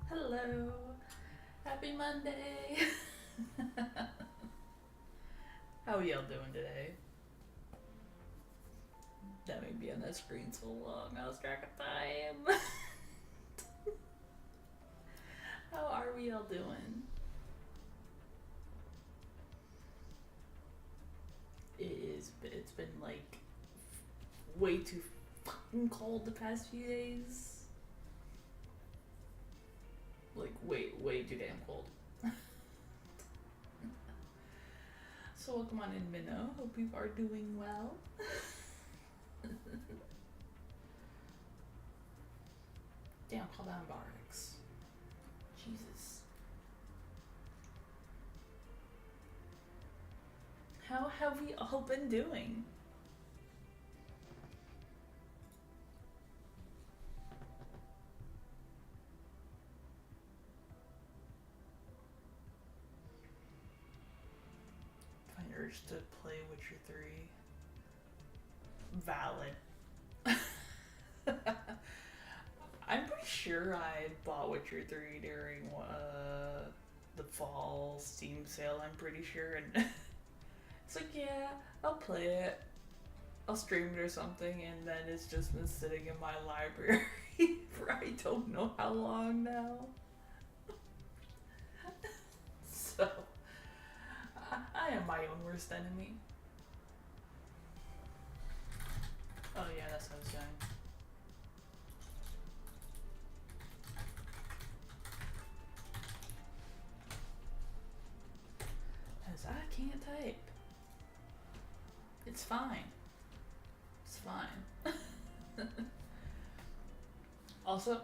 Hello. Happy Monday. How are y'all doing today? That may be on that screen so long. I lost track of time. How are we all doing? It's been like way too fucking cold the past few days. Like way too damn cold. So welcome on in, Minnow. Hope you are doing well. Damn, call down Barracks. Jesus. How have we all been doing? Find urge to play Witcher 3. Valid. I'm pretty sure I bought Witcher 3 during the fall Steam sale, I'm pretty sure. And it's like, yeah, I'll play it. I'll stream it or something, and then it's just been sitting in my library for I don't know how long now. So, I am my own worst enemy. Oh, yeah, that's what I was saying. Because I can't type. It's fine. It's fine. Also,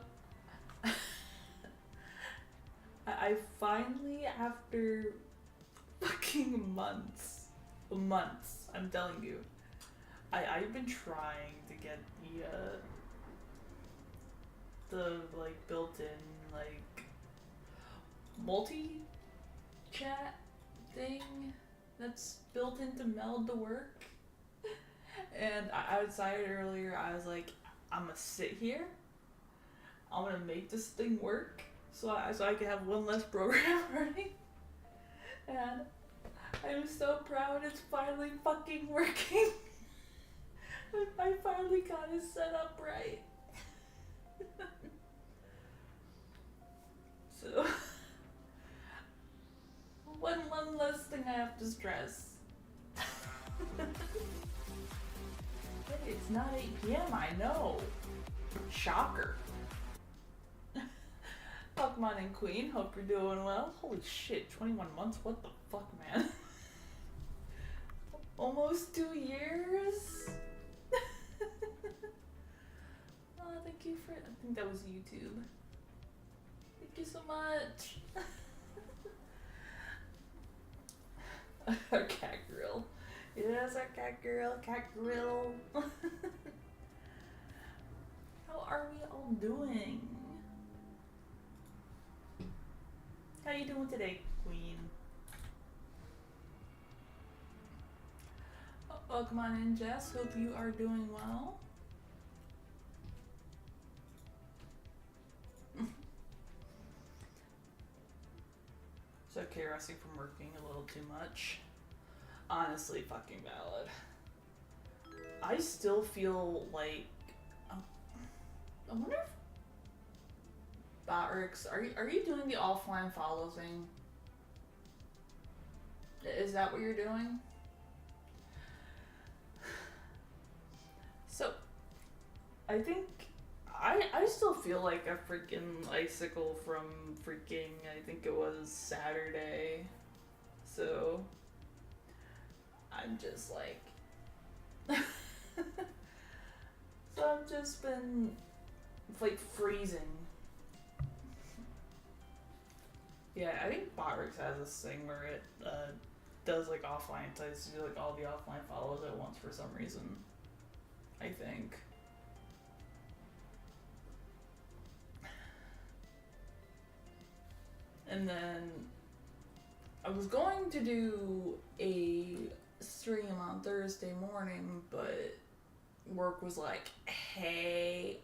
I finally, after fucking months, I'm telling you, I've been trying to get the like built-in like multi chat thing that's built into Meld to work. And I decided earlier, I was like, I'm gonna sit here, I'm gonna make this thing work so I can have one less program running. And I'm so proud it's finally fucking working. I finally got it set up right. So, one less thing I have to stress. Hey, it's not 8 p.m., I know. Shocker. Pokemon and Queen, hope you're doing well. Holy shit, 21 months? What the fuck, man? Almost 2 years? Oh, thank you for. I think that was YouTube. Thank you so much. Our cat grill. Yes, our cat girl, cat grill. How are we all doing? How you doing today, Queen? Welcome on in, Jess. Hope you are doing well. So, okay, resting from working a little too much. Honestly, fucking valid. I still feel like. I wonder if. Batrix, are you doing the offline follow thing? Is that what you're doing? So, I think I still feel like a freaking icicle from freaking, I think it was Saturday. So I'm just like so I've just been like freezing. Yeah, I think Botrix has this thing where it does like offline, so it's do like all the offline follows at once for some reason. I think. And then I was going to do a stream on Thursday morning, but work was like, hey,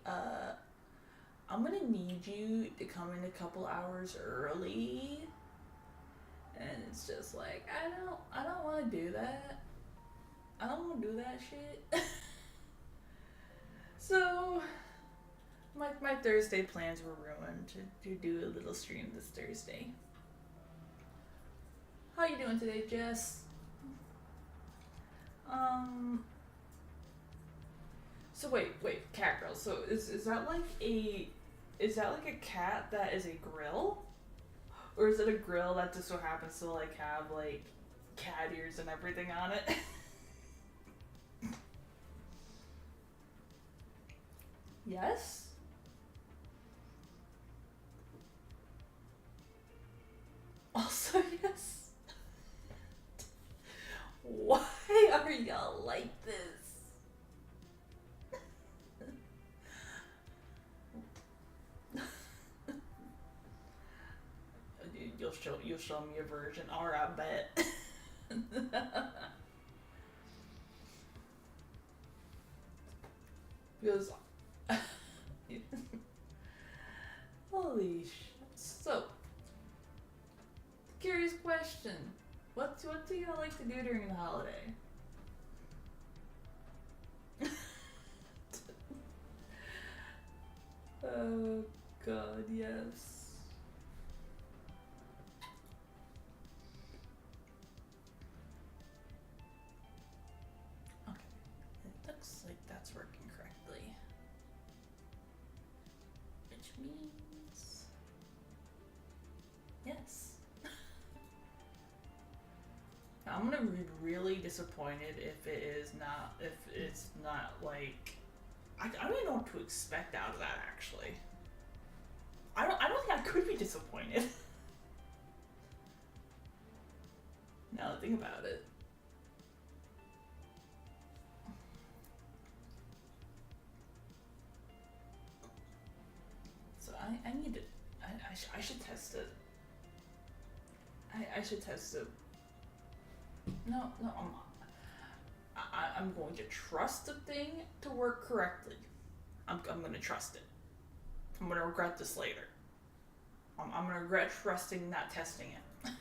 I'm gonna need you to come in a couple hours early. And it's just like, I don't want to do that. I don't want to do that shit. So, my Thursday plans were ruined to do a little stream this Thursday. How you doing today, Jess? So wait, cat girl. So is that like a cat that is a grill? Or is it a grill that just so happens to like have like cat ears and everything on it? Yes? Also yes. Why are y'all like this? You'll show me a version, or I bet. Because holy shit. So, curious question. What do y'all like to do during the holiday? Oh god, yes. Okay, it looks like that's working correctly. Which means yes. I'm gonna be really disappointed if it's not like I don't even know what to expect out of that actually. I don't think I could be disappointed. Now that I think about it. So I need to I should test it. I should test it. No, I'm going to trust the thing to work correctly. I'm going to trust it. I'm going to regret this later. I'm going to regret trusting, not testing it.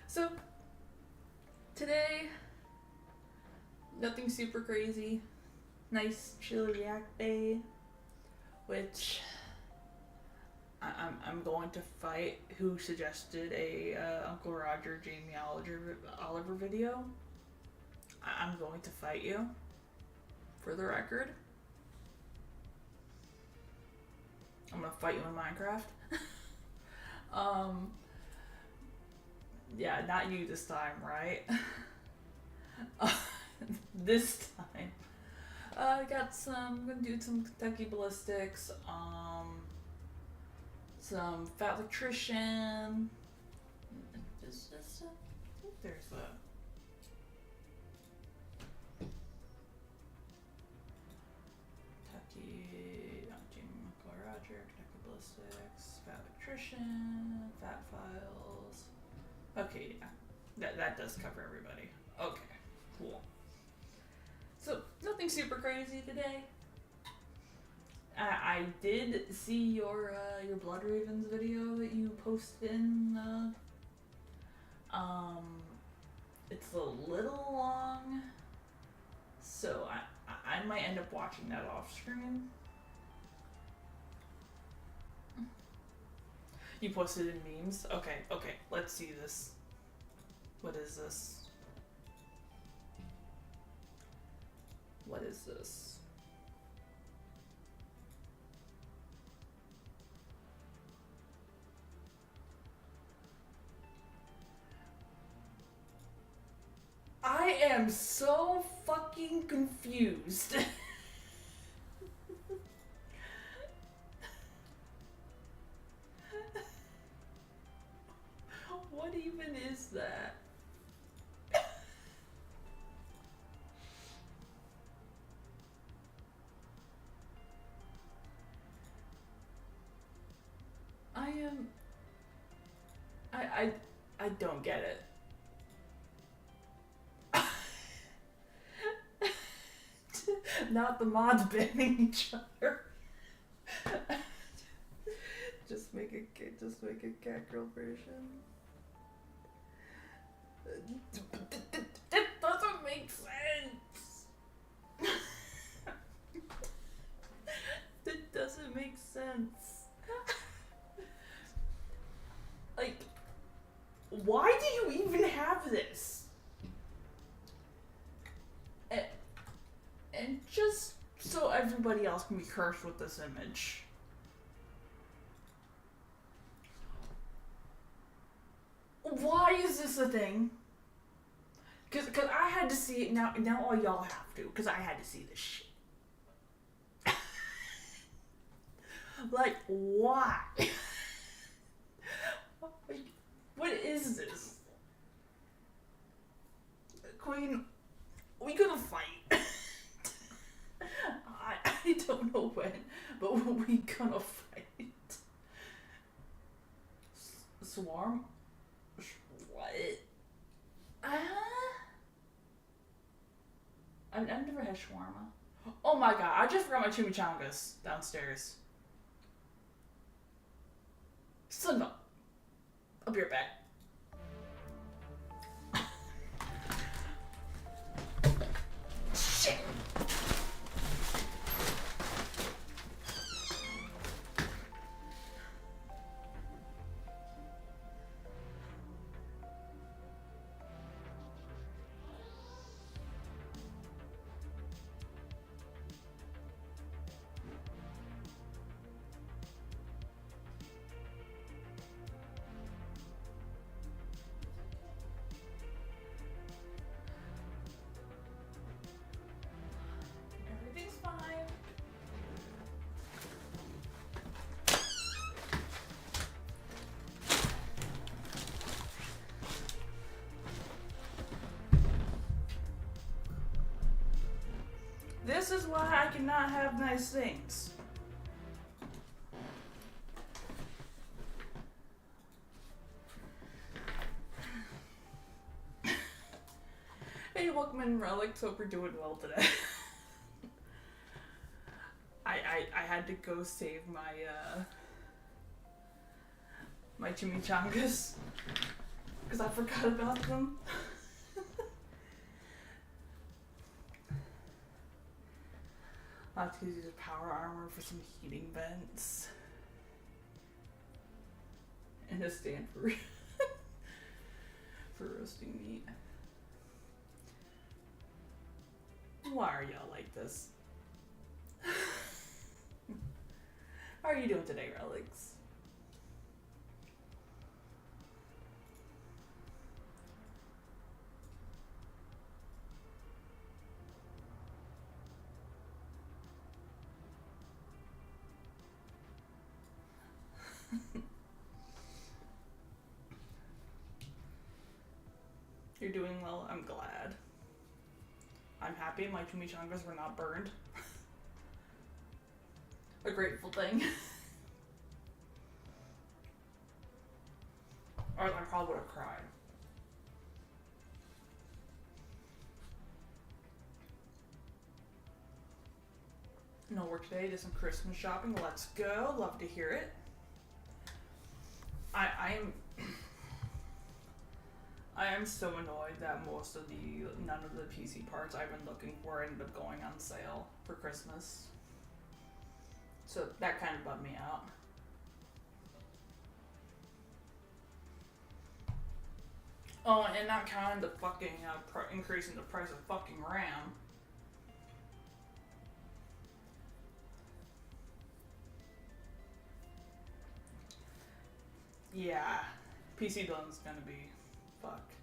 So, today, nothing super crazy. Nice, chill, react day. Which I'm going to fight who suggested a Uncle Roger, Jamie Oliver video. I'm going to fight you, for the record. I'm gonna fight you in Minecraft. Yeah, not you this time, right? This time. I got I'm gonna do some Kentucky Ballistics, some Fat Electrician. Is this I think there's a Kentucky, Uncle Roger, Kentucky Ballistics, Fat Electrician, Fat Files. Okay, yeah. That does cover everybody. Okay, cool. So, nothing super crazy today. I did see your Blood Ravens video that you posted in. It's a little long, so I might end up watching that off screen. You posted in memes? Okay, let's see this. What is this? What is this? I am so fucking confused. What even is that? I don't get it. Not the mods banning each other. Just make a cat girl version. It doesn't make sense. It doesn't make sense. Like, why do you even have this? And just so everybody else can be cursed with this image. Why is this a thing? Cause I had to see it, now all y'all have to, cause I had to see this shit. Like, why? What is this? Queen, we gonna fight. I don't know when, but we gonna fight. Swarm? What? I've never had shawarma. Oh my god, I just forgot my chimichangas downstairs. Son of a... I'll be right back. Shit! Everything's fine. This is why I cannot have nice things. Hey, welcome in, Relics. Hope you're doing well today. I had to go save my chimichangas because I forgot about them. I'll have to use power armor for some heating vents. And a stand for for roasting meat. Why are y'all like this? How are you doing today, Relics? You're doing well, I'm glad. I'm happy my chimichangas were not burned. A grateful thing. Or I probably would have cried. No work today, did some Christmas shopping. Let's go. Love to hear it. I am so annoyed that none of the PC parts I've been looking for have been going on sale for Christmas. So that kind of bummed me out. Oh, and not counting the fucking increasing the price of fucking RAM. Yeah, PC billing's gonna be fucked.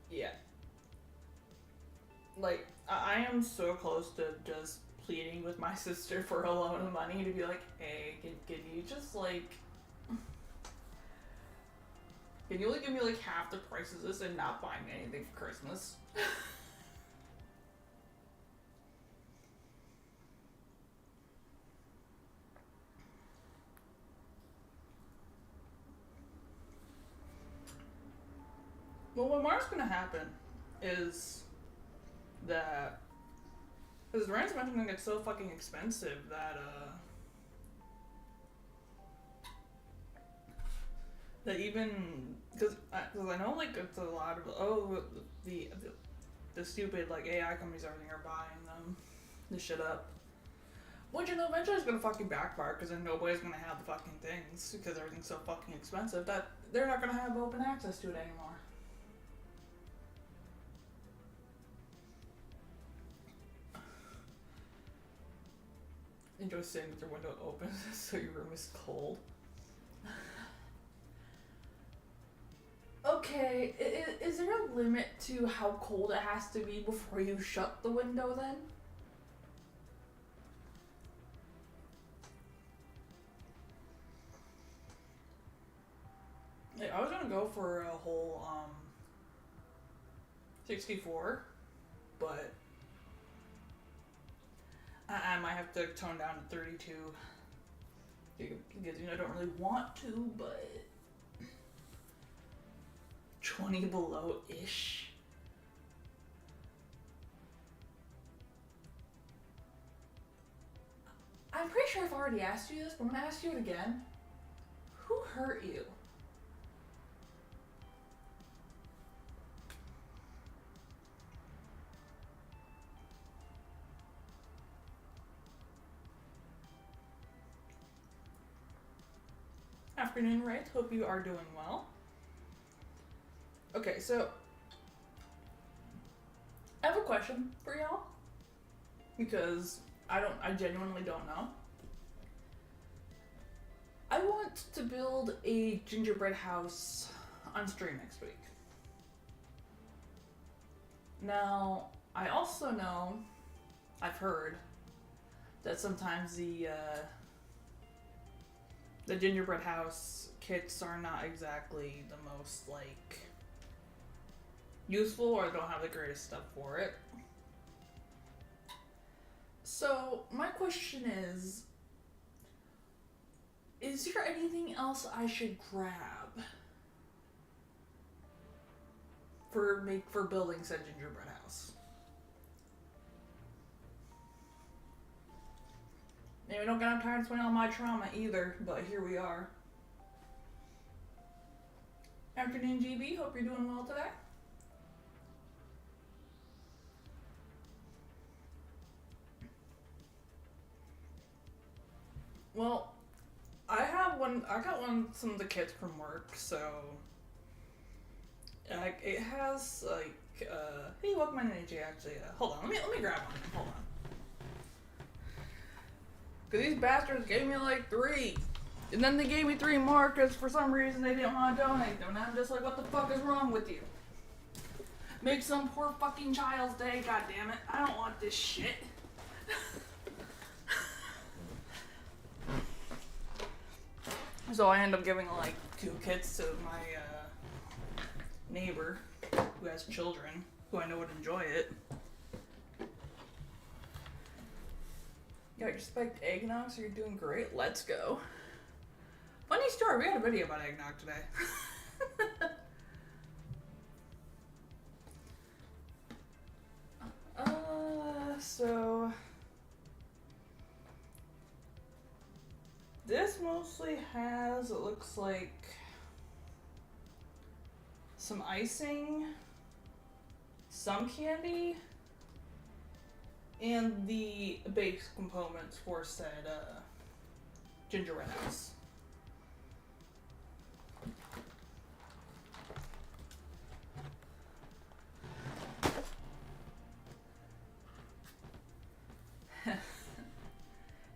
Yeah. Like, I am so close to just pleading with my sister for a loan of money to be like, hey, can you just like... Can you only give me like half the price of this and not buy me anything for Christmas? Well, what's gonna happen is that, because the rent's eventually gonna get so fucking expensive that That even because I know like it's a lot of the the stupid like AI companies and everything are buying them the shit up. Which you know eventually is gonna fucking backfire because then nobody's gonna have the fucking things because everything's so fucking expensive that they're not gonna have open access to it anymore. Enjoy sitting with your window open so your room is cold. Okay, is there a limit to how cold it has to be before you shut the window then? Yeah, I was gonna go for a whole 64, but I might have to tone down to 32 because I don't really want to, but 20 below ish. I'm pretty sure I've already asked you this, but I'm gonna ask you it again. Who hurt you? Afternoon, right? Hope you are doing well. Okay, so I have a question for y'all because I genuinely don't know. I want to build a gingerbread house on stream next week. Now, I also know, I've heard, that sometimes the gingerbread house kits are not exactly the most, like, useful or don't have the greatest stuff for it. So, my question is there anything else I should grab for building said gingerbread house? Maybe I don't got time to spend all my trauma either, but here we are. Afternoon, GB. Hope you're doing well today. Well, I got some of the kits from work, so it has like hey, welcome to AJ. Actually, hold on, let me grab one. Hold on, cause these bastards gave me like 3, and then they gave me 3 more because for some reason they didn't want to donate them, and I'm just like, what the fuck is wrong with you? Make some poor fucking child's day, god damn it! I don't want this shit. So I end up giving like 2 kits to my neighbor who has children, who I know would enjoy it. Yeah, you spiked eggnog, so you're doing great. Let's go. Funny story, we had a video about eggnog today. So this mostly has, it looks like, some icing, some candy, and the base components for said gingerbread house.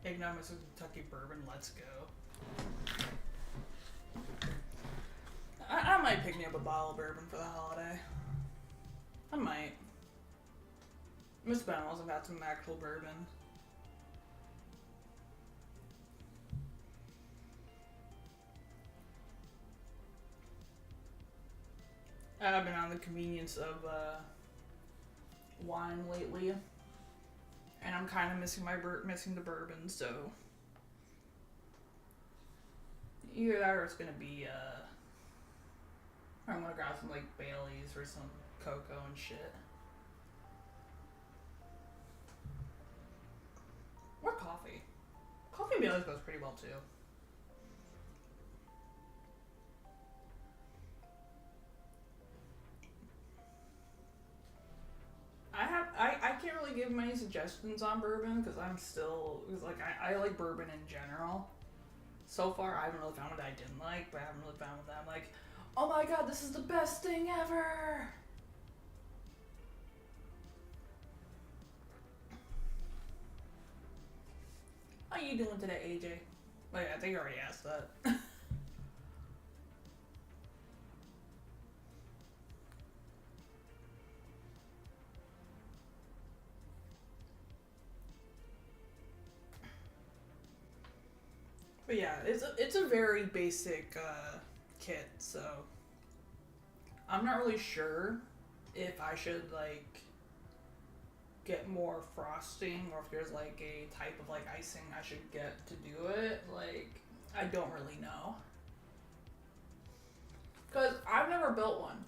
Eggnog is Kentucky bourbon, let's go. I might pick me up a bottle of bourbon for the holiday. I might. Miss Ben hasn't got some actual bourbon. I've been on the convenience of wine lately, and I'm kind of missing the bourbon. So either that or it's gonna be I'm gonna grab some like Baileys or some cocoa and shit. Or coffee. Coffee and Baileys goes pretty well too. leave many suggestions on bourbon because because like I like bourbon in general. So far, I haven't really found what I didn't like, but I haven't really found what I'm like, oh my god, this is the best thing ever! How you doing today, AJ? Oh yeah, I think I already asked that. But yeah, it's a very basic kit, so I'm not really sure if I should like get more frosting or if there's like a type of like icing I should get to do it. Like I don't really know. Cause I've never built one.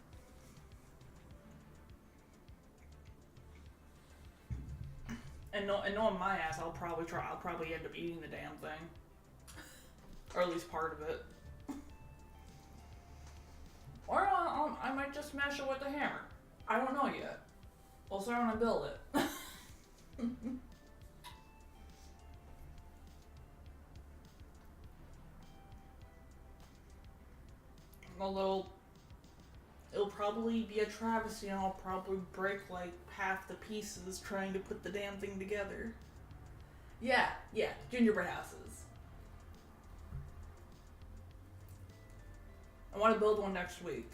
And knowing my ass, I'll probably end up eating the damn thing. Or at least part of it. Or I might just smash it with a hammer. I don't know yet. We'll start when I build it. Although, it'll probably be a travesty and I'll probably break like half the pieces trying to put the damn thing together. Yeah, gingerbread houses. I want to build one next week.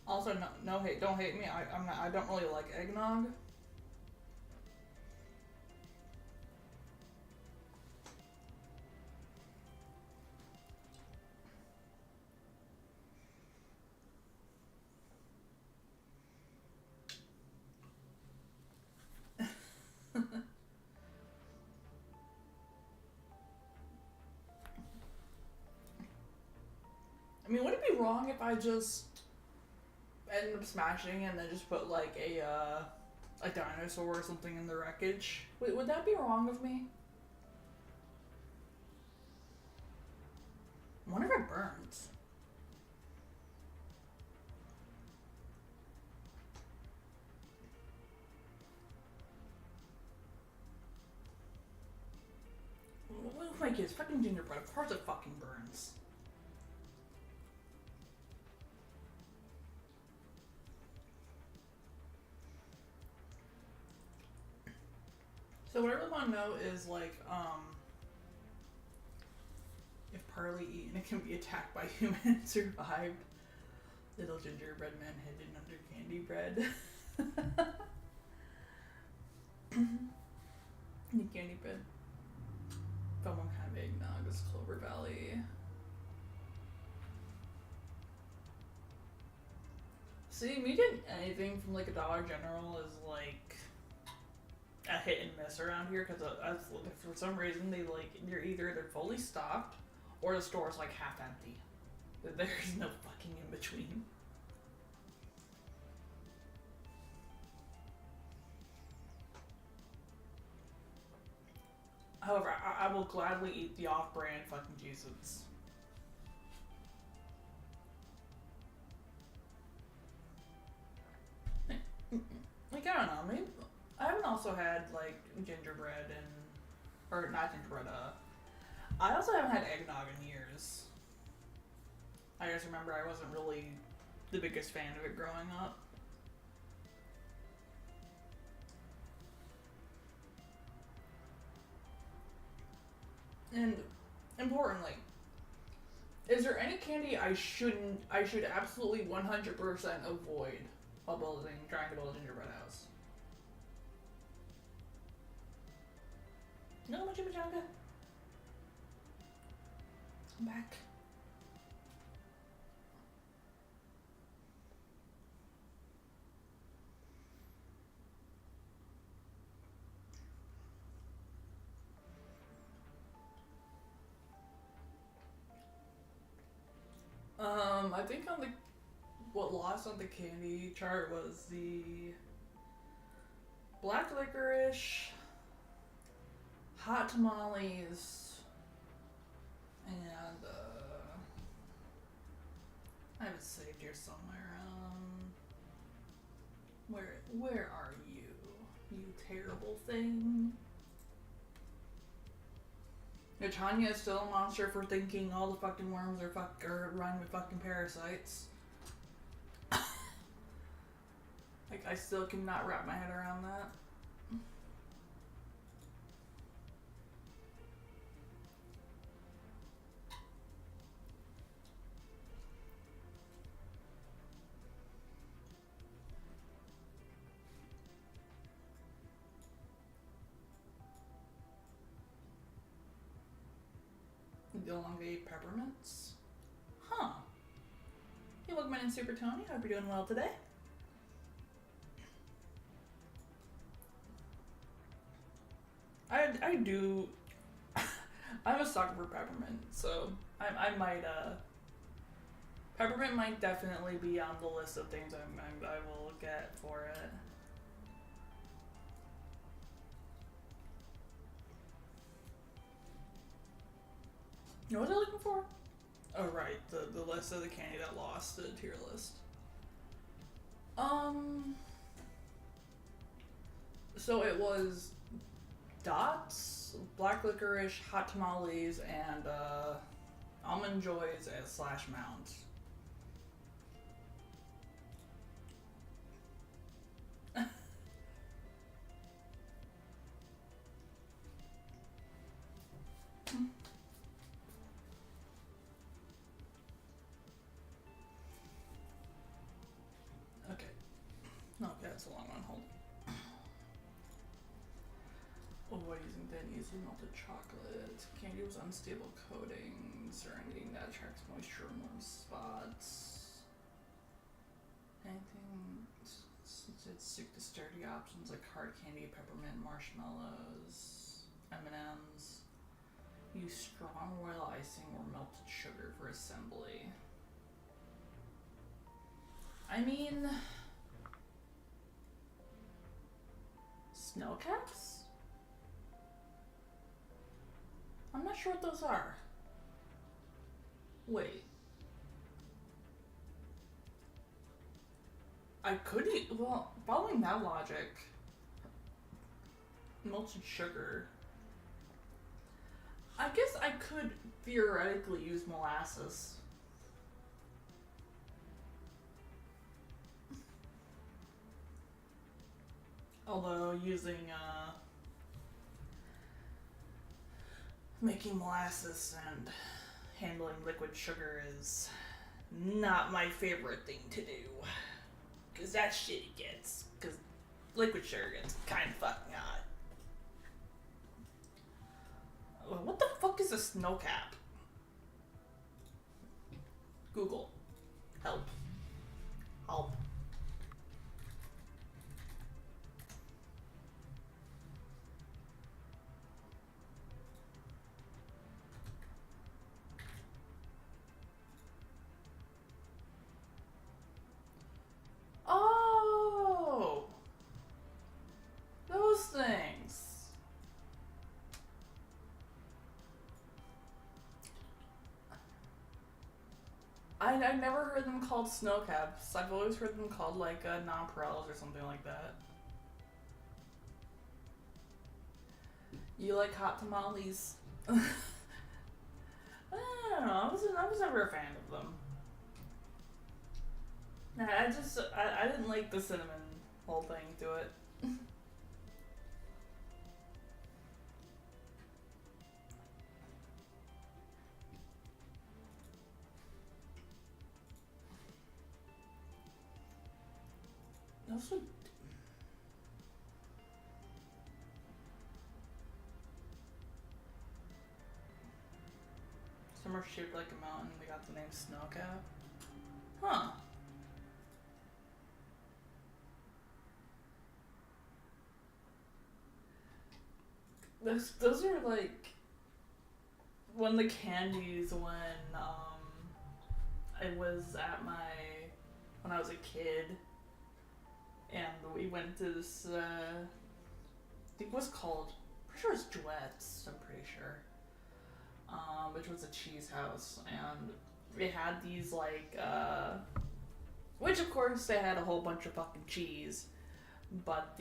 Also, no hate. Don't hate me. I don't really like eggnog. I mean, would it be wrong if I just ended up smashing and then just put like a dinosaur or something in the wreckage? Would that be wrong of me? I wonder if it burns. What if my kids fucking gingerbread? Of course it fucking burns. So what I really want to know is like, if partly eaten, it can be attacked by human and survived. Little gingerbread man hidden under candy bread. The candy bread. Got one kind of eggnog is Clover Valley. See, me getting anything from like a Dollar General is like a hit and miss around here because for some reason they're fully stocked or the store's like half empty. There's no fucking in between. However, I will gladly eat the off-brand fucking Cheez-Its. Like, I don't know, maybe I haven't also had like gingerbread or not gingerbread, I also haven't had eggnog in years. I just remember I wasn't really the biggest fan of it growing up. And importantly, is there any candy I should absolutely 100% avoid while trying to build a gingerbread house? No, Chimichanga. I'm back. I think what lost on the candy chart was the black licorice, hot tamales, And I have it saved here somewhere. Where are you? You terrible thing. Yeah, Tanya is still a monster for thinking all the fucking worms are run with fucking parasites. Like, I still cannot wrap my head around that. You no longer eat peppermints? Huh. Hey, welcome in, Super Tony. Hope you're doing well today. I do. I'm a sucker for peppermint, so I might peppermint might definitely be on the list of things I will get for it. What was I looking for? Oh right, the list of the candy that lost the tier list. So it was Dots, Black Licorice, Hot Tamales, and Almond Joys at Slash Mount. Okay. Okay, that's a long one. Hold on. Avoid using then easily melted chocolate. Candy with unstable coatings or anything that attracts moisture in warm spots. Anything stick to sturdy options like hard candy, peppermint, marshmallows, M&Ms. Use strong royal icing or melted sugar for assembly. I mean, snow caps? I'm not sure what those are. Wait. I could eat, well, following that logic, melted sugar. I guess I could theoretically use molasses. Although using, making molasses and handling liquid sugar is not my favorite thing to do. Cause that shit it gets. Cause liquid sugar gets kind of fucking hot. What the fuck is a snow cap? Google. Help. Help. Oh! Those things. I've never heard them called snow caps. I've always heard them called like nonpareils or something like that. You like hot tamales? I don't know. I was never a fan of them. Nah, I didn't like the cinnamon whole thing to it. Also, some are shaped like a mountain. They got the name Snowcap. Huh. Those are like one of the candies when I was when I was a kid, and we went to this I think it was called, pretty sure it's Duets, I'm pretty sure. which was a cheese house, and it had these like, which of course they had a whole bunch of fucking cheese, but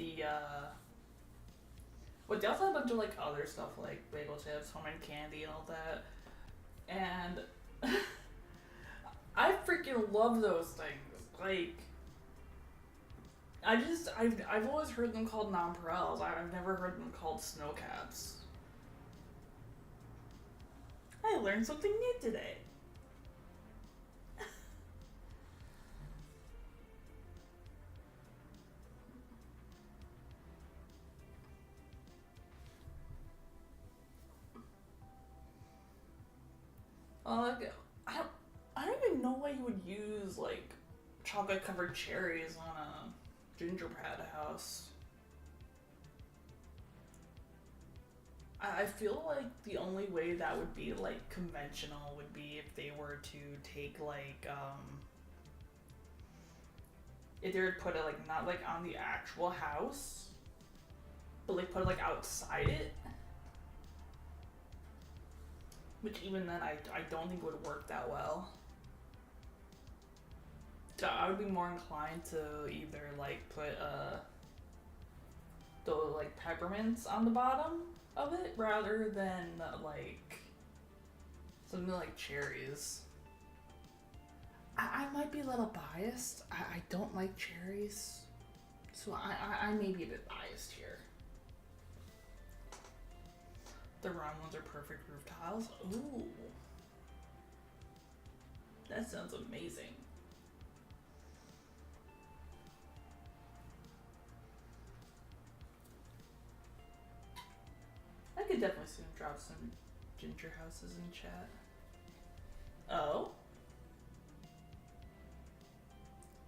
but they also had a bunch of like other stuff like bagel chips, homemade candy, and all that, and I freaking love those things. Like, I've always heard them called nonpareils. I've never heard them called snow caps. I learned something new today. Like, I don't even know why you would use like chocolate covered cherries on a gingerbread house. I feel like the only way that would be like conventional would be if they were to take like if they were to put it like not like on the actual house, but like put it like outside it. Which even then I don't think would work that well. So I would be more inclined to either like put the like peppermints on the bottom of it rather than like something like cherries. I might be a little biased. I don't like cherries, so I may be a bit biased here. The round ones are perfect roof tiles. Ooh, that sounds amazing. I could definitely soon drop some ginger houses in chat. Oh.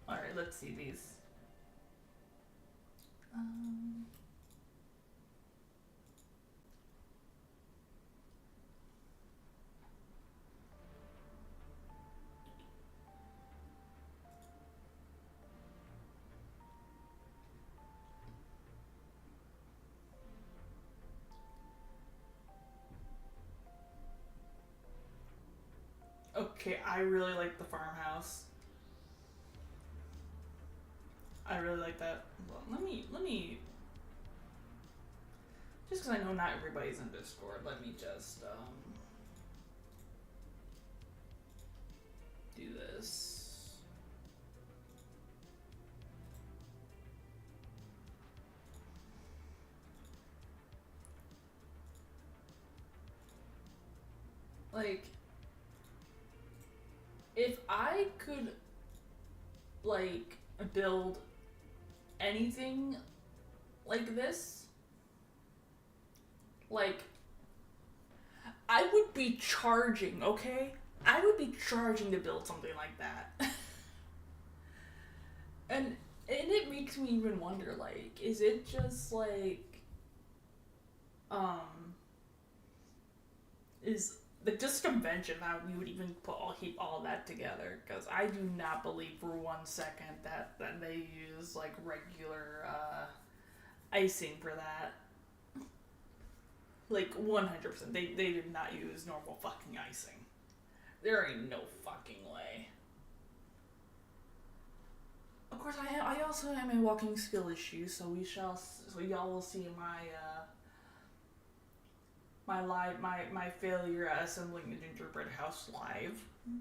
Alright, let's see these. Okay, I really like the farmhouse. I really like that. Well, let me. Just because I know not everybody's in Discord, let me just do this. Like, if I could like build anything like this, like, I would be charging, okay? I would be charging to build something like that. and it makes me even wonder, like, is it just like is like just convention that we would even keep all that together? Because I do not believe for 1 second that they use like regular icing for that. Like 100%, they did not use normal fucking icing. There ain't no fucking way. Of course, I also am a walking skill issue, so y'all will see my failure at assembling the gingerbread house live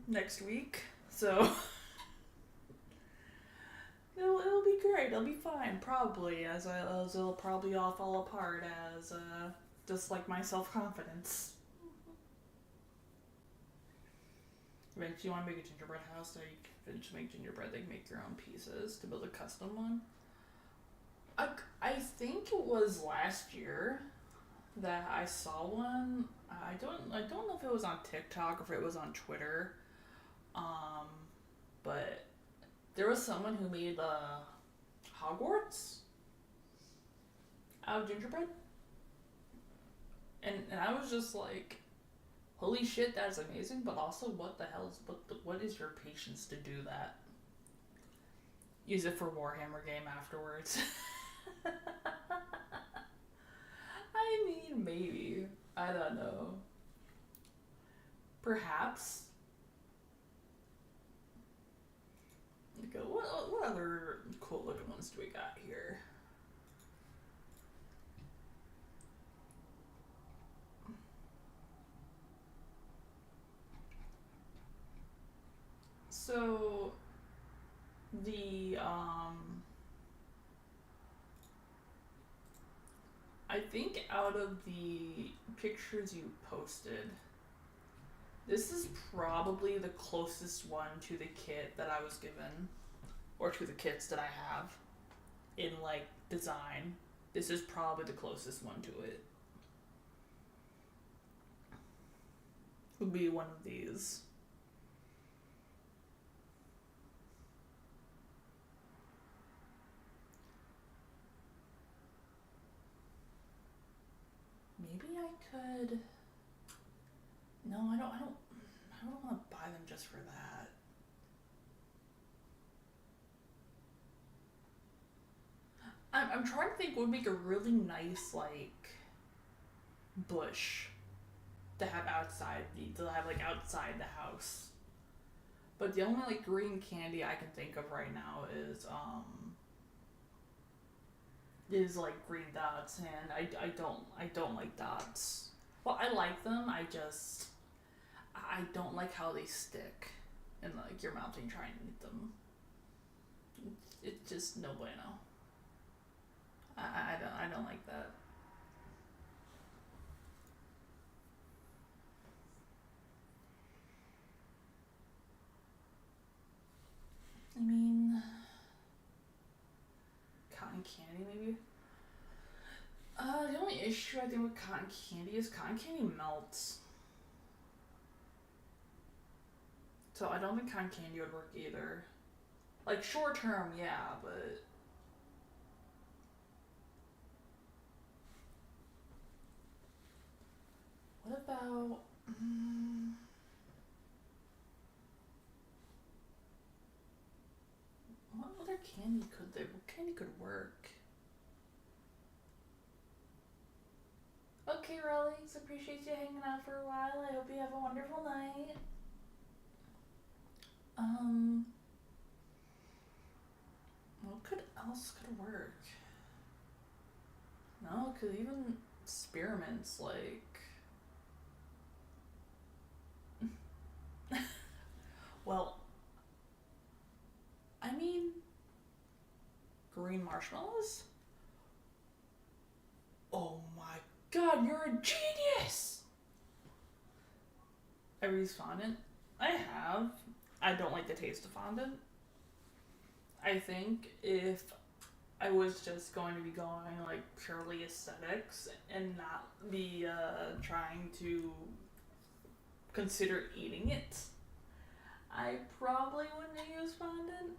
next week. So it'll be great. It'll be fine, probably, as it'll probably all fall apart as just like my self-confidence. Eventually, you want to make a gingerbread house so you can just make gingerbread, like make your own pieces to build a custom one. I think it was last year that I saw one. I don't know if it was on TikTok or if it was on Twitter. But there was someone who made Hogwarts out of gingerbread. And I was just like, holy shit, that's amazing, but also what the hell is what is your patience to do that? Use it for Warhammer game afterwards. I mean, maybe. I don't know. Perhaps. Okay, what other cool looking ones do we got here? So the I think out of the pictures you posted, this is probably the closest one to the kit that I was given, or to the kits that I have in like design. This is probably the closest one to it. Would be one of these. Maybe I could. No, I don't. I don't want to buy them just for that. I'm trying to think what would make a really nice like bush to have outside outside the house. But the only like green candy I can think of right now is like green dots, and I don't like dots. Well, I like them. I don't like how they stick in like your mouth when you try and eat them. It's just no bueno. I don't like that. I mean, cotton candy maybe. The only issue I think with cotton candy is cotton candy melts. So I don't think cotton candy would work either. Like short term, yeah, but what about? What other candy could there? What candy could work? Okay, Relix, appreciate you hanging out for a while. I hope you have a wonderful night. What else could work? No, cause even spearmints like. Well, I mean, green marshmallows. Oh my god, you're a genius! Ever used fondant? I have. I don't like the taste of fondant. I think if I was just going to be going like purely aesthetics and not be trying to consider eating it, I probably wouldn't use fondant.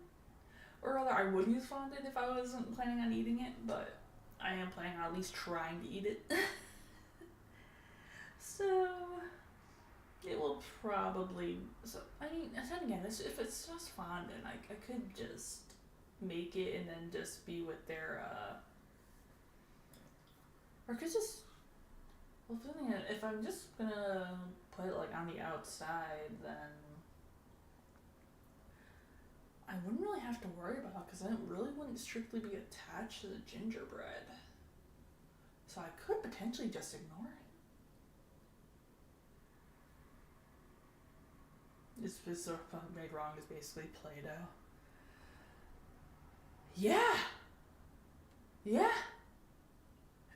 Or rather, I would use fondant if I wasn't planning on eating it, but I am planning on at least trying to eat it. So it will probably. So I mean, then again, if it's just fondant, I could just make it and then just be with their or could just. Well, if I'm just gonna put it like on the outside, then I wouldn't really have to worry about it because I really wouldn't strictly be attached to the gingerbread. So I could potentially just ignore it. This sort of made wrong is basically Play-Doh. Yeah! Yeah!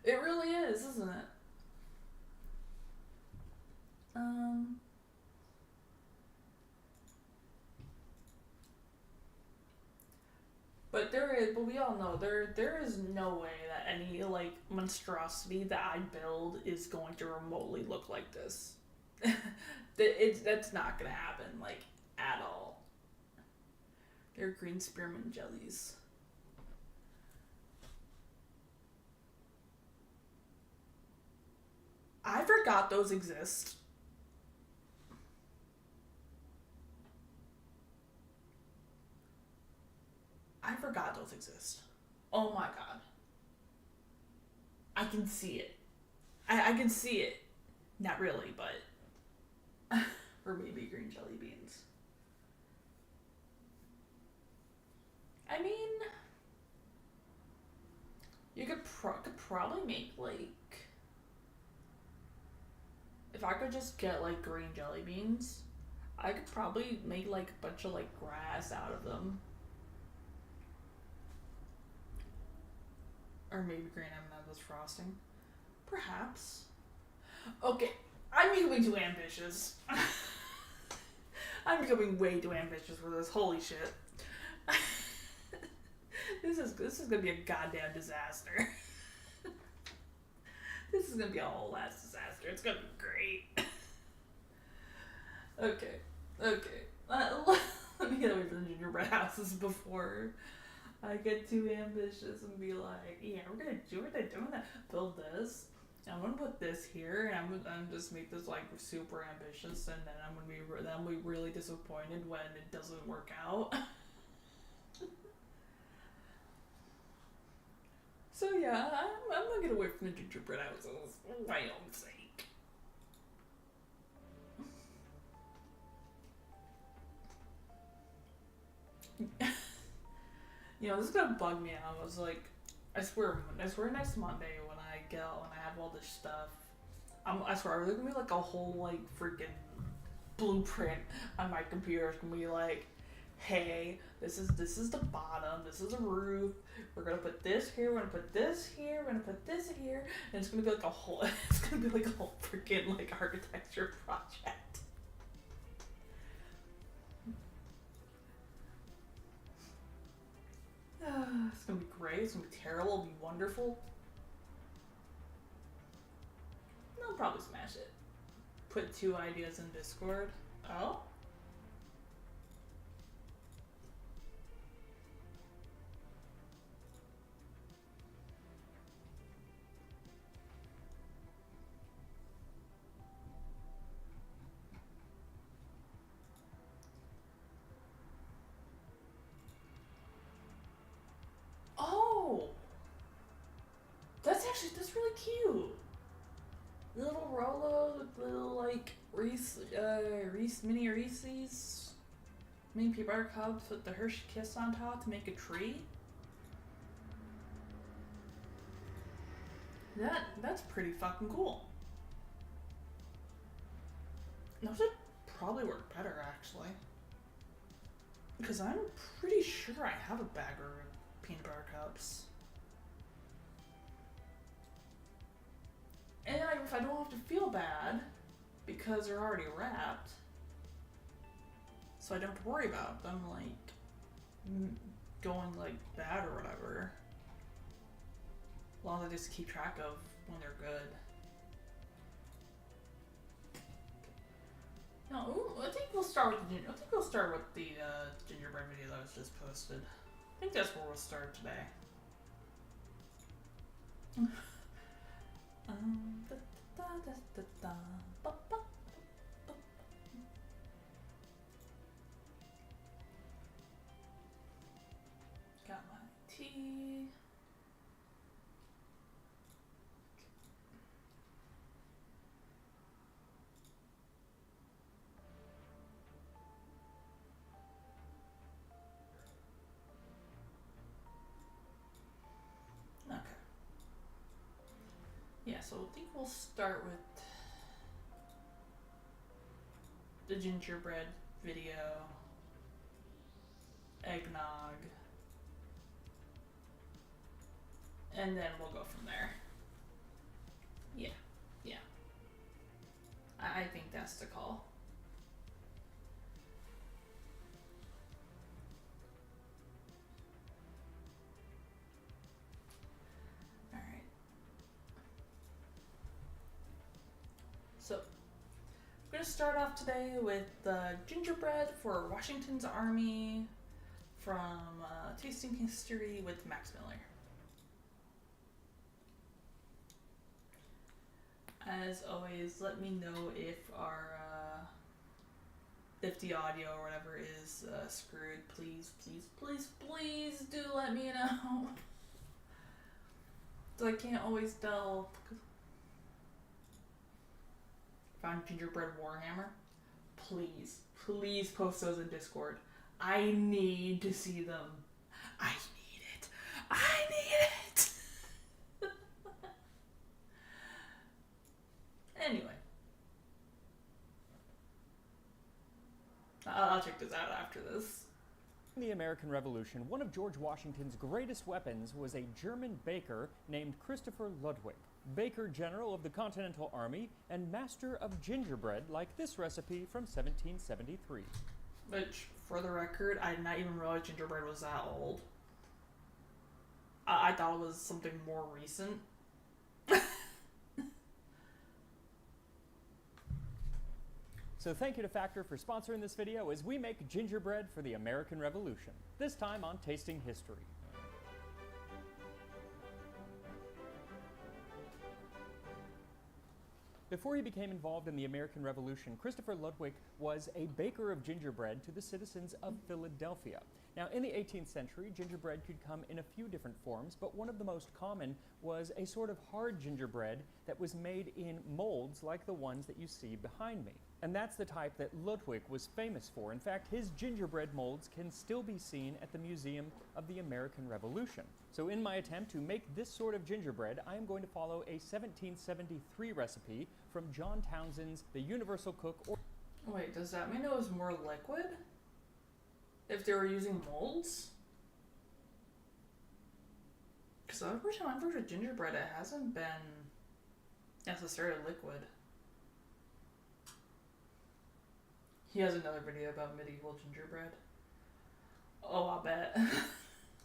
It really is, isn't it? But we all know there is no way that any like monstrosity that I build is going to remotely look like this. That's not gonna happen like at all. They're green spearmint jellies. I forgot those exist. I forgot those exist. Oh my god. I can see it. I can see it. Not really, but Or maybe green jelly beans. I mean, you could probably make like, if I could just get like green jelly beans, I could probably make like a bunch of like grass out of them. Or maybe green M&M's frosting. Perhaps. Okay, I'm becoming too ambitious. I'm becoming way too ambitious for this. Holy shit. This is gonna be a goddamn disaster. This is gonna be a whole ass disaster. It's gonna be great. Okay. Let me get away from the gingerbread houses before I get too ambitious and be like, yeah, we're gonna do that. Build this. I'm gonna put this here, and I'm just make this like super ambitious, and then I'm gonna be really disappointed when it doesn't work out. So yeah, I'm gonna get away from the gingerbread houses for my own sake. You know, this is gonna bug me out. I was like, I swear next Monday when I have all this stuff, I swear there's gonna be like a whole like freaking blueprint on my computer. It's gonna be like, hey, this is the bottom, this is the roof. We're gonna put this here. We're gonna put this here. We're gonna put this here, and it's gonna be like a whole. It's gonna be like a whole freaking like architecture project. It's gonna be great. It's gonna be terrible. It'll be wonderful. I'll probably smash it. Put 2 ideas in Discord. Oh? Oh! That's really cute. Little Rolo, little like Reese mini Reese's, mini peanut butter cups with the Hershey Kiss on top to make a tree. That's pretty fucking cool. That would probably work better actually, because I'm pretty sure I have a bag of peanut butter cups. And if I don't have to feel bad, because they're already wrapped, so I don't have to worry about them like going like bad or whatever. As long as I just keep track of when they're good. No, ooh, I think we'll start with the gingerbread video that was just posted. I think that's where we'll start today. Got my tea. Okay. Yeah, so I think we'll start with the gingerbread video, eggnog, and then we'll go from there. Yeah. I think that's the call. Alright. So, we're going to start off today with the gingerbread for Washington's Army from Tasting History with Max Miller. As always, let me know if if the audio or whatever is screwed. Please do let me know. So I can't always tell. Found gingerbread Warhammer. please post those in Discord. I need to see them. I need it. I need it. Anyway. I'll check this out after this. In the American Revolution, one of George Washington's greatest weapons was a German baker named Christopher Ludwig. Baker General of the Continental Army and master of gingerbread like this recipe from 1773. Which, for the record, I did not even realize gingerbread was that old. I thought it was something more recent. So thank you to Factor for sponsoring this video as we make gingerbread for the American Revolution, this time on Tasting History. Before he became involved in the American Revolution, Christopher Ludwig was a baker of gingerbread to the citizens of Philadelphia. Now, in the 18th century, gingerbread could come in a few different forms, but one of the most common was a sort of hard gingerbread that was made in molds like the ones that you see behind me. And that's the type that Ludwig was famous for. In fact, his gingerbread molds can still be seen at the Museum of the American Revolution. So in my attempt to make this sort of gingerbread, I am going to follow a 1773 recipe from John Townsend's The Universal Cook. Wait, does that mean it was more liquid? If they were using molds? Because every time I've worked with gingerbread, it hasn't been necessarily liquid. He has another video about medieval gingerbread. Oh, I'll bet.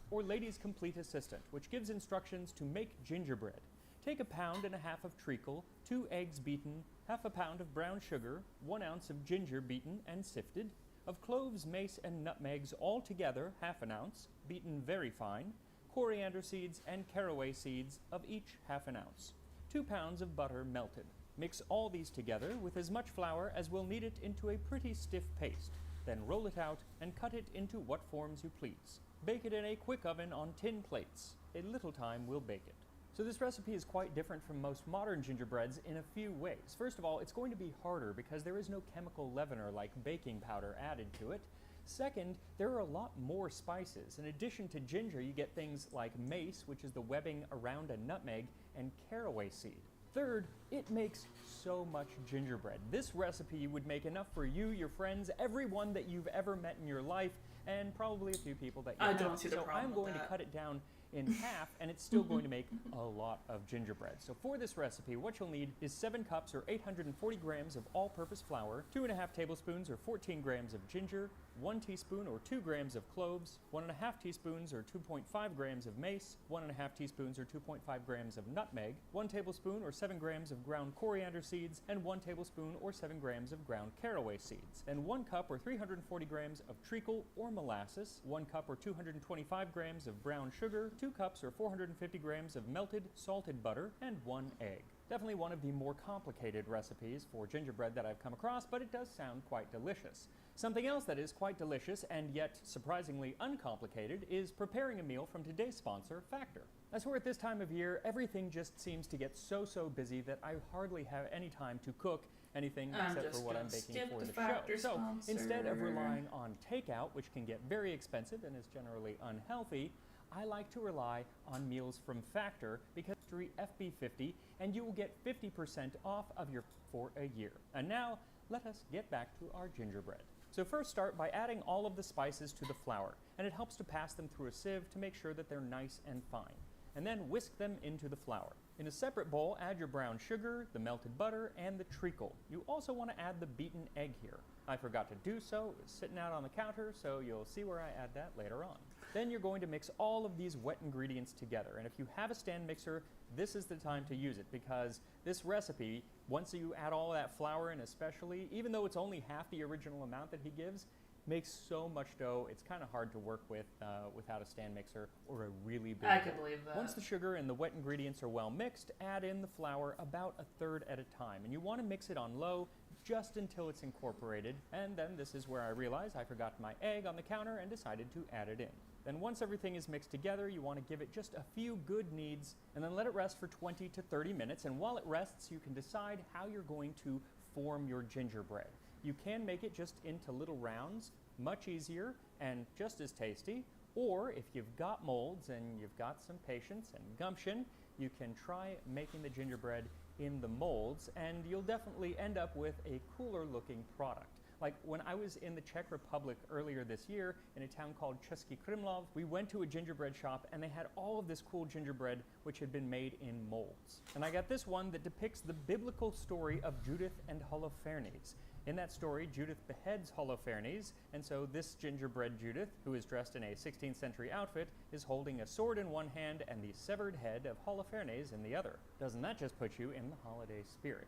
Or Lady's Complete Assistant, which gives instructions to make gingerbread. Take 1.5 pounds of treacle, 2 eggs beaten, half a pound of brown sugar, 1 ounce of ginger beaten and sifted, of cloves, mace, and nutmegs all together, 1/2 ounce, beaten very fine, coriander seeds and caraway seeds of each 1/2 ounce, 2 pounds of butter melted. Mix all these together with as much flour as will knead it into a pretty stiff paste. Then roll it out and cut it into what forms you please. Bake it in a quick oven on tin plates. A little time will bake it. So this recipe is quite different from most modern gingerbreads in a few ways. First of all, it's going to be harder because there is no chemical leavener like baking powder added to it. Second, there are a lot more spices. In addition to ginger, you get things like mace, which is the webbing around a nutmeg, and caraway seed. Third, it makes so much gingerbread. This recipe would make enough for you, your friends, everyone that you've ever met in your life, and probably a few people that you haven't. Don't see the problem So I'm going to cut it down in half, and it's still going to make a lot of gingerbread. So for this recipe, what you'll need is 7 cups or 840 grams of all-purpose flour, 2.5 tablespoons or 14 grams of ginger, 1 teaspoon or 2 grams of cloves, 1.5 teaspoons or 2.5 grams of mace, 1.5 teaspoons or 2.5 grams of nutmeg, 1 tablespoon or 7 grams of ground coriander seeds, and 1 tablespoon or 7 grams of ground caraway seeds. Then 1 cup or 340 grams of treacle or molasses, 1 cup or 225 grams of brown sugar, 2 cups or 450 grams of melted salted butter, and 1 egg. Definitely one of the more complicated recipes for gingerbread that I've come across, but it does sound quite delicious. Something else that is quite delicious and yet surprisingly uncomplicated is preparing a meal from today's sponsor, Factor. As we're at this time of year, everything just seems to get so busy that I hardly have any time to cook anything except for what I'm baking for the show. So instead of relying on takeout, which can get very expensive and is generally unhealthy, I like to rely on meals from Factor because FB50, and you will get 50% off of your for a year. And now, let us get back to our gingerbread. So first start by adding all of the spices to the flour, and it helps to pass them through a sieve to make sure that they're nice and fine. And then whisk them into the flour. In a separate bowl, add your brown sugar, the melted butter, and the treacle. You also want to add the beaten egg here. I forgot to do so. It was sitting out on the counter, so you'll see where I add that later on. Then you're going to mix all of these wet ingredients together. And if you have a stand mixer, this is the time to use it because this recipe, once you add all of that flour in especially, even though it's only half the original amount that he gives, makes so much dough, it's kind of hard to work with without a stand mixer or a really big I can believe that. Once the sugar and the wet ingredients are well mixed, add in the flour about 1/3 at a time. And you want to mix it on low just until it's incorporated. And then this is where I realized I forgot my egg on the counter and decided to add it in. Then once everything is mixed together, you want to give it just a few good kneads and then let it rest for 20 to 30 minutes. And while it rests, you can decide how you're going to form your gingerbread. You can make it just into little rounds, much easier and just as tasty. Or if you've got molds and you've got some patience and gumption, you can try making the gingerbread in the molds, and you'll definitely end up with a cooler looking product. Like when I was in the Czech Republic earlier this year in a town called Český Krumlov, we went to a gingerbread shop and they had all of this cool gingerbread which had been made in molds. And I got this one that depicts the biblical story of Judith and Holofernes. In that story, Judith beheads Holofernes, and so this gingerbread Judith, who is dressed in a 16th century outfit, is holding a sword in one hand and the severed head of Holofernes in the other. Doesn't that just put you in the holiday spirit?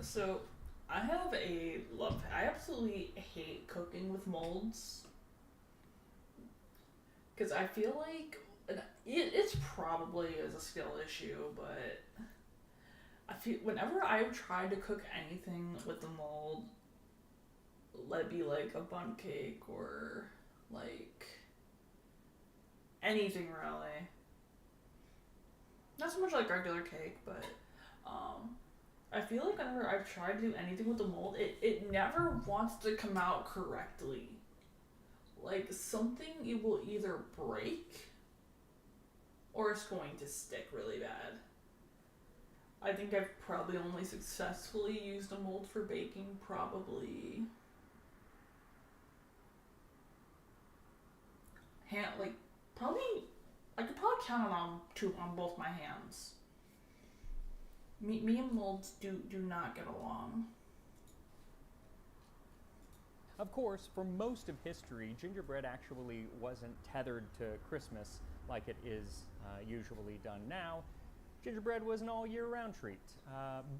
So, I have a love. I absolutely hate cooking with molds. Because I feel like it's probably is a skill issue, but I feel whenever I've tried to cook anything with the mold, let it be like a bundt cake or like anything really. Not so much like regular cake, but I feel like whenever I've tried to do anything with the mold, it never wants to come out correctly. Like something it will either break or it's going to stick really bad. I think I've probably only successfully used a mold for baking probably I could probably count it on both my hands. Me and molds do not get along. Of course, for most of history, gingerbread actually wasn't tethered to Christmas like it is usually done now. Gingerbread was an all year round treat.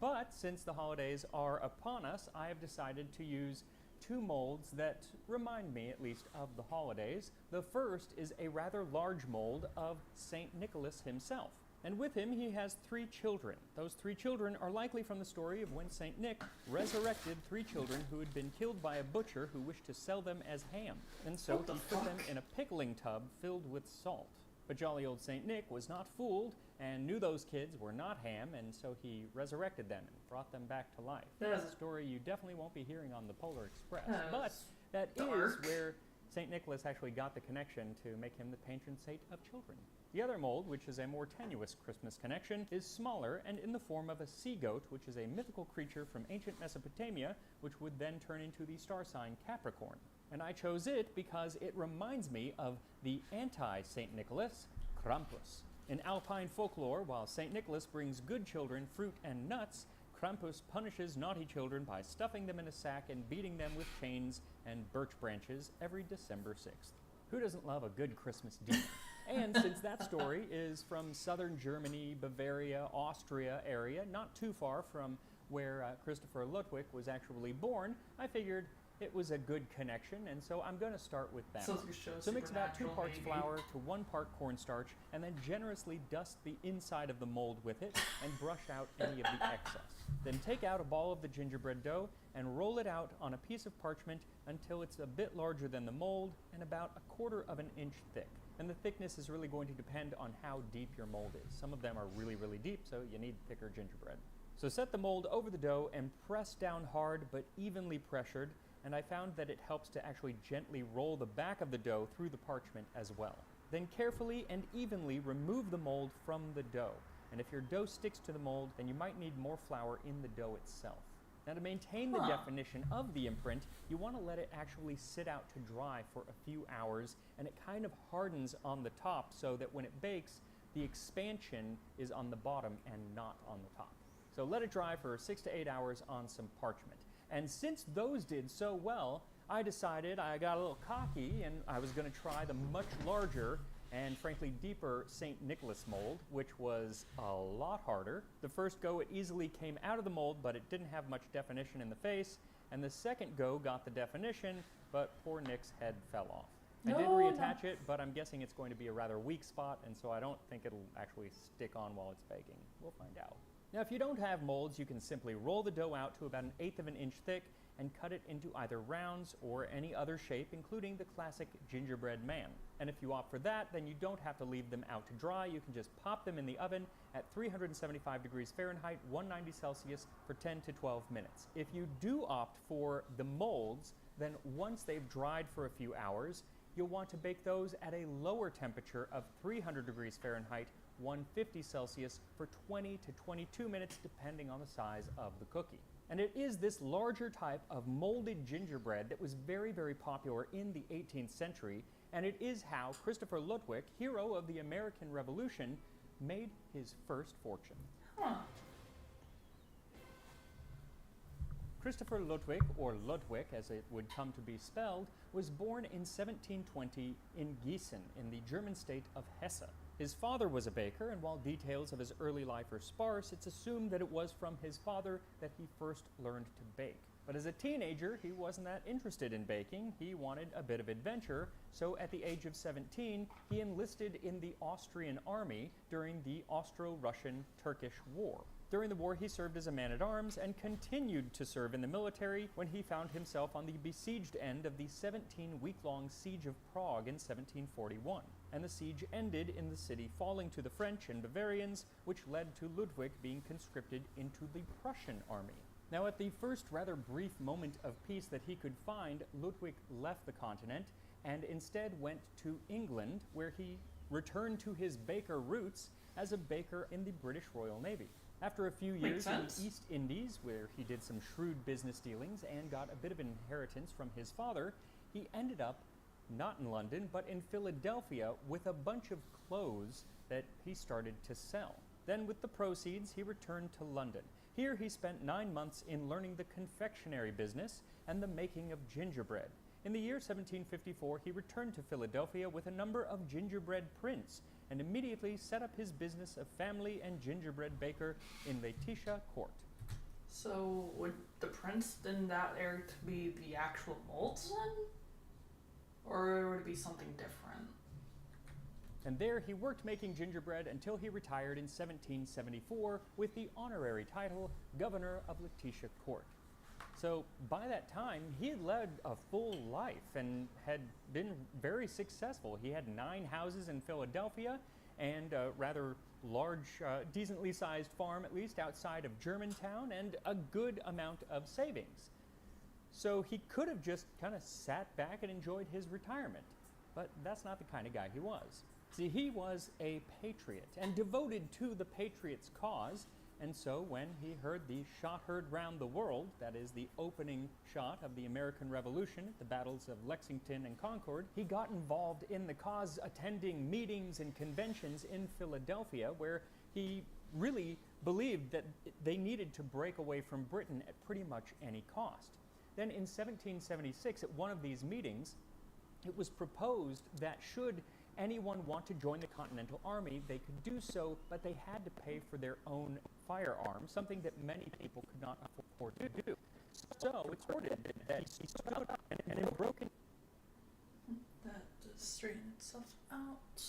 But since the holidays are upon us, I have decided to use two molds that remind me at least of the holidays. The first is a rather large mold of Saint Nicholas himself. And with him, he has 3 children. Those 3 children are likely from the story of when St. Nick resurrected 3 children who had been killed by a butcher who wished to sell them as ham. And so he put them in a pickling tub filled with salt. But jolly old St. Nick was not fooled and knew those kids were not ham, and so he resurrected them and brought them back to life. That's a story you definitely won't be hearing on the Polar Express. But that is where St. Nicholas actually got the connection to make him the patron saint of children. The other mold, which is a more tenuous Christmas connection, is smaller and in the form of a sea goat, which is a mythical creature from ancient Mesopotamia, which would then turn into the star sign Capricorn. And I chose it because it reminds me of the anti-St. Nicholas, Krampus. In Alpine folklore, while St. Nicholas brings good children fruit and nuts, Krampus punishes naughty children by stuffing them in a sack and beating them with chains and birch branches every December 6th. Who doesn't love a good Christmas deed? And since that story is from southern Germany, Bavaria, Austria area, not too far from where Christopher Ludwig was actually born, I figured it was a good connection, and so I'm going to start with that. So mix about 2 parts flour to 1 part cornstarch, and then generously dust the inside of the mold with it and brush out any of the excess. Then take out a ball of the gingerbread dough and roll it out on a piece of parchment until it's a bit larger than the mold and about 1/4 of an inch thick. And the thickness is really going to depend on how deep your mold is. Some of them are really, really deep, so you need thicker gingerbread. So set the mold over the dough and press down hard but evenly pressured, and I found that it helps to actually gently roll the back of the dough through the parchment as well. Then carefully and evenly remove the mold from the dough. And if your dough sticks to the mold, then you might need more flour in the dough itself. Now to maintain the definition of the imprint, you want to let it actually sit out to dry for a few hours, and it kind of hardens on the top so that when it bakes, the expansion is on the bottom and not on the top. So let it dry for 6 to 8 hours on some parchment. And since those did so well, I decided I got a little cocky and I was going to try the much larger and frankly deeper St. Nicholas mold, which was a lot harder. The first go, it easily came out of the mold, but it didn't have much definition in the face, and the second go got the definition, but poor Nick's head fell off. I did reattach it, but I'm guessing it's going to be a rather weak spot, and so I don't think it'll actually stick on while it's baking. We'll find out. Now, if you don't have molds, you can simply roll the dough out to about 1/8 of an inch thick and cut it into either rounds or any other shape, including the classic gingerbread man. And if you opt for that, then you don't have to leave them out to dry. You can just pop them in the oven at 375 degrees Fahrenheit, 190 Celsius for 10 to 12 minutes. If you do opt for the molds, then once they've dried for a few hours, you'll want to bake those at a lower temperature of 300 degrees Fahrenheit, 150 Celsius for 20 to 22 minutes, depending on the size of the cookie. And it is this larger type of molded gingerbread that was very, very popular in the 18th century, and it is how Christopher Ludwig, hero of the American Revolution, made his first fortune. Huh. Christopher Ludwig, or Ludwig as it would come to be spelled, was born in 1720 in Gießen in the German state of Hesse. His father was a baker, and while details of his early life are sparse, it's assumed that it was from his father that he first learned to bake. But as a teenager, he wasn't that interested in baking. He wanted a bit of adventure, so at the age of 17, he enlisted in the Austrian army during the Austro-Russian-Turkish War. During the war, he served as a man-at-arms and continued to serve in the military when he found himself on the besieged end of the 17-week-long Siege of Prague in 1741. And the siege ended in the city falling to the French and Bavarians, which led to Ludwig being conscripted into the Prussian army. Now, at the first rather brief moment of peace that he could find, Ludwig left the continent and instead went to England, where he returned to his baker roots as a baker in the British Royal Navy. After a few years in the East Indies, where he did some shrewd business dealings and got a bit of inheritance from his father, he ended up not in London, but in Philadelphia with a bunch of clothes that he started to sell. Then with the proceeds, he returned to London. Here he spent 9 months in learning the confectionery business and the making of gingerbread. In the year 1754, he returned to Philadelphia with a number of gingerbread prints and immediately set up his business of family and gingerbread baker in Letitia Court. So would the prints in that area to be the actual molds then? Or would it be something different? And there he worked making gingerbread until he retired in 1774 with the honorary title Governor of Letitia Court. So by that time, he had led a full life and had been very successful. He had 9 houses in Philadelphia and a rather large, decently sized farm, at least outside of Germantown, and a good amount of savings. So he could have just kind of sat back and enjoyed his retirement. But that's not the kind of guy he was. See, he was a patriot and devoted to the Patriots' cause. And so when he heard the shot heard round the world, that is the opening shot of the American Revolution at the battles of Lexington and Concord, he got involved in the cause, attending meetings and conventions in Philadelphia, where he really believed that they needed to break away from Britain at pretty much any cost. Then in 1776, at one of these meetings, it was proposed that should anyone want to join the Continental Army, they could do so, but they had to pay for their own firearms, something that many people could not afford to do. So it's ordered that he stood up and in broken... That just straightened itself out.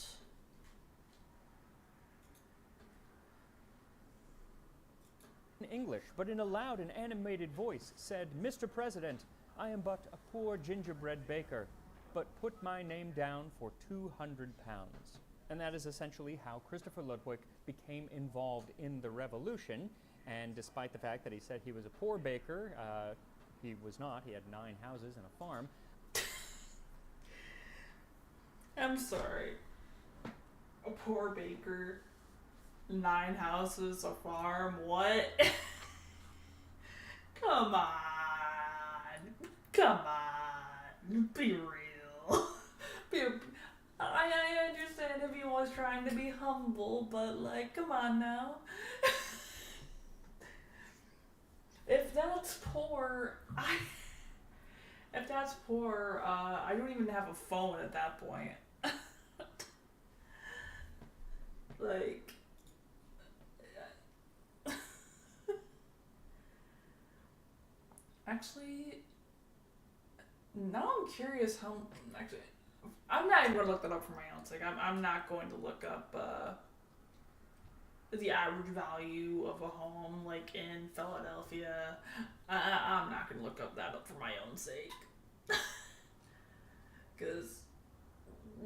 in English, but in a loud and animated voice said, "Mr. President, I am but a poor gingerbread baker, but put my name down for 200 pounds. And that is essentially how Christopher Ludwig became involved in the revolution. And despite the fact that he said he was a poor baker, he was not. He had 9 houses and a farm. I'm sorry. A poor baker, 9 houses, a farm, what? Come on. Come on. Be real. I understand if he was trying to be humble, but like, come on now. If that's poor, I don't even have a phone at that point. Like, actually, now I'm curious how, actually, I'm not even going to look that up for my own sake. I'm not going to look up, the average value of a home like in Philadelphia. I'm not gonna look up that up for my own sake, because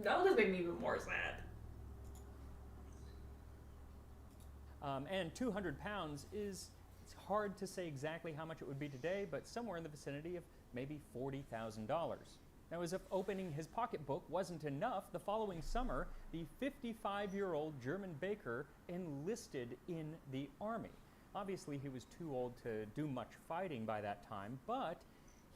that would just make me even more sad. And 200 pounds is, it's hard to say exactly how much it would be today, but somewhere in the vicinity of maybe $40,000. Now, as if opening his pocketbook wasn't enough, the following summer, the 55-year-old German baker enlisted in the army. Obviously, he was too old to do much fighting by that time, but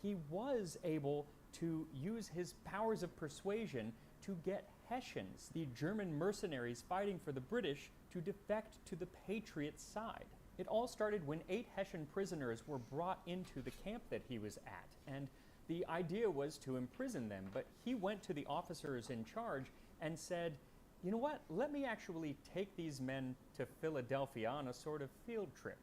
he was able to use his powers of persuasion to get Hessians, the German mercenaries fighting for the British, to defect to the Patriots' side. It all started when 8 Hessian prisoners were brought into the camp that he was at, and the idea was to imprison them, but he went to the officers in charge and said, you know what, let me actually take these men to Philadelphia on a sort of field trip.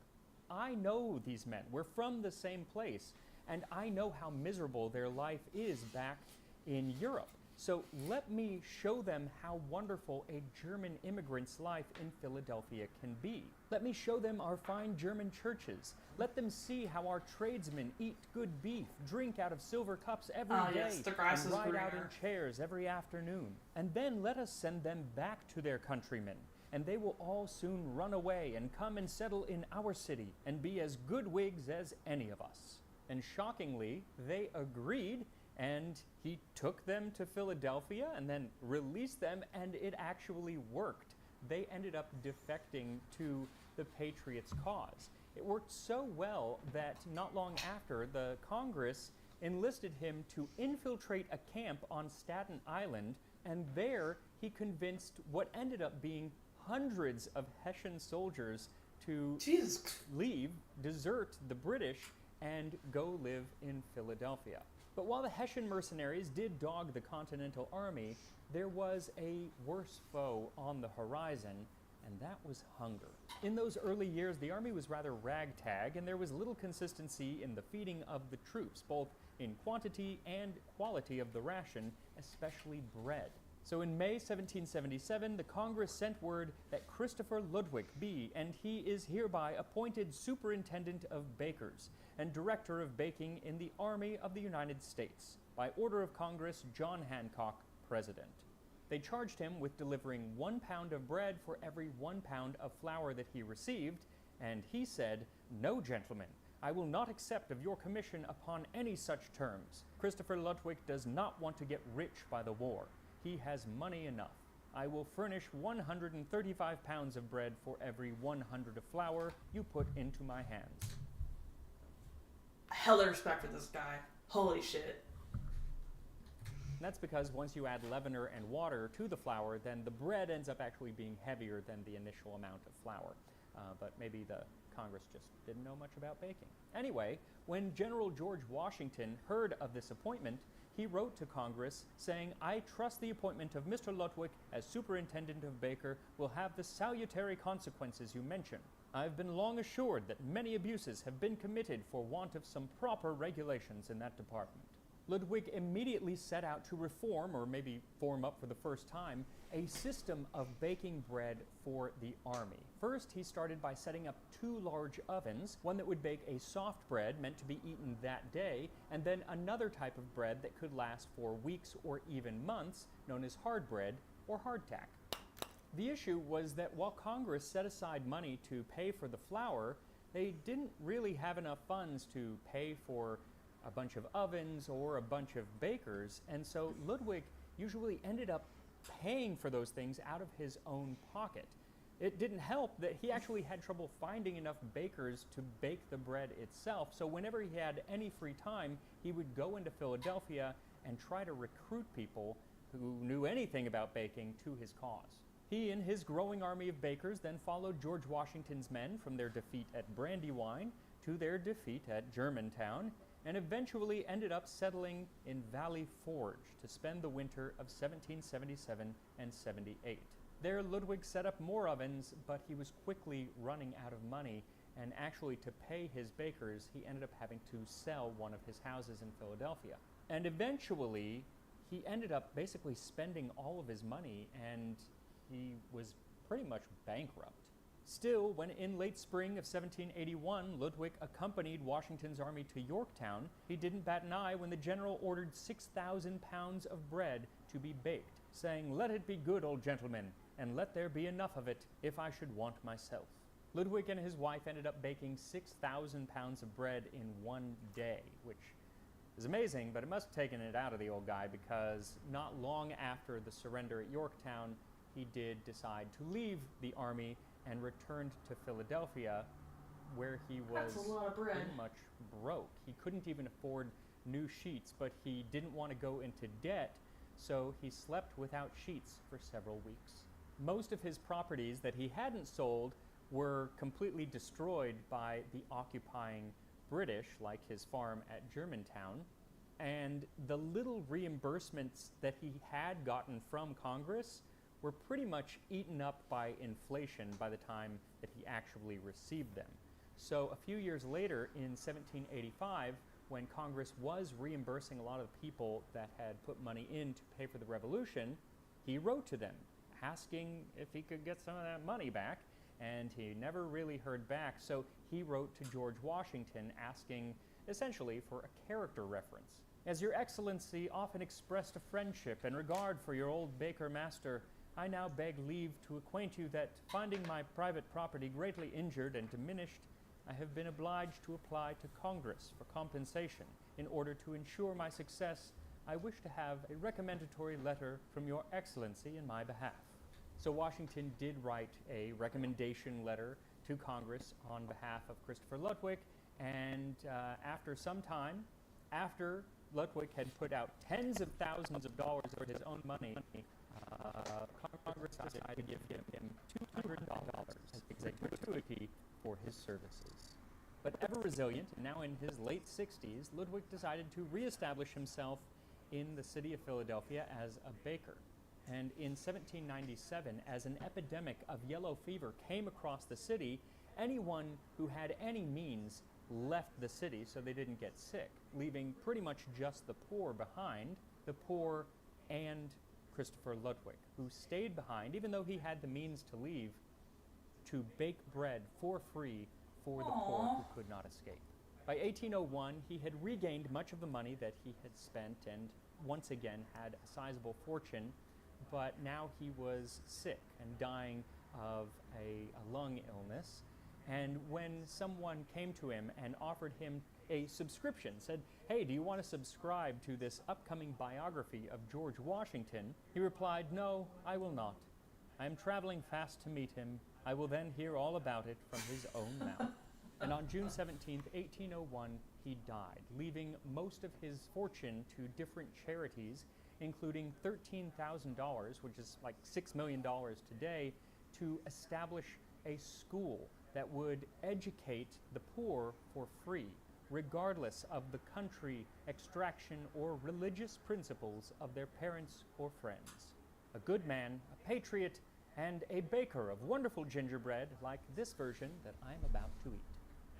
I know these men, we're from the same place, and I know how miserable their life is back in Europe. So let me show them how wonderful a German immigrant's life in Philadelphia can be. Let me show them our fine German churches. Let them see how our tradesmen eat good beef, drink out of silver cups every day, Yes, the grass and is ride out in greener. chairs every afternoon. And then let us send them back to their countrymen, and they will all soon run away and come and settle in our city and be as good Whigs as any of us. And shockingly, they agreed, and he took them to Philadelphia and then released them, and it actually worked. They ended up defecting to the Patriots' cause. It worked so well that not long after, the Congress enlisted him to infiltrate a camp on Staten Island, and there he convinced what ended up being hundreds of Hessian soldiers to Jesus. leave, desert the British, and go live in Philadelphia. But while the Hessian mercenaries did dog the Continental Army, there was a worse foe on the horizon, and that was hunger. In those early years, the army was rather ragtag, and there was little consistency in the feeding of the troops, both in quantity and quality of the ration, especially bread. So in May 1777, the Congress sent word that Christopher Ludwig be, and he is hereby appointed Superintendent of Bakers and Director of Baking in the Army of the United States. By order of Congress, John Hancock, President. They charged him with delivering 1 pound of bread for every 1 pound of flour that he received, and he said, "No, gentlemen, I will not accept of your commission upon any such terms. Christopher Ludwig does not want to get rich by the war. He has money enough. I will furnish 135 pounds of bread for every 100 of flour you put into my hands." Hella respect for this guy. Holy shit. And that's because once you add leavener and water to the flour, then the bread ends up actually being heavier than the initial amount of flour. But maybe the Congress just didn't know much about baking. Anyway, when General George Washington heard of this appointment, he wrote to Congress saying, "I trust the appointment of Mr. Ludwig as Superintendent of Baker will have the salutary consequences you mention. I've been long assured that many abuses have been committed for want of some proper regulations in that department." Ludwig immediately set out to reform, or maybe form up for the first time, a system of baking bread for the army. First, he started by setting up 2 large ovens, one that would bake a soft bread meant to be eaten that day, and then another type of bread that could last for weeks or even months, known as hard bread or hardtack. The issue was that while Congress set aside money to pay for the flour, they didn't really have enough funds to pay for a bunch of ovens or a bunch of bakers, and so Ludwig usually ended up paying for those things out of his own pocket. It didn't help that he actually had trouble finding enough bakers to bake the bread itself, so whenever he had any free time, he would go into Philadelphia and try to recruit people who knew anything about baking to his cause. He and his growing army of bakers then followed George Washington's men from their defeat at Brandywine to their defeat at Germantown, and eventually ended up settling in Valley Forge to spend the winter of 1777 and 78. There, Ludwig set up more ovens, but he was quickly running out of money, and actually to pay his bakers, he ended up having to sell one of his houses in Philadelphia. And eventually, he ended up basically spending all of his money, and he was pretty much bankrupt. Still, when in late spring of 1781 Ludwig accompanied Washington's army to Yorktown, he didn't bat an eye when the general ordered 6,000 pounds of bread to be baked, saying, "Let it be good, old gentleman, and let there be enough of it if I should want myself." Ludwig and his wife ended up baking 6,000 pounds of bread in one day, which is amazing, but it must have taken it out of the old guy, because not long after the surrender at Yorktown, he did decide to leave the army and returned to Philadelphia, where he was That's a lot of bread. pretty much broke. He couldn't even afford new sheets, but he didn't want to go into debt, so he slept without sheets for several weeks. Most of his properties that he hadn't sold were completely destroyed by the occupying British, like his farm at Germantown, and the little reimbursements that he had gotten from Congress were pretty much eaten up by inflation by the time that he actually received them. So a few years later, in 1785, when Congress was reimbursing a lot of the people that had put money in to pay for the revolution, he wrote to them asking if he could get some of that money back, and he never really heard back. So he wrote to George Washington asking essentially for a character reference. "As your excellency often expressed a friendship and regard for your old baker master, I now beg leave to acquaint you that, finding my private property greatly injured and diminished, I have been obliged to apply to Congress for compensation. In order to ensure my success, I wish to have a recommendatory letter from your excellency in my behalf." So Washington did write a recommendation letter to Congress on behalf of Christopher Ludwig, and after some time, after Ludwig had put out tens of thousands of dollars of his own money, Congress decided to give him $200 as a gratuity for his services. But ever resilient, and now in his late 60s, Ludwig decided to reestablish himself in the city of Philadelphia as a baker. And in 1797, as an epidemic of yellow fever came across the city, anyone who had any means left the city so they didn't get sick, leaving pretty much just the poor behind, the poor and Christopher Ludwig, who stayed behind, even though he had the means to leave, to bake bread for free for the poor who could not escape. By 1801, he had regained much of the money that he had spent and once again had a sizable fortune, but now he was sick and dying of a lung illness. And when someone came to him and offered him a subscription, said, "Hey, do you want to subscribe to this upcoming biography of George Washington?" he replied, "No, I will not. I am traveling fast to meet him. I will then hear all about it from his own mouth." And on June 17th, 1801, he died, leaving most of his fortune to different charities, including $13,000, which is like $6 million today, to establish a school that would educate the poor for free, regardless of the country, extraction, or religious principles of their parents or friends. A good man, a patriot, and a baker of wonderful gingerbread like this version that I'm about to eat.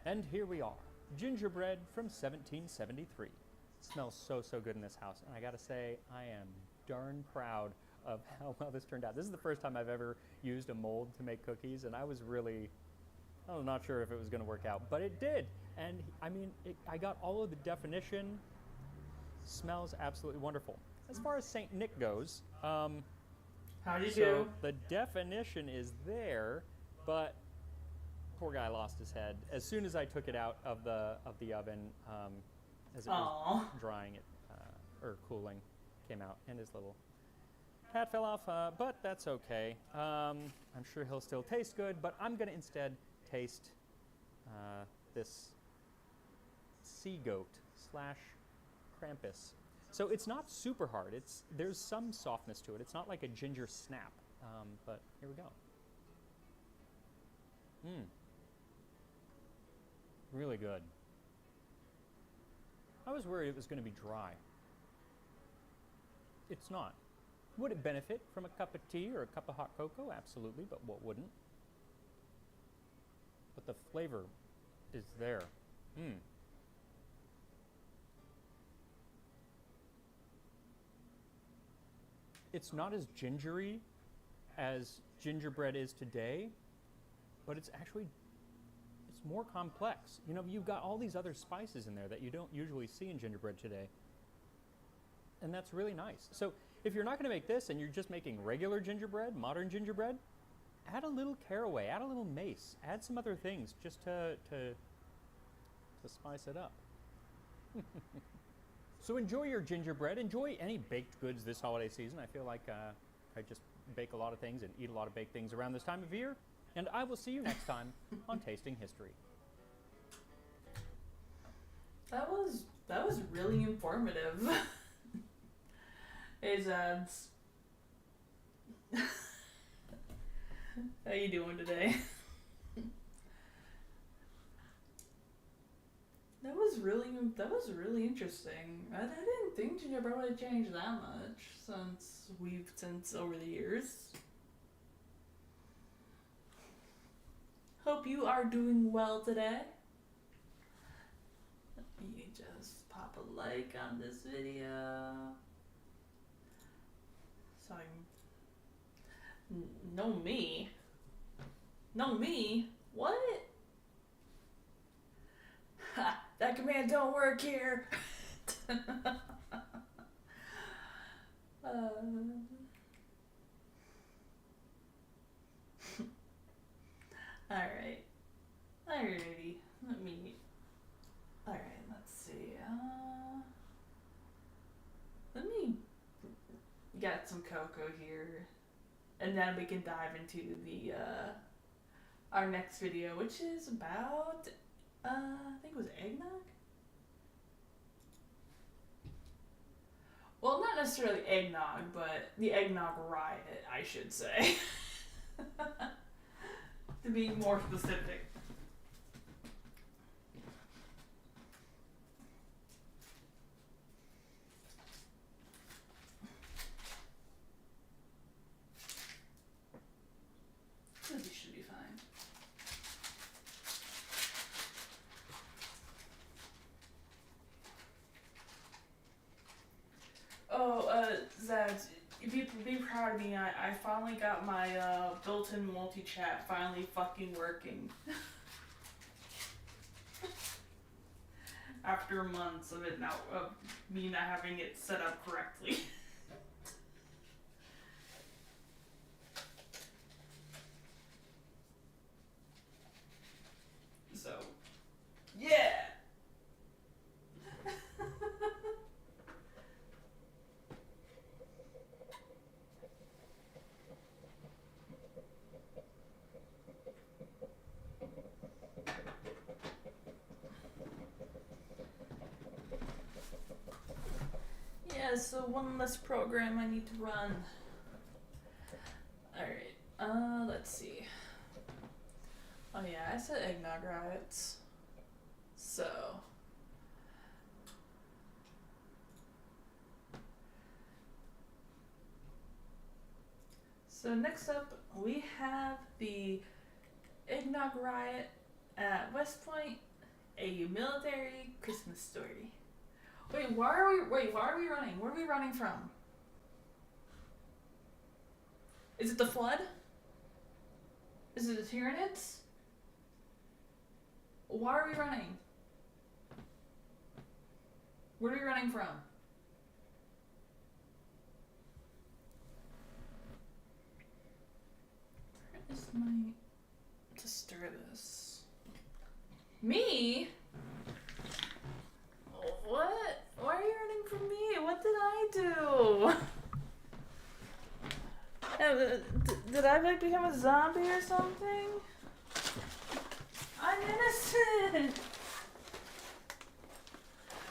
And here we are, gingerbread from 1773. It smells so good in this house, and I gotta say, I am darn proud of how well this turned out. This is the first time I've ever used a mold to make cookies, and I was not sure if it was gonna work out, but it did. And I mean, I got all of the definition. Smells absolutely wonderful. As far as Saint Nick goes, How'd you so do? the definition is there, but poor guy lost his head as soon as I took it out of the oven, as it was Aww. drying, it or cooling, came out, and his little hat fell off. But that's okay. I'm sure he'll still taste good, but I'm gonna instead taste this sea goat / Krampus. So it's not super hard. There's some softness to it. It's not like a ginger snap, but here we go. Really good. I was worried it was going to be dry. It's not. Would it benefit from a cup of tea or a cup of hot cocoa? Absolutely, but what wouldn't? But the flavor is there. It's not as gingery as gingerbread is today, but it's more complex. You know, you've got all these other spices in there that you don't usually see in gingerbread today. And that's really nice. So if you're not going to make this and you're just making regular gingerbread, modern gingerbread, add a little caraway, add a little mace, add some other things just to spice it up. So enjoy your gingerbread. Enjoy any baked goods this holiday season. I feel like I just bake a lot of things and eat a lot of baked things around this time of year. And I will see you next time on Tasting History. That was really informative. Hey Zads. How you doing today? That was really interesting. I didn't think gingerbread would have changed that much since over the years. Hope you are doing well today. Let me just pop a like on this video. So no me. What? Ha! That command don't work here. Alright. Alrighty. Alright, let's see. Let me get some cocoa here. And then we can dive into the our next video, which is about I think it was eggnog? Well, not necessarily eggnog, but the eggnog riot, I should say. To be more specific. This should be fine. Oh, Zed, be proud of me. I finally got my built-in multi-chat finally fucking working. After months of it now, of me not having it set up correctly. So, yeah! Yeah, so one less program I need to run. Alright, let's see. Oh yeah, I said eggnog riots. So. So next up, we have the eggnog riot at West Point, a military Christmas story. Wait, why are we running? Where are we running from? Is it the flood? Is it the Tyranids? Why are we running? Where are we running from? Where is my... to stir this? Me? What? Why are you running from me? What did I do? Did I like become a zombie or something? I'm innocent!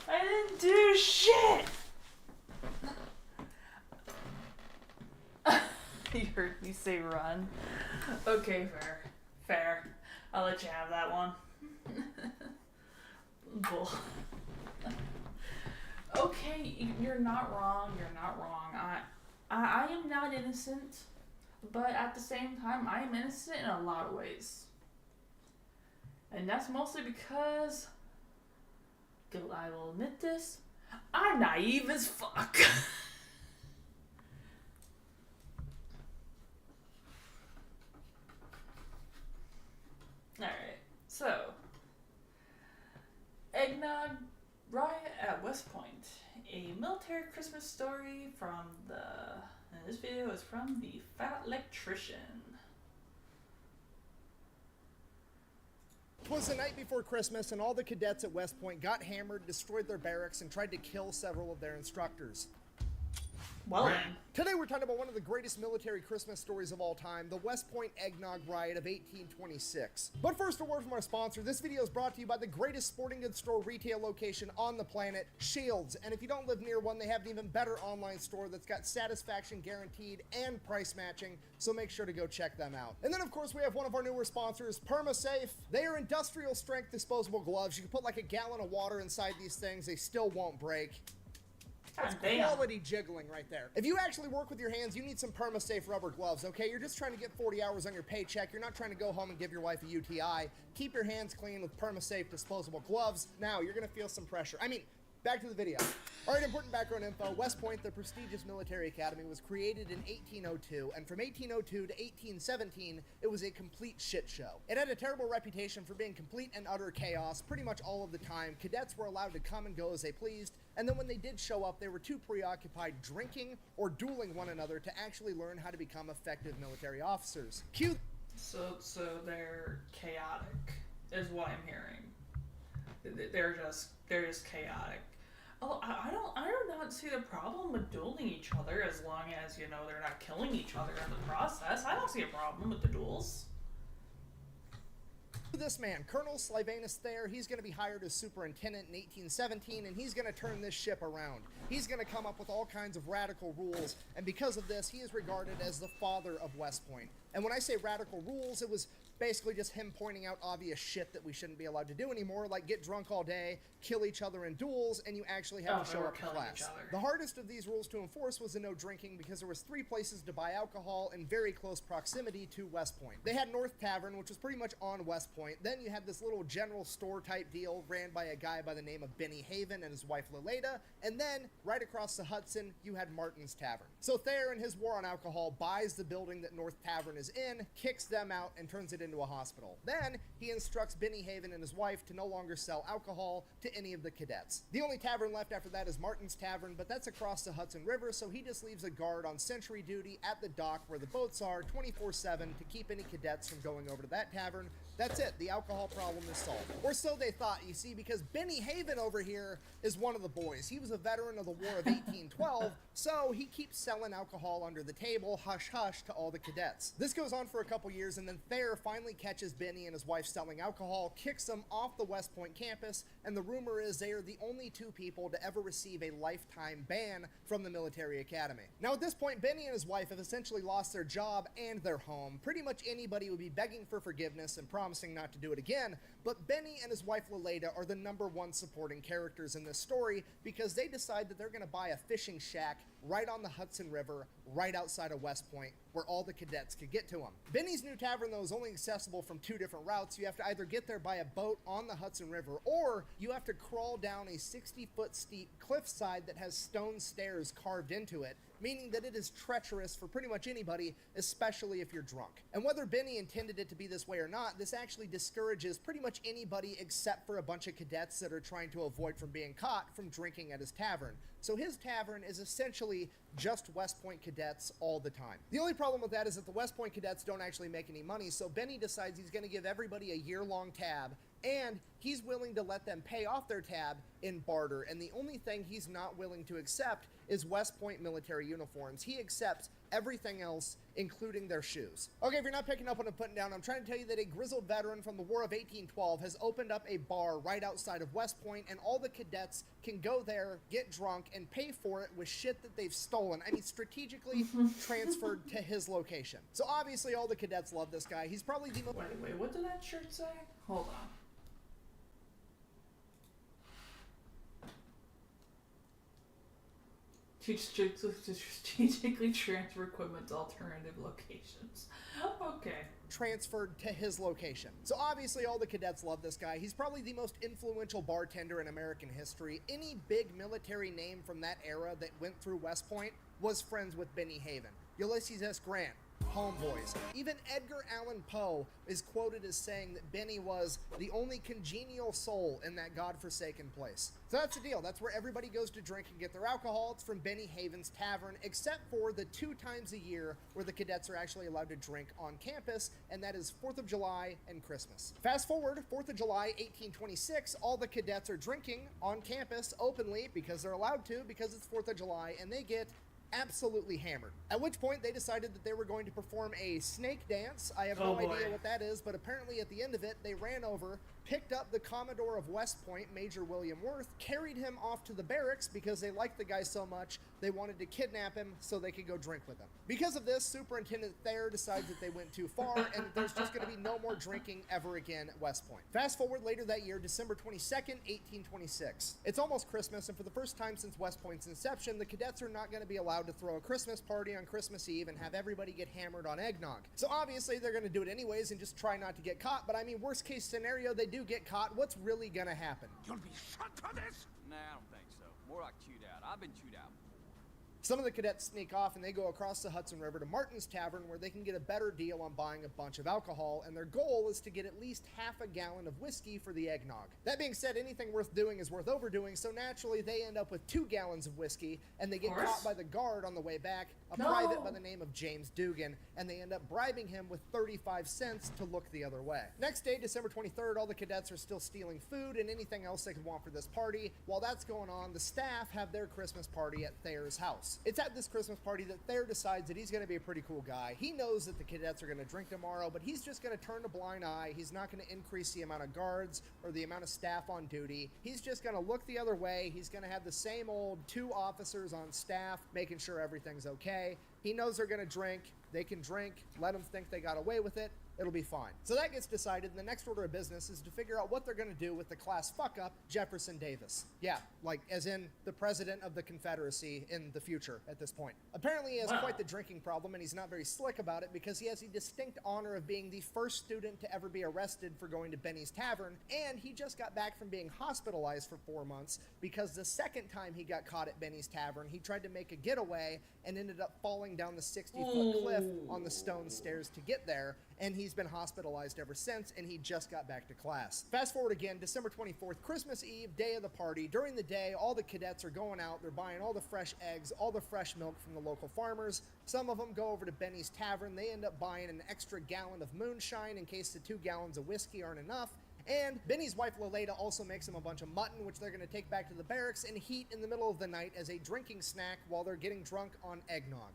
I didn't do shit! You heard me say run. Okay, fair. Fair. I'll let you have that one. Bull. Okay, you're not wrong. You're not wrong. I am not innocent, but at the same time, I am innocent in a lot of ways. And that's mostly because, I will admit this, I'm naive as fuck. Christmas story from and this video is from the Fat Electrician. It was the night before Christmas, and all the cadets at West Point got hammered, destroyed their barracks, and tried to kill several of their instructors. Well then. Today we're talking about one of the greatest military Christmas stories of all time, the West Point Eggnog Riot of 1826. But first, a word from our sponsor. This video is brought to you by the greatest sporting goods store retail location on the planet, Shields. And if you don't live near one, they have an even better online store that's got satisfaction guaranteed and price matching, so make sure to go check them out. And then, of course, we have one of our newer sponsors, PermaSafe. They are industrial strength disposable gloves. You can put like a gallon of water inside these things, they still won't break. That's quality jiggling right there. If you actually work with your hands, you need some PermaSafe rubber gloves, okay? You're just trying to get 40 hours on your paycheck. You're not trying to go home and give your wife a UTI. Keep your hands clean with PermaSafe disposable gloves. Now, you're gonna feel some pressure. Back to the video. All right, important background info. West Point, the prestigious military academy, was created in 1802, and from 1802 to 1817, it was a complete shit show. It had a terrible reputation for being complete and utter chaos pretty much all of the time. Cadets were allowed to come and go as they pleased, and then when they did show up, they were too preoccupied drinking or dueling one another to actually learn how to become effective military officers. Cue. So they're chaotic, is what I'm hearing. They're just chaotic. Oh, I do not see the problem with dueling each other as long as, you know, they're not killing each other in the process. I don't see a problem with the duels. This man, Colonel Sylvanus Thayer, he's going to be hired as superintendent in 1817, and he's going to turn this ship around. He's going to come up with all kinds of radical rules, and because of this, he is regarded as the father of West Point. And when I say radical rules, it was basically just him pointing out obvious shit that we shouldn't be allowed to do anymore, like get drunk all day, kill each other in duels, and you actually have to show up to class. The hardest of these rules to enforce was the no drinking, because there was 3 places to buy alcohol in very close proximity to West Point. They had North Tavern, which was pretty much on West Point. Then you had this little general store type deal ran by a guy by the name of Benny Haven and his wife Leleda, and then right across the Hudson you had Martin's Tavern. So Thayer, in his war on alcohol, buys the building that North Tavern is in, kicks them out, and turns it into a hospital. Then he instructs Benny Haven and his wife to no longer sell alcohol to any of the cadets. The only tavern left after that is Martin's Tavern, but that's across the Hudson River, so he just leaves a guard on sentry duty at the dock where the boats are 24/7 to keep any cadets from going over to that tavern. That's it. The alcohol problem is solved. Or so they thought, you see, because Benny Haven over here is one of the boys. He was a veteran of the War of 1812, so he keeps selling alcohol under the table, hush-hush, to all the cadets. This goes on for a couple years, and then Thayer finally catches Benny and his wife selling alcohol, kicks them off the West Point campus, and the rumor is they are the only 2 people to ever receive a lifetime ban from the military academy. Now, at this point, Benny and his wife have essentially lost their job and their home. Pretty much anybody would be begging for forgiveness and promising not to do it again, but Benny and his wife Leleda are the #1 supporting characters in this story because they decide that they're going to buy a fishing shack right on the Hudson River, right outside of West Point, where all the cadets could get to them. Benny's new tavern, though, is only accessible from 2 different routes. You have to either get there by a boat on the Hudson River, or you have to crawl down a 60-foot steep cliffside that has stone stairs carved into it, meaning that it is treacherous for pretty much anybody, especially if you're drunk. And whether Benny intended it to be this way or not, this actually discourages pretty much anybody except for a bunch of cadets that are trying to avoid from being caught from drinking at his tavern. So his tavern is essentially just West Point cadets all the time. The only problem with that is that the West Point cadets don't actually make any money, so Benny decides he's going to give everybody a year-long tab, and he's willing to let them pay off their tab in barter, and the only thing he's not willing to accept is West Point military uniforms. He accepts everything else, including their shoes. Okay, if you're not picking up what I'm putting down, I'm trying to tell you that a grizzled veteran from the War of 1812 has opened up a bar right outside of West Point, and all the cadets can go there, get drunk, and pay for it with shit that they've stolen. I mean, strategically transferred to his location. So obviously all the cadets love this guy. He's probably the most— Wait, what did that shirt say? Hold on. To strategically transfer equipment to alternative locations. Okay. Transferred to his location. So obviously all the cadets love this guy. He's probably the most influential bartender in American history. Any big military name from that era that went through West Point was friends with Benny Haven. Ulysses S. Grant, homeboys. Even Edgar Allan Poe is quoted as saying that Benny was the only congenial soul in that godforsaken place. So that's the deal. That's where everybody goes to drink and get their alcohol. It's from Benny Haven's Tavern, except for the 2 times a year where the cadets are actually allowed to drink on campus, and that is 4th of July and Christmas. Fast forward, 4th of July, 1826, all the cadets are drinking on campus openly because they're allowed to, because it's 4th of July, and they get absolutely hammered. At which point they decided that they were going to perform a snake dance. I have no idea what that is, but apparently at the end of it, they ran over, picked up the Commodore of West Point, Major William Worth, carried him off to the barracks because they liked the guy so much, they wanted to kidnap him so they could go drink with him. Because of this, Superintendent Thayer decides that they went too far and there's just going to be no more drinking ever again at West Point. Fast forward later that year, December 22nd, 1826. It's almost Christmas, and for the first time since West Point's inception, the cadets are not going to be allowed to throw a Christmas party on Christmas Eve and have everybody get hammered on eggnog. So obviously they're going to do it anyways and just try not to get caught, but I mean, worst case scenario, they do get caught. What's really going to happen? You'll be shot for this? Nah, I don't think so. More like chewed out. I've been chewed out before. Some of the cadets sneak off and they go across the Hudson River to Martin's Tavern, where they can get a better deal on buying a bunch of alcohol, and their goal is to get at least half a gallon of whiskey for the eggnog. That being said, anything worth doing is worth overdoing, so naturally they end up with 2 gallons of whiskey, and they get caught by the guard on the way back, a private by the name of James Dugan, and they end up bribing him with 35 cents to look the other way. Next day, December 23rd, all the cadets are still stealing food and anything else they could want for this party. While that's going on, the staff have their Christmas party at Thayer's house. It's at this Christmas party that Thayer decides that he's going to be a pretty cool guy. He knows that the cadets are going to drink tomorrow, but he's just going to turn a blind eye. He's not going to increase the amount of guards or the amount of staff on duty. He's just going to look the other way. He's going to have the same old 2 officers on staff making sure everything's okay. He knows they're going to drink. They can drink. Let them think they got away with it. It'll be fine. So that gets decided, and the next order of business is to figure out what they're going to do with the class fuck-up, Jefferson Davis. Yeah, like as in the president of the Confederacy in the future at this point. Apparently he has quite the drinking problem, and he's not very slick about it because he has the distinct honor of being the first student to ever be arrested for going to Benny's Tavern, and he just got back from being hospitalized for 4 months because the second time he got caught at Benny's Tavern, he tried to make a getaway and ended up falling down the 60-foot cliff on the stone stairs to get there, and he's been hospitalized ever since, and he just got back to class. Fast forward again, December 24th, Christmas Eve, day of the party. During the day, all the cadets are going out, they're buying all the fresh eggs, all the fresh milk from the local farmers. Some of them go over to Benny's Tavern. They end up buying an extra gallon of moonshine in case the 2 gallons of whiskey aren't enough. And Benny's wife Lolita also makes them a bunch of mutton, which they're going to take back to the barracks and heat in the middle of the night as a drinking snack while they're getting drunk on eggnog.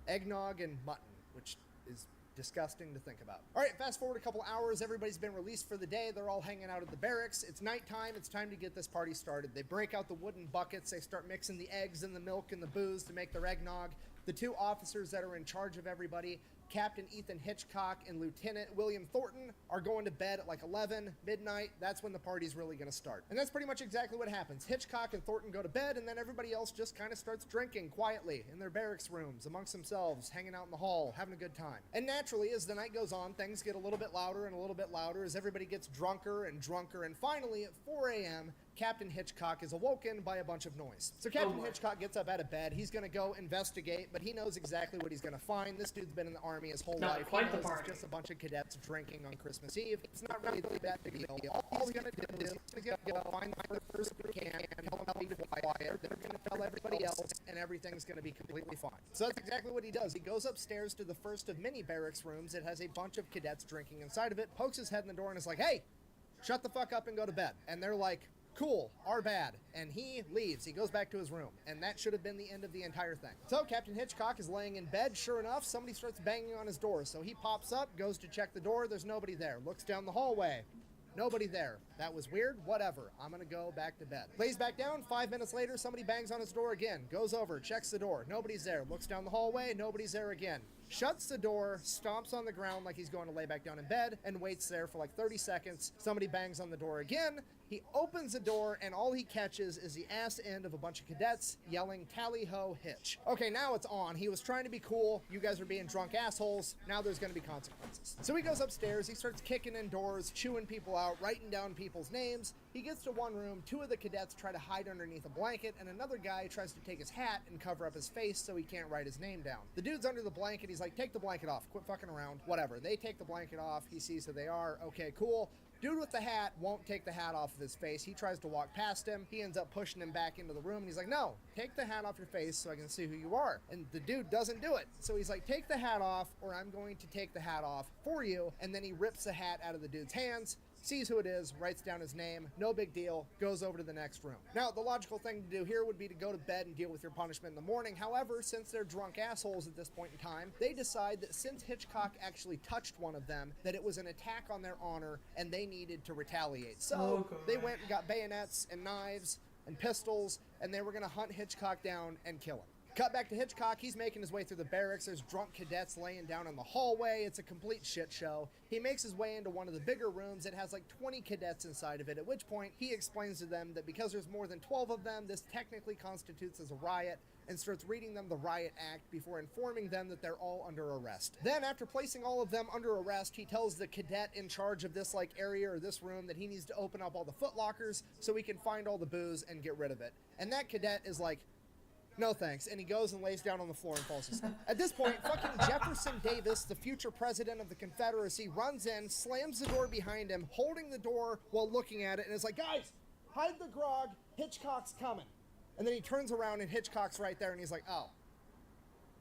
Eggnog and mutton, which is disgusting to think about. All right, fast forward a couple hours. Everybody's been released for the day. They're all hanging out at the barracks. It's nighttime. It's time to get this party started. They break out the wooden buckets. They start mixing the eggs and the milk and the booze to make their eggnog. The 2 officers that are in charge of everybody, Captain Ethan Hitchcock and Lieutenant William Thornton, are going to bed at like 11, midnight. That's when the party's really going to start. And that's pretty much exactly what happens. Hitchcock and Thornton go to bed, and then everybody else just kind of starts drinking quietly in their barracks rooms, amongst themselves, hanging out in the hall, having a good time. And naturally, as the night goes on, things get a little bit louder and a little bit louder as everybody gets drunker and drunker, and finally, at 4 a.m., Captain Hitchcock is awoken by a bunch of noise. So Captain Hitchcock gets up out of bed. He's going to go investigate, but he knows exactly what he's going to find. This dude's been in the Army his whole life. He knows it's just a bunch of cadets drinking on Christmas Eve. It's not really that big a deal. All he's going to do is he's going to go find the first we can and tell them to be quiet. They're going to tell everybody else, and everything's going to be completely fine. So that's exactly what he does. He goes upstairs to the first of many barracks rooms. It has a bunch of cadets drinking inside of it, pokes his head in the door, and is like, hey, shut the fuck up and go to bed. And they're like, cool, our bad. And he leaves. He goes back to his room. And that should have been the end of the entire thing. So Captain Hitchcock is laying in bed. Sure enough, somebody starts banging on his door. So he pops up, goes to check the door. There's nobody there. Looks down the hallway. Nobody there. That was weird. Whatever. I'm going to go back to bed. Lays back down. 5 minutes later, somebody bangs on his door again. Goes over, checks the door. Nobody's there. Looks down the hallway. Nobody's there again. Shuts the door, stomps on the ground like he's going to lay back down in bed, and waits there for like 30 seconds. Somebody bangs on the door again. He opens the door, and all he catches is the ass end of a bunch of cadets yelling, "Tally ho, Hitch." Okay, now it's on. He was trying to be cool. You guys are being drunk assholes. Now there's gonna be consequences. So he goes upstairs, he starts kicking in doors, chewing people out, writing down people's names. He gets to one room, 2 of the cadets try to hide underneath a blanket, and another guy tries to take his hat and cover up his face so he can't write his name down. The dude's under the blanket, he's like, "Take the blanket off, quit fucking around," whatever. They take the blanket off, he sees who they are, okay, cool. Dude with the hat won't take the hat off of his face. He tries to walk past him. He ends up pushing him back into the room, and he's like, "No, take the hat off your face so I can see who you are." And the dude doesn't do it. So he's like, "Take the hat off, or I'm going to take the hat off for you." And then he rips the hat out of the dude's hands, sees who it is, writes down his name, no big deal, goes over to the next room. Now, the logical thing to do here would be to go to bed and deal with your punishment in the morning. However, since they're drunk assholes at this point in time, they decide that since Hitchcock actually touched one of them, that it was an attack on their honor and they needed to retaliate. So they went and got bayonets and knives and pistols, and they were going to hunt Hitchcock down and kill him. Cut back to Hitchcock. He's making his way through the barracks. There's drunk cadets laying down in the hallway. It's a complete shit show. He makes his way into one of the bigger rooms. It has like 20 cadets inside of it, at which point he explains to them that because there's more than 12 of them, this technically constitutes as a riot, and starts reading them the riot act before informing them that they're all under arrest. Then, after placing all of them under arrest, he tells the cadet in charge of this like area or this room that he needs to open up all the footlockers so he can find all the booze and get rid of it. And that cadet is like, "No thanks," and he goes and lays down on the floor and falls asleep. At this point, fucking Jefferson Davis, the future president of the Confederacy, runs in, slams the door behind him, holding the door while looking at it, and is like, "Guys, hide the grog, Hitchcock's coming." And then he turns around and Hitchcock's right there, and he's like, "Oh,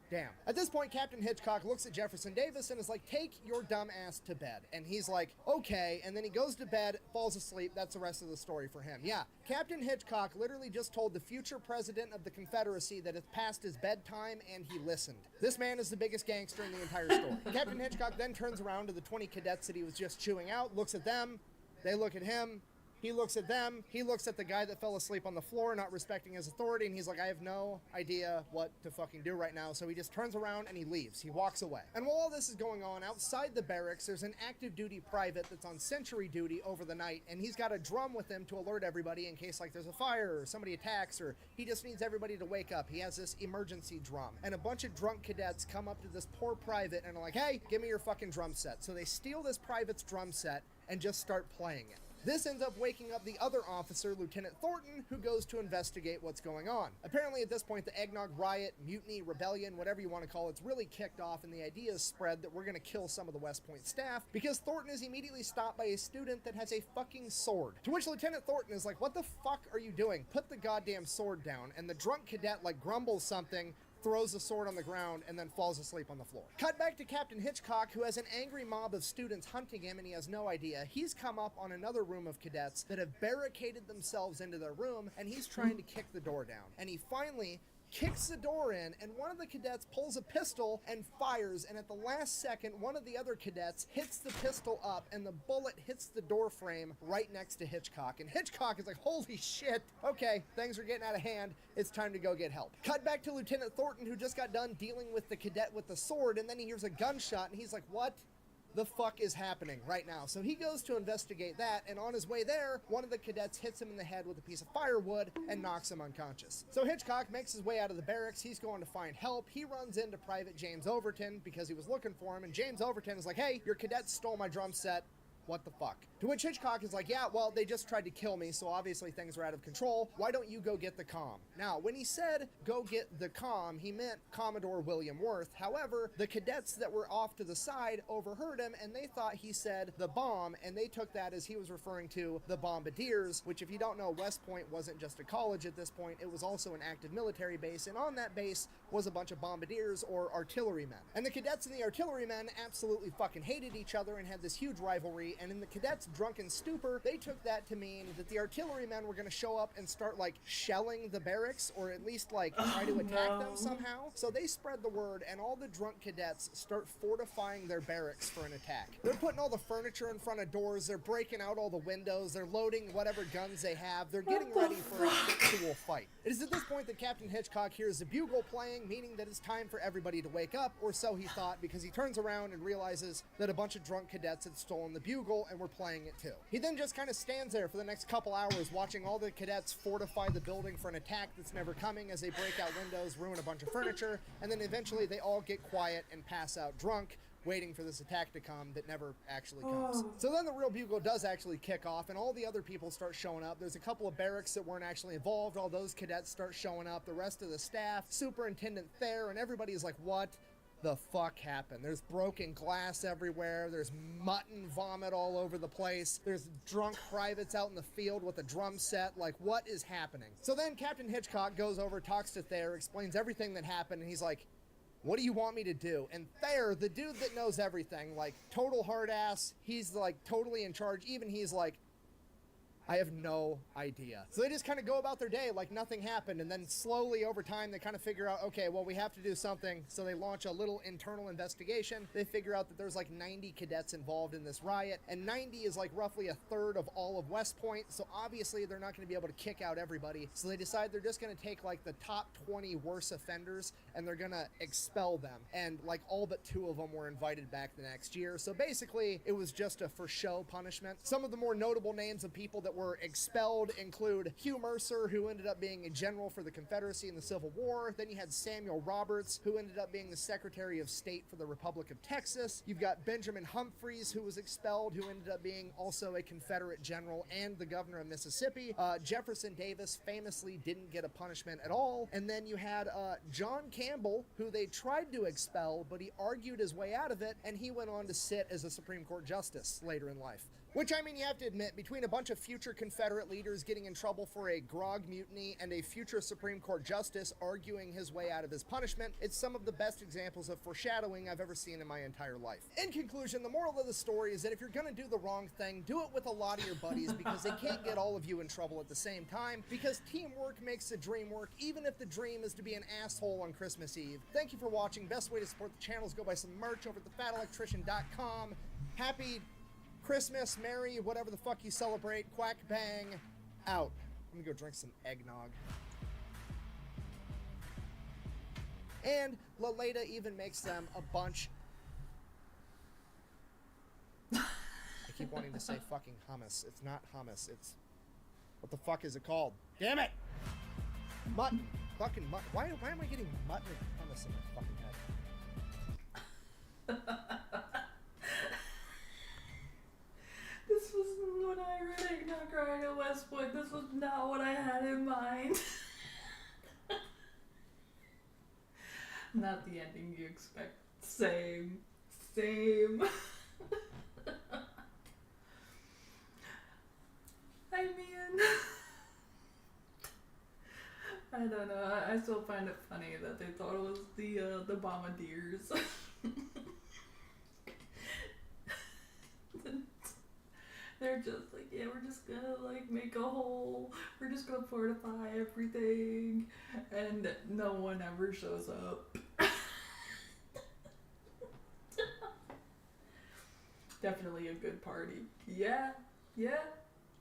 damn." At this point, Captain Hitchcock looks at Jefferson Davis and is like, "Take your dumb ass to bed." And he's like, "Okay." And then he goes to bed, falls asleep. That's the rest of the story for him. Yeah, Captain Hitchcock literally just told the future president of the Confederacy that it's past his bedtime, and he listened. This man is the biggest gangster in the entire story. Captain Hitchcock then turns around to the 20 cadets that he was just chewing out, looks at them, they look at him, he looks at them, he looks at the guy that fell asleep on the floor, not respecting his authority, and he's like, "I have no idea what to fucking do right now." So he just turns around and he leaves. He walks away. And while all this is going on, outside the barracks, there's an active duty private that's on sentry duty over the night, and he's got a drum with him to alert everybody in case like there's a fire or somebody attacks, or he just needs everybody to wake up. He has this emergency drum. And a bunch of drunk cadets come up to this poor private and are like, "Hey, give me your fucking drum set." So they steal this private's drum set and just start playing it. This ends up waking up the other officer, Lieutenant Thornton, who goes to investigate what's going on. Apparently at this point, the eggnog riot, mutiny, rebellion, whatever you want to call it's really kicked off, and the idea is spread that we're going to kill some of the West Point staff because Thornton is immediately stopped by a student that has a fucking sword. To which Lieutenant Thornton is like, "What the fuck are you doing? Put the goddamn sword down." And the drunk cadet like grumbles something, throws the sword on the ground, and then falls asleep on the floor. Cut back to Captain Hitchcock, who has an angry mob of students hunting him, and he has no idea. He's come up on another room of cadets that have barricaded themselves into their room, and he's trying to kick the door down. And he finally kicks the door in, and one of the cadets pulls a pistol and fires, and at the last second, one of the other cadets hits the pistol up, and the bullet hits the door frame right next to Hitchcock. And Hitchcock is like, "Holy shit, okay, things are getting out of hand, it's time to go get help." Cut back to Lieutenant Thornton, who just got done dealing with the cadet with the sword, and then he hears a gunshot, and he's like, "What the fuck is happening right now?" So he goes to investigate that, and on his way there, one of the cadets hits him in the head with a piece of firewood and knocks him unconscious. So Hitchcock makes his way out of the barracks. He's going to find help. He runs into Private James Overton because he was looking for him, and James Overton is like, "Hey, your cadets stole my drum set. What the fuck?" To which Hitchcock is like, "Yeah, well, they just tried to kill me, so obviously things are out of control. Why don't you go get the comm?" Now, when he said, "go get the comm," he meant Commodore William Worth. However, the cadets that were off to the side overheard him, and they thought he said the bomb, and they took that as he was referring to the Bombardiers, which, if you don't know, West Point wasn't just a college at this point, it was also an active military base, and on that base was a bunch of bombardiers or artillerymen. And the cadets and the artillerymen absolutely fucking hated each other and had this huge rivalry, and in the cadets' drunken stupor, they took that to mean that the artillerymen were going to show up and start like shelling the barracks, or at least like try to attack them somehow. So they spread the word, and all the drunk cadets start fortifying their barracks for an attack. They're putting all the furniture in front of doors, they're breaking out all the windows, they're loading whatever guns they have, they're getting ready for an actual fight. It is at this point that Captain Hitchcock hears the bugle playing, morning, meaning that it's time for everybody to wake up, or so he thought, because he turns around and realizes that a bunch of drunk cadets had stolen the bugle and were playing it too. He then just kind of stands there for the next couple hours watching all the cadets fortify the building for an attack that's never coming as they break out windows, ruin a bunch of furniture, and then eventually they all get quiet and pass out drunk, waiting for this attack to come that never actually comes. So then the real bugle does actually kick off, and all the other people start showing up. There's a couple of barracks that weren't actually involved. All those cadets start showing up. The rest of the staff, Superintendent Thayer, and everybody's like, what the fuck happened? There's broken glass everywhere. There's mutton vomit all over the place. There's drunk privates out in the field with a drum set. Like, what is happening? So then Captain Hitchcock goes over, talks to Thayer, explains everything that happened, and he's like, what do you want me to do? And Thayer, the dude that knows everything, like total hard ass, he's like totally in charge. Even he's like, I have no idea. So they just kind of go about their day like nothing happened, and then slowly over time they kind of figure out, okay, well, we have to do something. So they launch a little internal investigation. They figure out that there's like 90 cadets involved in this riot, and 90 is like roughly a third of all of West Point, so obviously they're not going to be able to kick out everybody. So they decide they're just going to take like the top 20 worst offenders and they're going to expel them. And like all but 2 of them were invited back the next year. So basically it was just a for show punishment. Some of the more notable names of people that were expelled include Hugh Mercer, who ended up being a general for the Confederacy in the Civil War. Then you had Samuel Roberts, who ended up being the Secretary of State for the Republic of Texas. You've got Benjamin Humphreys, who was expelled, who ended up being also a Confederate general and the governor of Mississippi. Jefferson Davis famously didn't get a punishment at all. And then you had John Campbell, who they tried to expel, but he argued his way out of it, and he went on to sit as a Supreme Court justice later in life. Which, I mean, you have to admit, between a bunch of future Confederate leaders getting in trouble for a grog mutiny and a future Supreme Court justice arguing his way out of his punishment, it's some of the best examples of foreshadowing I've ever seen in my entire life. In conclusion, the moral of the story is that if you're gonna do the wrong thing, do it with a lot of your buddies, because they can't get all of you in trouble at the same time, because teamwork makes the dream work, even if the dream is to be an asshole on Christmas Eve. Thank you for watching. Best way to support the channel is go buy some merch over at thefatelectrician.com. Happy Christmas, Merry, whatever the fuck you celebrate. Quack bang, out. I'm gonna go drink some eggnog. And Laleda even makes them a bunch. I keep wanting to say fucking hummus. It's not hummus. It's, what the fuck is it called? Damn it! Mutton. Fucking mutton. Why am I getting mutton and hummus in my fucking head? This was when I read Eggnog Crying at West Point. This was not what I had in mind. Not the ending you expect. Same. I mean, I don't know. I still find it funny that they thought it was the bombardiers. They're just like, yeah, we're just gonna like make a hole. We're just gonna fortify everything, and no one ever shows up. Definitely a good party. Yeah,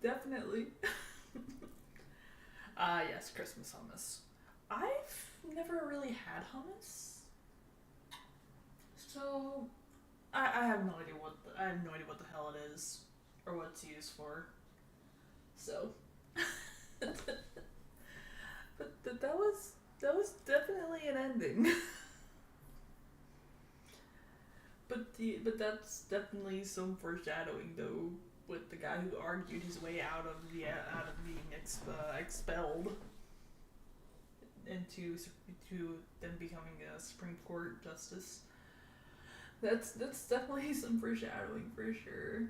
definitely. Yes, Christmas hummus. I've never really had hummus, so I have no idea what the hell it is or what it's used for. So, but that was definitely an ending. But that's definitely some foreshadowing though, with the guy who argued his way out of being expelled into then becoming a Supreme Court justice. That's definitely some foreshadowing for sure.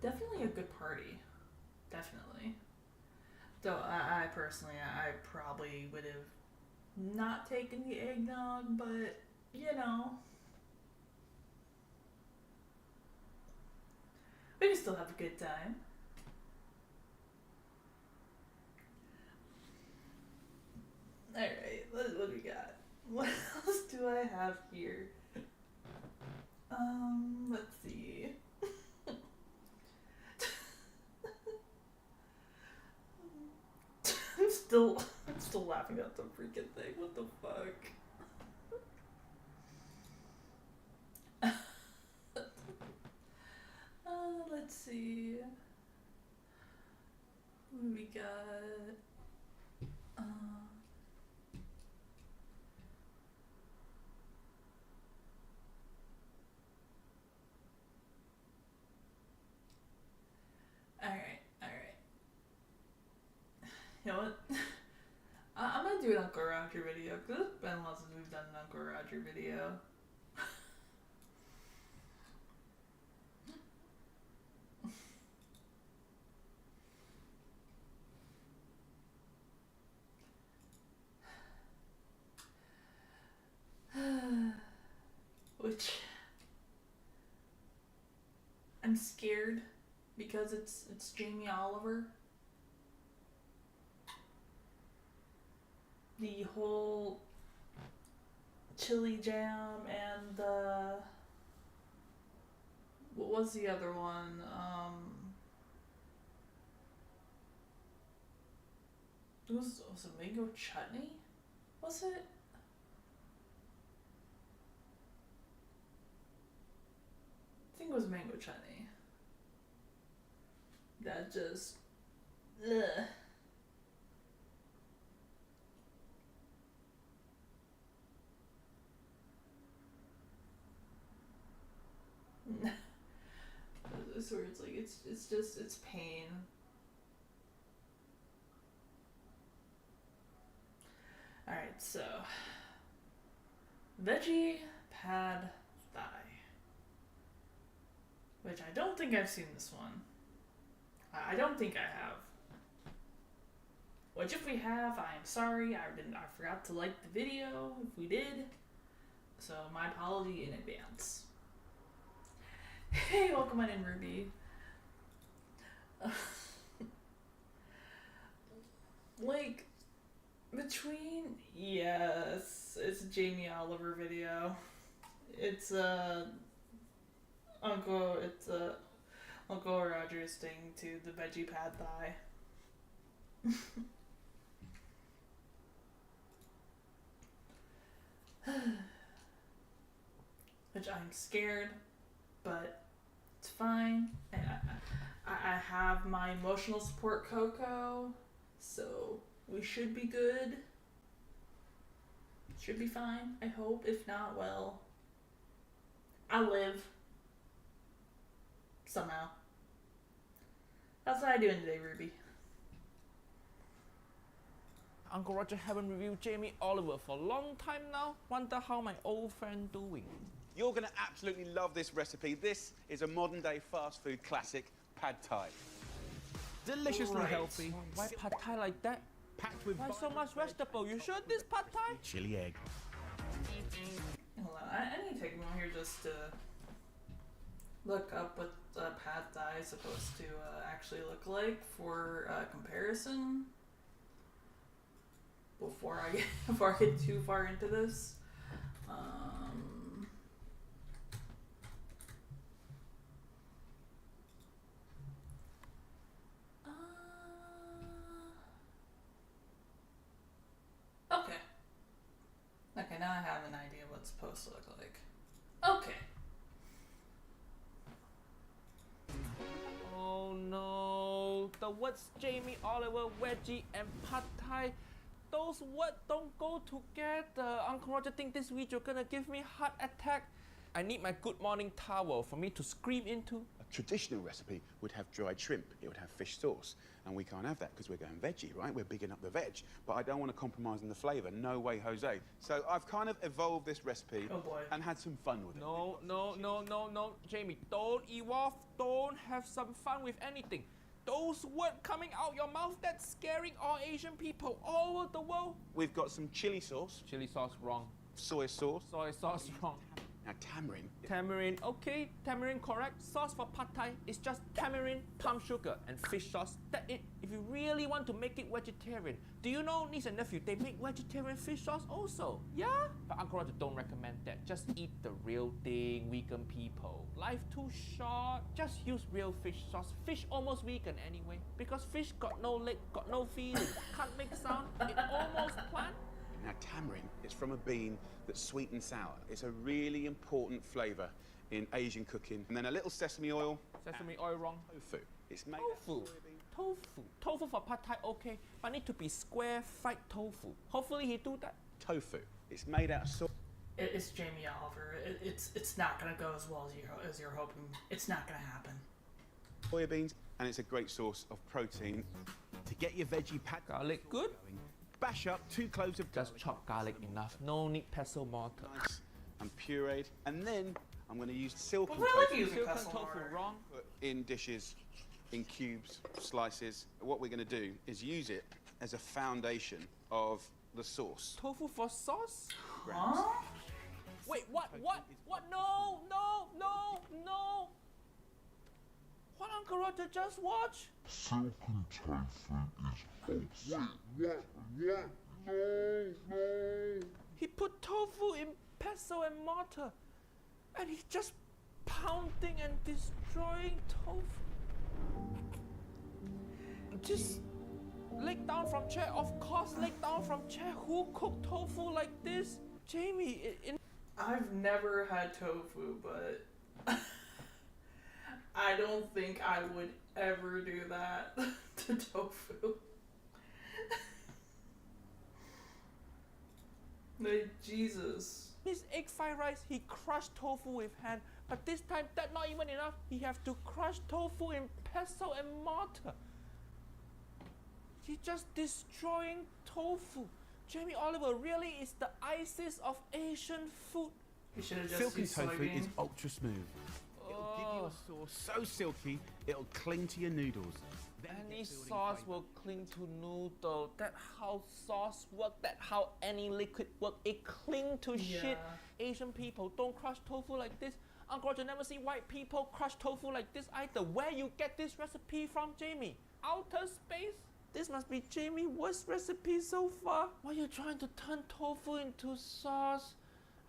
Definitely a good party. Definitely. Though I personally, I probably would have not taken the eggnog, but you know, we can still have a good time. Alright, what do we got? What else do I have here? Let's see. I'm still laughing at the freaking thing. What the fuck? Let's see. What do we got? Alright. You know what? I'm gonna do an Uncle Roger video, because it's been a while since we've done an Uncle Roger video. Which I'm scared because it's Jamie Oliver. The whole chili jam and what was the other one? Was it mango chutney? Was it? I think it was mango chutney. That just, ugh. This where it's like it's pain. All right, so veggie pad thigh, which I don't think I've seen this one. I don't think I have. Which if we have, I am sorry. I forgot to like the video if we did. So my apology in advance. Hey, welcome on in, Ruby. Like, yes, it's a Jamie Oliver video. It's Uncle Roger's thing to the veggie pad thigh. Which I'm scared, but it's fine. I have my emotional support Coco, so we should be good. Should be fine, I hope. If not, well, I'll live. Somehow. How's I doing today, Ruby? Uncle Roger haven't reviewed Jamie Oliver for a long time now. Wonder how my old friend doing. You're going to absolutely love this recipe. This is a modern-day fast food classic, pad thai. Deliciously Right. healthy. Why pad thai like that? Packed with Why so much vegetable? You sure this pad thai? chili egg. Hold on, I need to take a moment here just to look up what pad thai is supposed to actually look like for comparison. Before I get too far into this. Okay, now I have an idea what it's supposed to look like. Okay. Oh no. The words Jamie Oliver, veggie, and pad thai. Those words don't go together. Uncle Roger think this video gonna give me heart attack. I need my good morning towel for me to scream into. A traditional recipe would have dried shrimp. It would have fish sauce. And we can't have that because we're going veggie, right? We're bigging up the veg. But I don't want to compromise on the flavour. No way, Jose. So I've kind of evolved this recipe Oh boy. and had some fun with it. No, Jamie, don't evolve, don't have some fun with anything. Those words coming out your mouth, that's scaring all Asian people all over the world. We've got some chili sauce, Chili sauce wrong. soy sauce, Soy sauce wrong. Now, tamarind. Tamarind, okay, tamarind correct. Sauce for pad thai is just tamarind, palm sugar, and fish sauce. That's it. If you really want to make it vegetarian, do you know, niece and nephew, they make vegetarian fish sauce also? Yeah? But Uncle Roger don't recommend that. Just eat the real thing, vegan people. Life too short. Just use real fish sauce. Fish almost vegan anyway. Because fish got no leg, got no feeling, can't make sound, it almost plant. Now, tamarind is from a bean that's sweet and sour. It's a really important flavour in Asian cooking. And then a little sesame oil. Sesame oil wrong. Tofu. It's made Tofu. out of soybean. Tofu. Tofu for pad thai, okay. But need to be square fried tofu. Hopefully he do that. Tofu. It's made out of soy. It's Jamie Oliver. It's not gonna go as well as you're hoping. It's not gonna happen. Soybeans, and it's a great source of protein. To get your veggie pad Garlic good? going, bash up 2 cloves of Just chop garlic enough. No need pestle mortar. nice and pureed, and then I'm going to use silken Well, really tofu using Silken pestle tofu mortar. wrong. put in dishes, in cubes, slices. What we're going to do is use it as a foundation of the sauce. Tofu for sauce? Huh? Wait, what? What? What? No, no, no, no. What Uncle Roger just watched? Silken tofu is what? No. He put tofu in pestle and mortar. And he's just pounding and destroying tofu. Just leg down from chair. Of course, leg down from chair. Who cooked tofu like this? Jamie, I've never had tofu, but I don't think I would ever do that to tofu. Like, Jesus. his egg fried rice, he crushed tofu with hand. But this time, that's not even enough. He have to crush tofu in pestle and mortar. He's just destroying tofu. Jamie Oliver really is the ISIS of Asian food. You should have just Silken used tofu soybean. is ultra smooth. It'll give you a sauce so silky, it'll cling to your noodles. Then Any get building sauce flavour. will cling to noodle. That's how sauce work. That's how any liquid work. It cling to shit. Yeah. Asian people don't crush tofu like this. Uncle Roger never see white people crush tofu like this either. Where you get this recipe from, Jamie? Outer space? This must be Jamie's worst recipe so far. Why are you trying to turn tofu into sauce?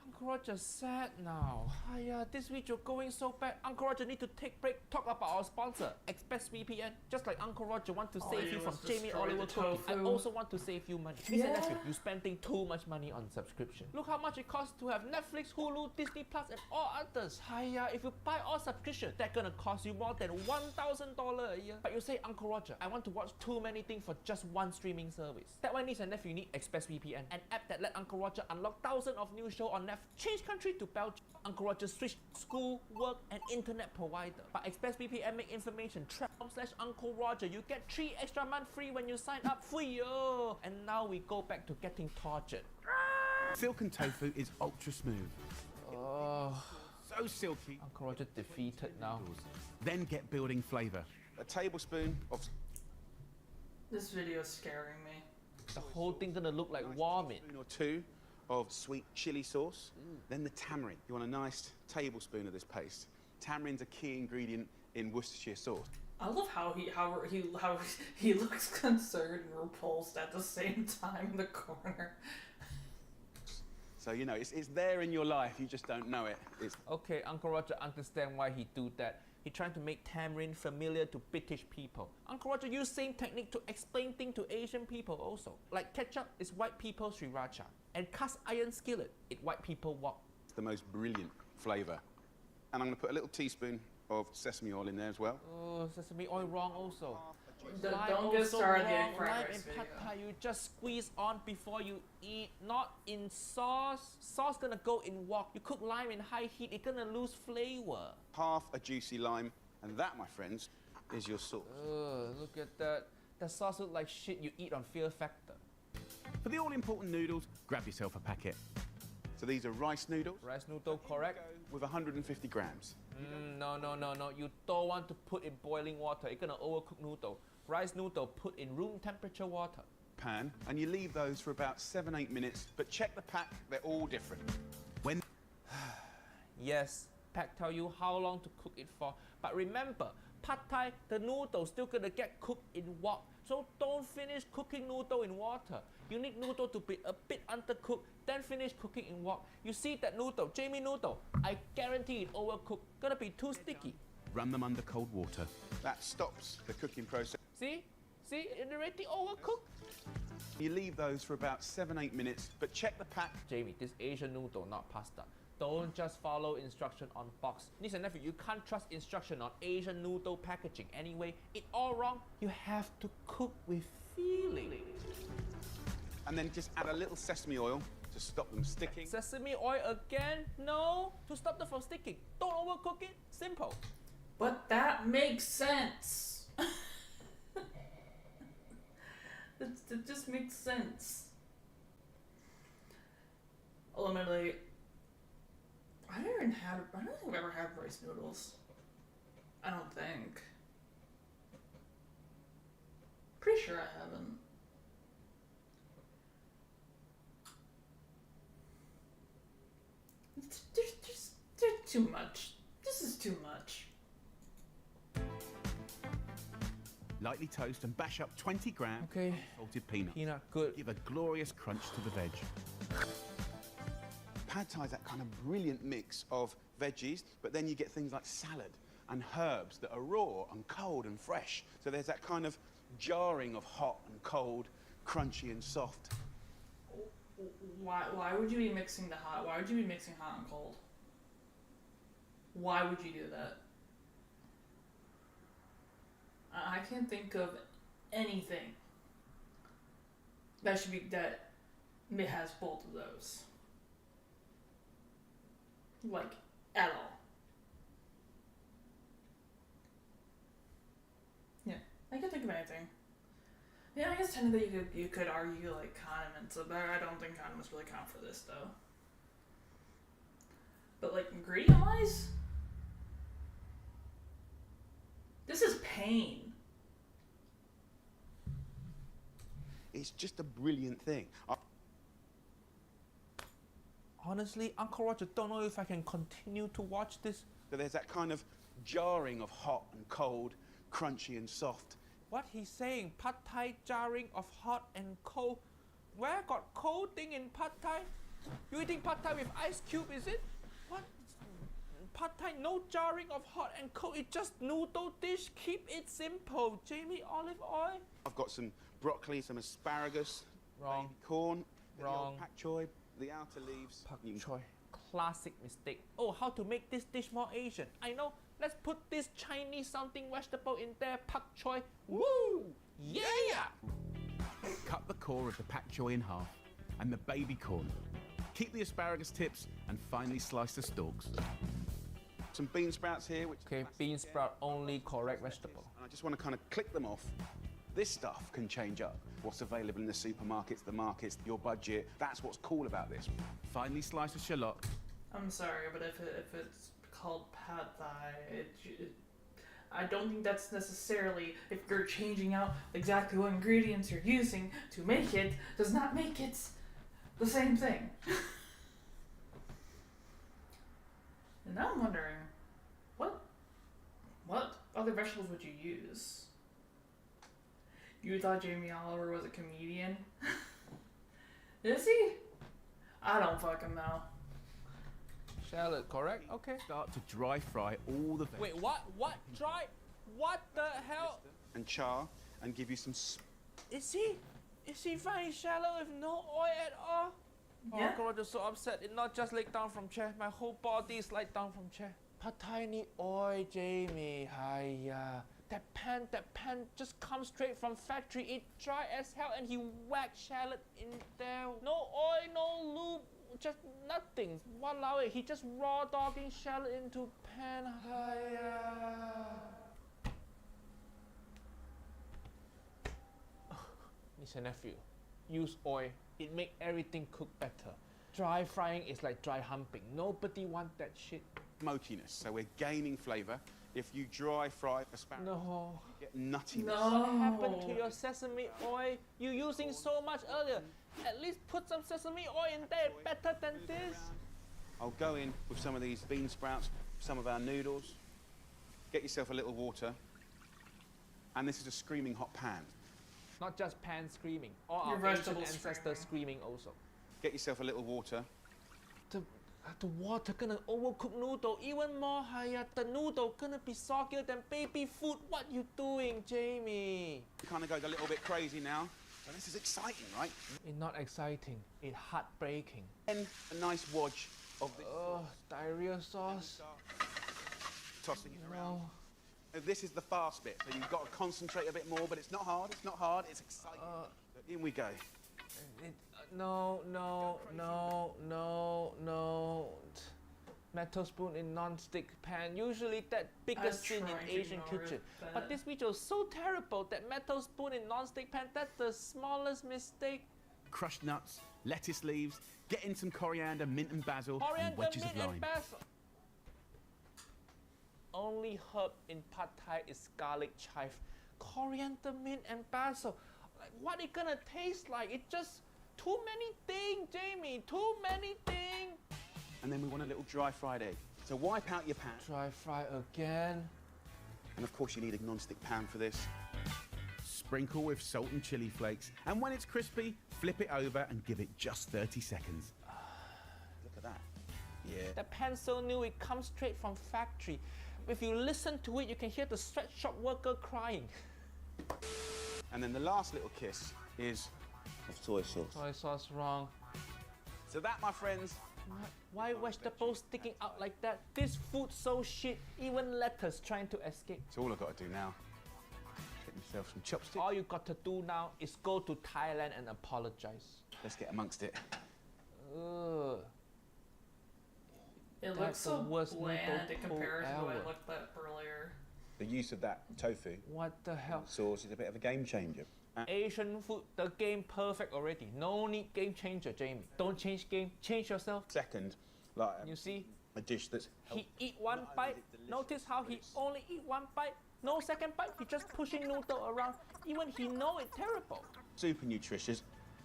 Uncle Roger sad now. Hiya, this video going so bad. Uncle Roger need to take break. Talk about our sponsor, ExpressVPN. Just like Uncle Roger want to All save you you from was Jamie destroy Oliver the cooking, I tofu. also want to save you money. Listen, Yeah. nephew, you spending too much money on subscription. Look how much it costs to have Netflix, Hulu, Disney Plus, and all others. Hiya, if you buy all subscription, that's gonna cost you more than $1,000 a year. But you say, Uncle Roger, I want to watch too many things for just one streaming service. That one niece and nephew need ExpressVPN, an app that let Uncle Roger unlock thousands of new shows on Netflix. Change country to Belgium. Uncle Roger switch school, work, and internet provider. But ExpressVPN make information /Uncle Roger. You get 3 extra months free when you sign up. Free, yo! And now we go back to getting tortured. Silken tofu is ultra smooth. Oh, So silky. Uncle Roger defeated now. Then get building flavour. A tablespoon of This video is scaring me. The whole thing gonna look like vomit. teaspoon or 2 of sweet chili sauce. Then the tamarind. You want a nice tablespoon of this paste. Tamarind's a key ingredient in Worcestershire sauce. I love how he looks concerned and repulsed at the same time in the corner. So, you know, it's there in your life, you just don't know it. It's Okay, Uncle Roger understand why he do that. He trying to make tamarind familiar to British people. Uncle Roger use same technique to explain things to Asian people also. Like ketchup is white people's sriracha, and cast iron skillet is white people wok. the most brilliant flavour. And I'm going to put a little teaspoon of sesame oil in there as well. Oh, sesame oil wrong also. Don't Lime get also started on the wrong. egg fried Lime rice and pad video. thai, you just squeeze on before you eat, not in sauce. Sauce gonna go in wok. You cook lime in high heat, it's gonna lose flavor. Half a juicy lime. And that, my friends, is your sauce. Ugh, look at that. That sauce look like shit you eat on Fear Factor. For the all-important noodles, grab yourself a packet. So these are rice noodles. Rice noodle, correct? With 150 grams. No. You don't want to put in boiling water. It's gonna overcook noodle. Rice noodle put in room temperature water. Pan. And you leave those for about 7-8 minutes. But check the pack, they're all different. When Yes, Pack tell you how long to cook it for. But remember, pad thai, the noodle still gonna get cooked in wok. So don't finish cooking noodle in water. You need noodle to be a bit undercooked, then finish cooking in wok. You see that noodle, Jamie noodle, I guarantee it overcooked, gonna be too sticky. Run them under cold water. That stops the cooking process. See? See, it already overcooked. You leave those for about 7-8 minutes, but check the pack. Jamie, this Asian noodle, not pasta. Don't just follow instruction on box. Niece and nephew, you can't trust instruction on Asian noodle packaging. Anyway, it's all wrong. You have to cook with feeling. And then just add a little sesame oil to stop them sticking. Sesame oil again? No, to stop them from sticking. Don't overcook it. Simple. But that makes sense. It just makes sense. Ultimately, I don't think I've ever had rice noodles. I don't think. Pretty sure I haven't. There's too much. This is too much. Lightly toast and bash up 20 grams Okay. of salted peanuts. Peanut, good. Give a glorious crunch to the veg. Pad Thai is that kind of brilliant mix of veggies, but then you get things like salad and herbs that are raw and cold and fresh. So there's that kind of jarring of hot and cold, crunchy and soft. Why would you be mixing the hot? Why would you be mixing hot and cold? Why would you do that? I can't think of anything that has both of those. Like, at all. Yeah, I can't think of anything. Yeah, I guess technically you could argue like condiments, but I don't think condiments really count for this though. But like ingredient wise, this is pain. It's just a brilliant thing. Honestly, Uncle Roger, don't know if I can continue to watch this. So there's that kind of jarring of hot and cold, crunchy and soft. What he's saying, pad thai jarring of hot and cold. Where got cold thing in pad thai? You eating pad thai with ice cube, is it? What? Pad thai, no jarring of hot and cold. It's just noodle dish. Keep it simple. Jamie, olive oil. I've got some broccoli, some asparagus, Wrong. baby corn, the Wrong. old pak choy, the outer leaves. Pak You- choy. Classic mistake. Oh, how to make this dish more Asian? I know. Let's put this Chinese something vegetable in there. Pak choy. Woo! Yeah! Cut the core of the pak choy in half and the baby corn. Keep the asparagus tips and finely slice the stalks. Some bean sprouts here, which Okay, bean sprout only correct vegetable. and I just want to kind of click them off. This stuff can change up. What's available in the supermarkets, the markets, your budget. That's what's cool about this. Finely slice a shallot. I'm sorry, but if it's called pad thai, I don't think that's necessarily, if you're changing out exactly what ingredients you're using to make it, does not make it the same thing. And now I'm wondering, what other vegetables would you use? You thought Jamie Oliver was a comedian? Is he? I don't fucking know. Shallot, correct? Okay. Start to dry fry all the veg Wait, what? What? Dry? What the hell? and char and give you some Is he frying shallot with no oil at all? Yeah. Oh god, I'm so upset. It not just laid down from chair. My whole body is laid down from chair. Pad thai need oil, Jamie. Hiya. That pan just comes straight from factory. It dry as hell and he whacked shallot in there. No oil, no lube, just nothing. Walao, he just raw dogging shallot into pan. Hiya. Niece and nephew, use oil. It make everything cook better. Dry frying is like dry humping. Nobody want that shit. smokiness. So we're gaining flavour. If you dry fry asparagus, No. you get nuttiness. What happened to No. your sesame oil? You using so much earlier. At least put some sesame oil in there. Better than this. I'll go in with some of these bean sprouts, some of our noodles. Get yourself a little water. And this is a screaming hot pan. Not just pan screaming, all Your our Asian vegetables ancestors screaming also. Get yourself a little water. The water gonna overcook noodle even more higher. The noodle gonna be soggier than baby food. What you doing, Jamie? It kind of goes a little bit crazy now. So this is exciting, right? It's not exciting. It's heartbreaking. Then a nice wodge of this Diarrhea sauce. tossing it around. No. This is the fast bit, so you've got to concentrate a bit more, but it's not hard, it's exciting. So in we go. No. Metal spoon in non-stick pan. Usually that biggest sin in Asian kitchen. But this video is so terrible that metal spoon in non-stick pan, that's the smallest mistake. Crushed nuts, lettuce leaves, get in some coriander, mint and basil, and Coriander, wedges mint, of lime. and basil. Only herb in pad thai is garlic chive. Coriander, mint, and basil. Like, what it gonna taste like? It's just too many things, Jamie. Too many things. And then we want a little dry fried egg. So wipe out your pan. Dry fry again. And of course you need a non-stick pan for this. Sprinkle with salt and chili flakes. And when it's crispy, flip it over and give it just 30 seconds. Look at that. Yeah. The pan's so new, it comes straight from factory. If you listen to it, you can hear the sweatshop worker crying. And then the last little kiss is of soy sauce. Soy sauce wrong. So that, my friends, Why vegetables sticking out like that? This food so shit, even lettuce trying to escape. it's all I've got to do now. Get myself some chopsticks. All you got to do now is go to Thailand and apologize. Let's get amongst it. Ugh. It That's looks so the worst bland noodle in comparison to what I ever. looked at earlier. The use of that tofu What the hell? sauce is a bit of a game changer. Asian food, the game perfect already. No need game changer, Jamie. Don't change game, change yourself. Second, like You see, a dish that's he eat one Not only bite. is it delicious, Notice how but he it's- only eat one bite. No second bite. He just pushing noodle around. Even he know it's terrible. super nutritious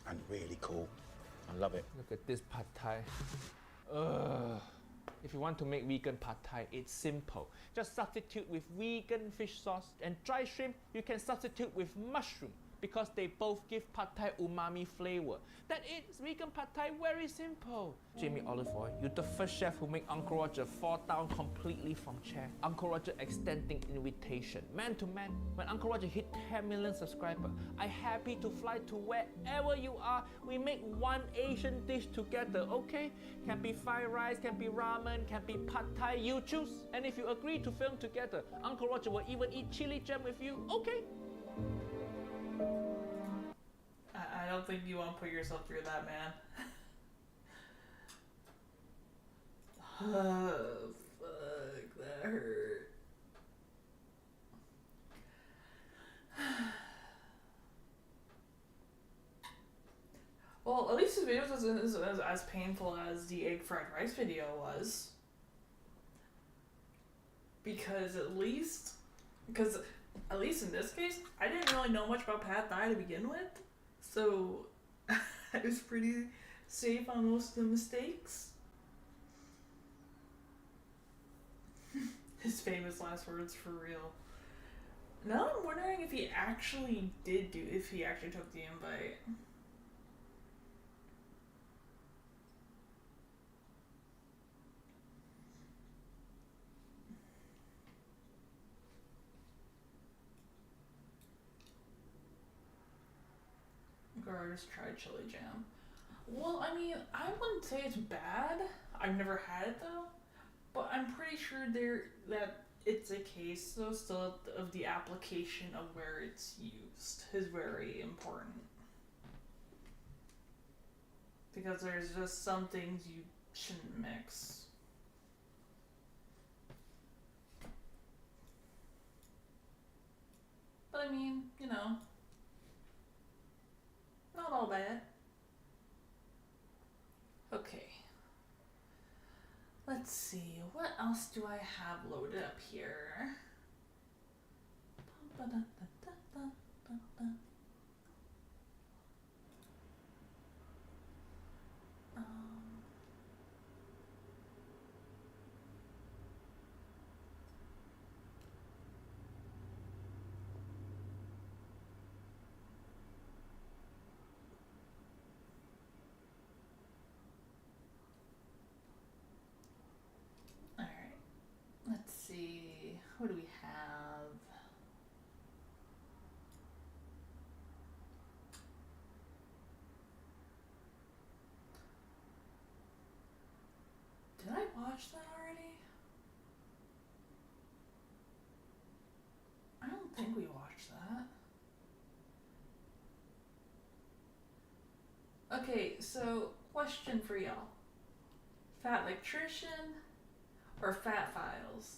and really cool. I love it. Look at this pad thai. Ugh. If you want to make vegan pad thai, it's simple. Just substitute with vegan fish sauce and dry shrimp. You can substitute with mushroom because they both give pad thai umami flavor. That is vegan pad thai, very simple. Jamie Olive Oil, you're the first chef who make Uncle Roger fall down completely from chair. Uncle Roger extending invitation, man to man. When Uncle Roger hit 10 million subscribers, I'm happy to fly to wherever you are. We make one Asian dish together, okay? Can be fried rice, can be ramen, can be pad thai, you choose. And if you agree to film together, Uncle Roger will even eat chili jam with you, okay? I don't think you want to put yourself through that, man. Oh, fuck, that hurt. Well, at least his video isn't as painful as the egg fried rice video was. Because at least in this case, I didn't really know much about pad thai to begin with. So I was pretty safe on most of the mistakes. His famous last words for real. Now I'm wondering if he actually took the invite. Or I just tried chili jam. Well, I mean, I wouldn't say it's bad. I've never had it though, but I'm pretty sure that it's a case though still of the application of where it's used is very important. Because there's just some things you shouldn't mix. But I mean, you know, not all bad. Okay. Let's see, what else do I have loaded up here? watch that already? I don't think we watched that. Okay, so question for y'all. Fat Electrician or Fat Files?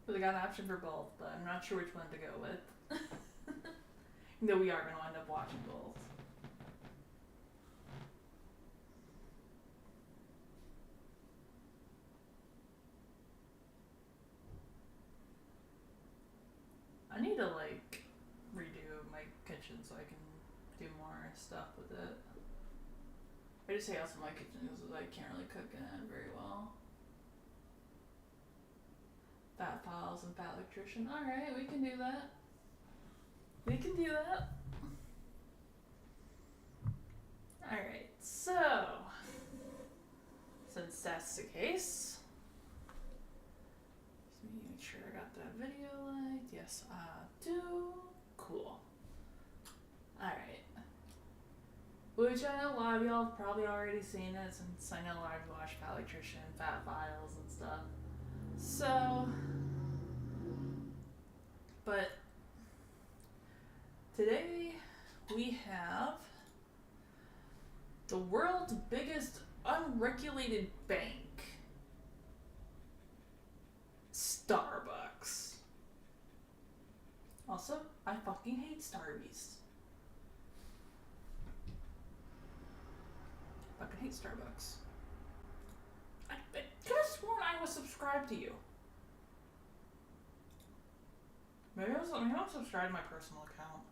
But I got an option for both, but I'm not sure which one to go with. Though we are going to end up watching both. I need to like redo my kitchen so I can do more stuff with it. I just hate also my kitchen because I can't really cook in it very well. Fat Files and Fat Electrician. Alright, we can do that. We can do that. Alright, so since that's the case, just make sure I got that video liked. Yes, I do. Cool. Alright. Which I know a lot of y'all have probably already seen it since I know a lot of you watch Fat Electrician, Fat Files, and stuff. So, but today we have the world's biggest unregulated bank, Starbucks. Also, I fucking hate Starbucks. Fucking hate Starbucks. I could have sworn I was subscribed to you. Maybe I'm subscribed to my personal account.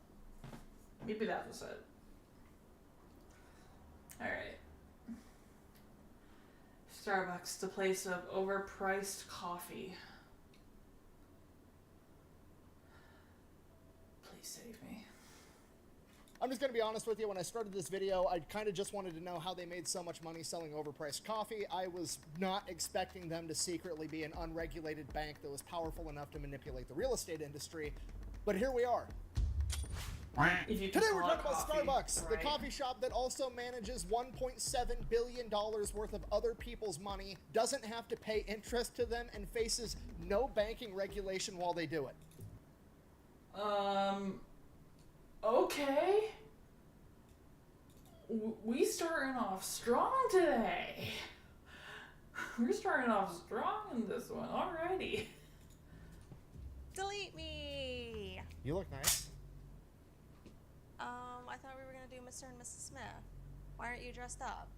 Maybe that was it. Alright. Starbucks, the place of overpriced coffee. Please save me. I'm just going to be honest with you, when I started this video, I kind of just wanted to know how they made so much money selling overpriced coffee. I was not expecting them to secretly be an unregulated bank that was powerful enough to manipulate the real estate industry, but here we are. If you Today can we're call it talking about coffee, Starbucks, right? the coffee shop that also manages $1.7 billion worth of other people's money, doesn't have to pay interest to them, and faces no banking regulation while they do it. Okay. We starting off strong today. We're starting off strong in this one. Alrighty. Delete me! You look nice. I thought we were gonna do Mr. and Mrs. Smith. Why aren't you dressed up?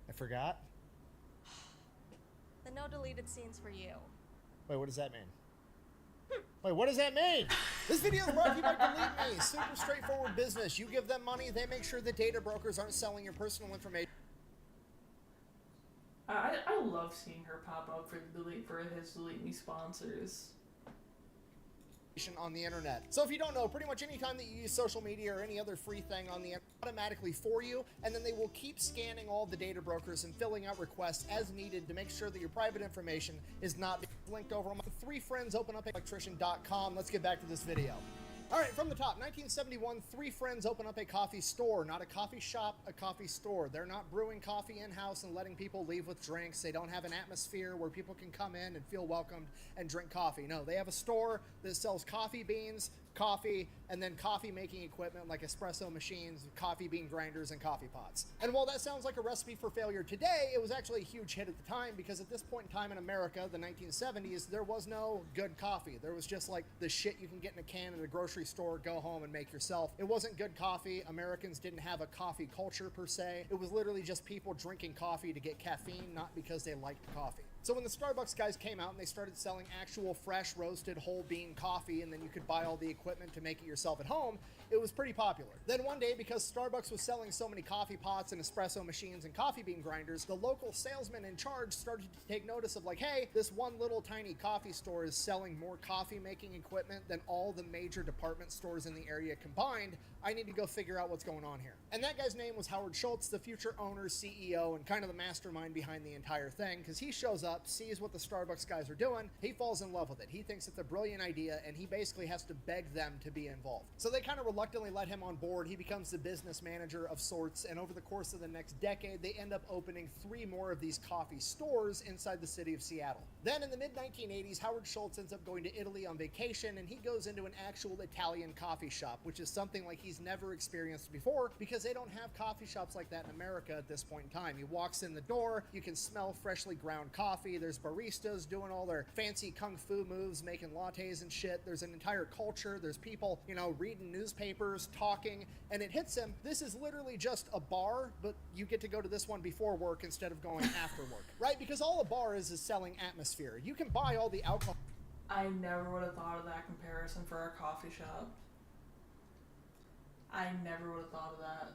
I forgot. The no deleted scenes for you. Wait, what does that mean? Wait, what does that mean? This video is brought to you by Delete Me. Super straightforward business. You give them money, they make sure the data brokers aren't selling your personal information. I love seeing her pop up for his Delete Me sponsors. On the internet. So if you don't know, pretty much any time that you use social media or any other free thing on the internet, automatically for you, and then they will keep scanning all the data brokers and filling out requests as needed to make sure that your private information is not being linked over. My 3 friends open up electrician.com. Let's get back to this video. All right, from the top, 1971, 3 friends open up a coffee store, not a coffee shop, a coffee store. They're not brewing coffee in-house and letting people leave with drinks. They don't have an atmosphere where people can come in and feel welcomed and drink coffee. No, they have a store that sells coffee beans, coffee, and then coffee making equipment like espresso machines, coffee bean grinders, and coffee pots. And while that sounds like a recipe for failure today, it was actually a huge hit at the time because at this point in time in America, the 1970s, there was no good coffee. There was just like the shit you can get in a can at a grocery store, go home and make yourself. It wasn't good coffee. Americans didn't have a coffee culture per se. It was literally just people drinking coffee to get caffeine, not because they liked coffee. So when the Starbucks guys came out and they started selling actual fresh roasted whole bean coffee, and then you could buy all the equipment to make it yourself at home, it was pretty popular. Then one day, because Starbucks was selling so many coffee pots and espresso machines and coffee bean grinders, the local salesman in charge started to take notice of like, hey, this one little tiny coffee store is selling more coffee making equipment than all the major department stores in the area combined. I need to go figure out what's going on here. And that guy's name was Howard Schultz, the future owner, CEO, and kind of the mastermind behind the entire thing, because he shows up, sees what the Starbucks guys are doing, he falls in love with it. He thinks it's a brilliant idea, and he basically has to beg them to be involved. So they kind of reluctantly let him on board. He becomes the business manager of sorts, and over the course of the next decade, they end up opening 3 more of these coffee stores inside the city of Seattle. Then in the mid-1980s, Howard Schultz ends up going to Italy on vacation, and he goes into an actual Italian coffee shop, which is something like he's never experienced before, because they don't have coffee shops like that in America at this point in time. He walks in the door, you can smell freshly ground coffee, there's baristas doing all their fancy kung fu moves, making lattes and shit, there's an entire culture, there's people, you know, reading newspapers, talking, and it hits him, this is literally just a bar, but you get to go to this one before work instead of going after work, right? Because all a bar is selling atmosphere. You can buy all the alcohol. I never would have thought of that comparison for a coffee shop. I never would have thought of that.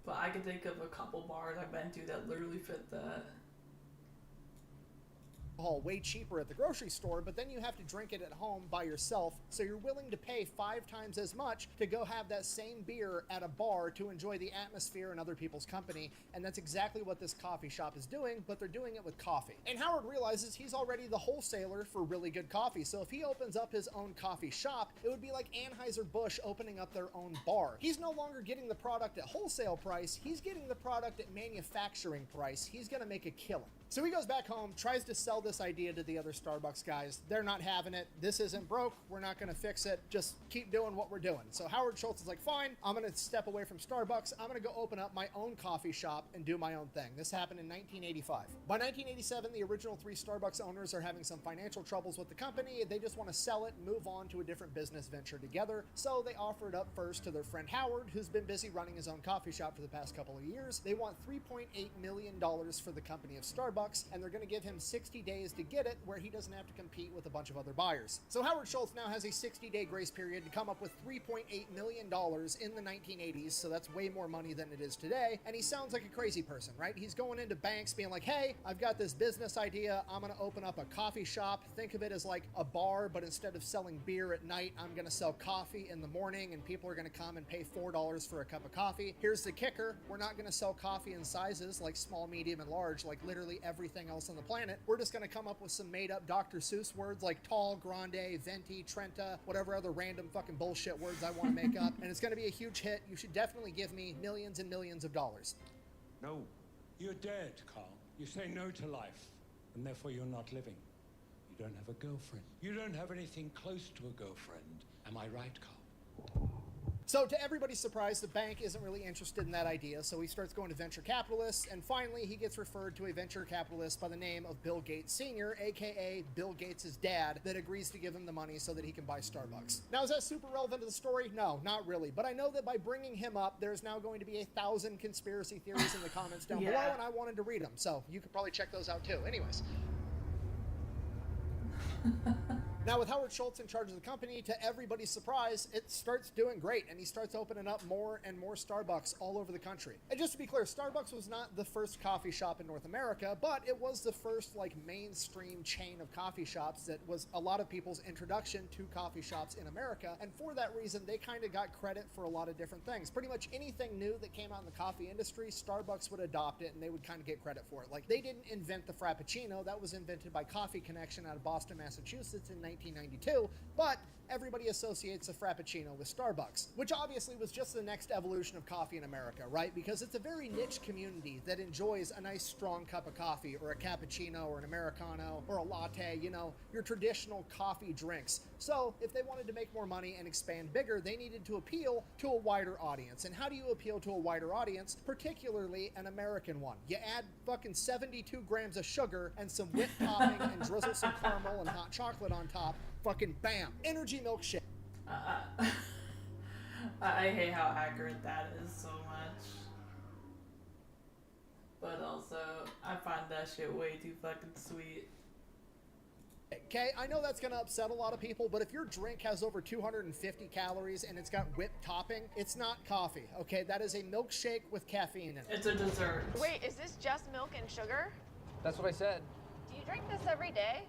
But I could think of a couple bars I've been to that literally fit that. Way cheaper at the grocery store, but then you have to drink it at home by yourself, so you're willing to pay 5 times as much to go have that same beer at a bar to enjoy the atmosphere and other people's company, and that's exactly what this coffee shop is doing, but they're doing it with coffee. And Howard realizes he's already the wholesaler for really good coffee, so if he opens up his own coffee shop, it would be like Anheuser-Busch opening up their own bar. He's no longer getting the product at wholesale price, he's getting the product at manufacturing price. He's gonna make a killing. So he goes back home, tries to sell this idea to the other Starbucks guys. They're not having it. This isn't broke. We're not going to fix it. Just keep doing what we're doing. So Howard Schultz is like, fine, I'm going to step away from Starbucks. I'm going to go open up my own coffee shop and do my own thing. This happened in 1985. By 1987, the original 3 Starbucks owners are having some financial troubles with the company. They just want to sell it and move on to a different business venture together. So they offer it up first to their friend Howard, who's been busy running his own coffee shop for the past couple of years. They want $3.8 million for the company of Starbucks, and they're going to give him 60 days to get it, where he doesn't have to compete with a bunch of other buyers. So Howard Schultz now has a 60-day grace period to come up with $3.8 million in the 1980s, so that's way more money than it is today, and he sounds like a crazy person, right? He's going into banks being like, hey, I've got this business idea, I'm going to open up a coffee shop. Think of it as like a bar, but instead of selling beer at night, I'm going to sell coffee in the morning, and people are going to come and pay $4 for a cup of coffee. Here's the kicker, we're not going to sell coffee in sizes like small, medium, and large, like literally everything else on the planet. We're just going to come up with some made up Dr. Seuss words like tall, grande, venti, trenta, whatever other random fucking bullshit words I want to make up, and it's going to be a huge hit. You should definitely give me millions and millions of dollars. No. You're dead, Carl. You say no to life, and therefore you're not living. You don't have a girlfriend. You don't have anything close to a girlfriend. Am I right, Carl? So to everybody's surprise, the bank isn't really interested in that idea, so he starts going to venture capitalists, and finally he gets referred to a venture capitalist by the name of Bill Gates Sr., aka Bill Gates' dad, that agrees to give him the money so that he can buy Starbucks. Now, is that super relevant to the story? No, not really, but I know that by bringing him up, there's now going to be 1,000 conspiracy theories in the comments down below, and I wanted to read them, so you could probably check those out too. Anyways. Now, with Howard Schultz in charge of the company, to everybody's surprise, it starts doing great, and he starts opening up more and more Starbucks all over the country. And just to be clear, Starbucks was not the first coffee shop in North America, but it was the first, like, mainstream chain of coffee shops that was a lot of people's introduction to coffee shops in America, and for that reason, they kind of got credit for a lot of different things. Pretty much anything new that came out in the coffee industry, Starbucks would adopt it, and they would kind of get credit for it. Like, they didn't invent the Frappuccino. That was invented by Coffee Connection out of Boston, Massachusetts in 1992, but everybody associates a Frappuccino with Starbucks, which obviously was just the next evolution of coffee in America, right? Because it's a very niche community that enjoys a nice strong cup of coffee, or a cappuccino, or an Americano, or a latte, you know, your traditional coffee drinks. So if they wanted to make more money and expand bigger, they needed to appeal to a wider audience. And how do you appeal to a wider audience, particularly an American one? You add fucking 72 grams of sugar and some whipped topping and drizzle some caramel and hot chocolate on top. Fucking bam. Energy milkshake. I hate how accurate that is so much. But also, I find that shit way too fucking sweet. Okay, I know that's gonna upset a lot of people, but if your drink has over 250 calories and it's got whipped topping, it's not coffee, okay? That is a milkshake with caffeine in it. It's a dessert. Wait, is this just milk and sugar? That's what I said. Do you drink this every day?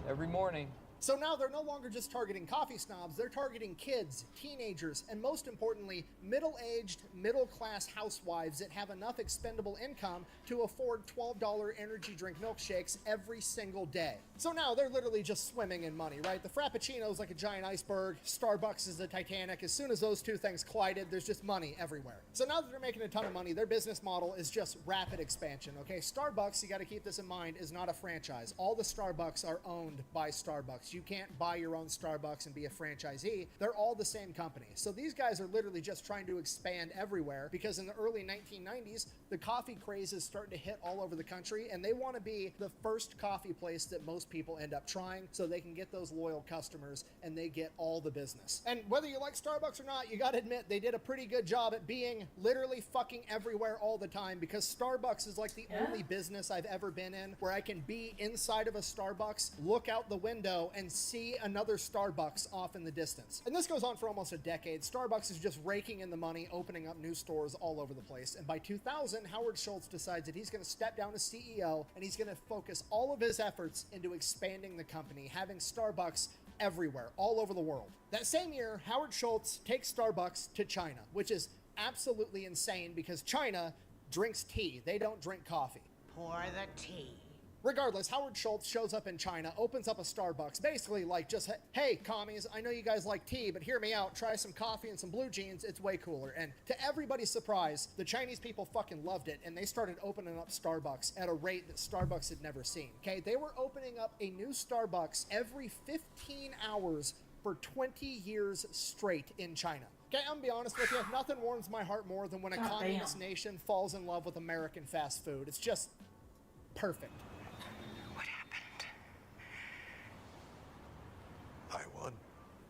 Every morning. So now they're no longer just targeting coffee snobs, they're targeting kids, teenagers, and most importantly, middle-aged, middle-class housewives that have enough expendable income to afford $12 energy drink milkshakes every single day. So now they're literally just swimming in money, right? The Frappuccino's like a giant iceberg, Starbucks is the Titanic. As soon as those two things collided, there's just money everywhere. So now that they're making a ton of money, their business model is just rapid expansion, okay? Starbucks, you gotta keep this in mind, is not a franchise. All the Starbucks are owned by Starbucks. You can't buy your own Starbucks and be a franchisee. They're all the same company. So these guys are literally just trying to expand everywhere because in the early 1990s, the coffee craze is starting to hit all over the country and they want to be the first coffee place that most people end up trying so they can get those loyal customers and they get all the business. And whether you like Starbucks or not, you got to admit they did a pretty good job at being literally fucking everywhere all the time because Starbucks is like the only business I've ever been in where I can be inside of a Starbucks, look out the window and see another Starbucks off in the distance. And this goes on for almost a decade. Starbucks is just raking in the money, opening up new stores all over the place. And by 2000, Howard Schultz decides that he's going to step down as CEO and he's going to focus all of his efforts into expanding the company, having Starbucks everywhere, all over the world. That same year, Howard Schultz takes Starbucks to China, which is absolutely insane because China drinks tea. They don't drink coffee. Pour the tea. Regardless, Howard Schultz shows up in China, opens up a Starbucks, basically like just, hey, commies, I know you guys like tea, but hear me out, try some coffee and some blue jeans, it's way cooler. And to everybody's surprise, the Chinese people fucking loved it, and they started opening up Starbucks at a rate that Starbucks had never seen, okay? They were opening up a new Starbucks every 15 hours for 20 years straight in China. Okay, I'm gonna be honest with you, nothing warms my heart more than when a communist nation falls in love with American fast food. It's just perfect. I won.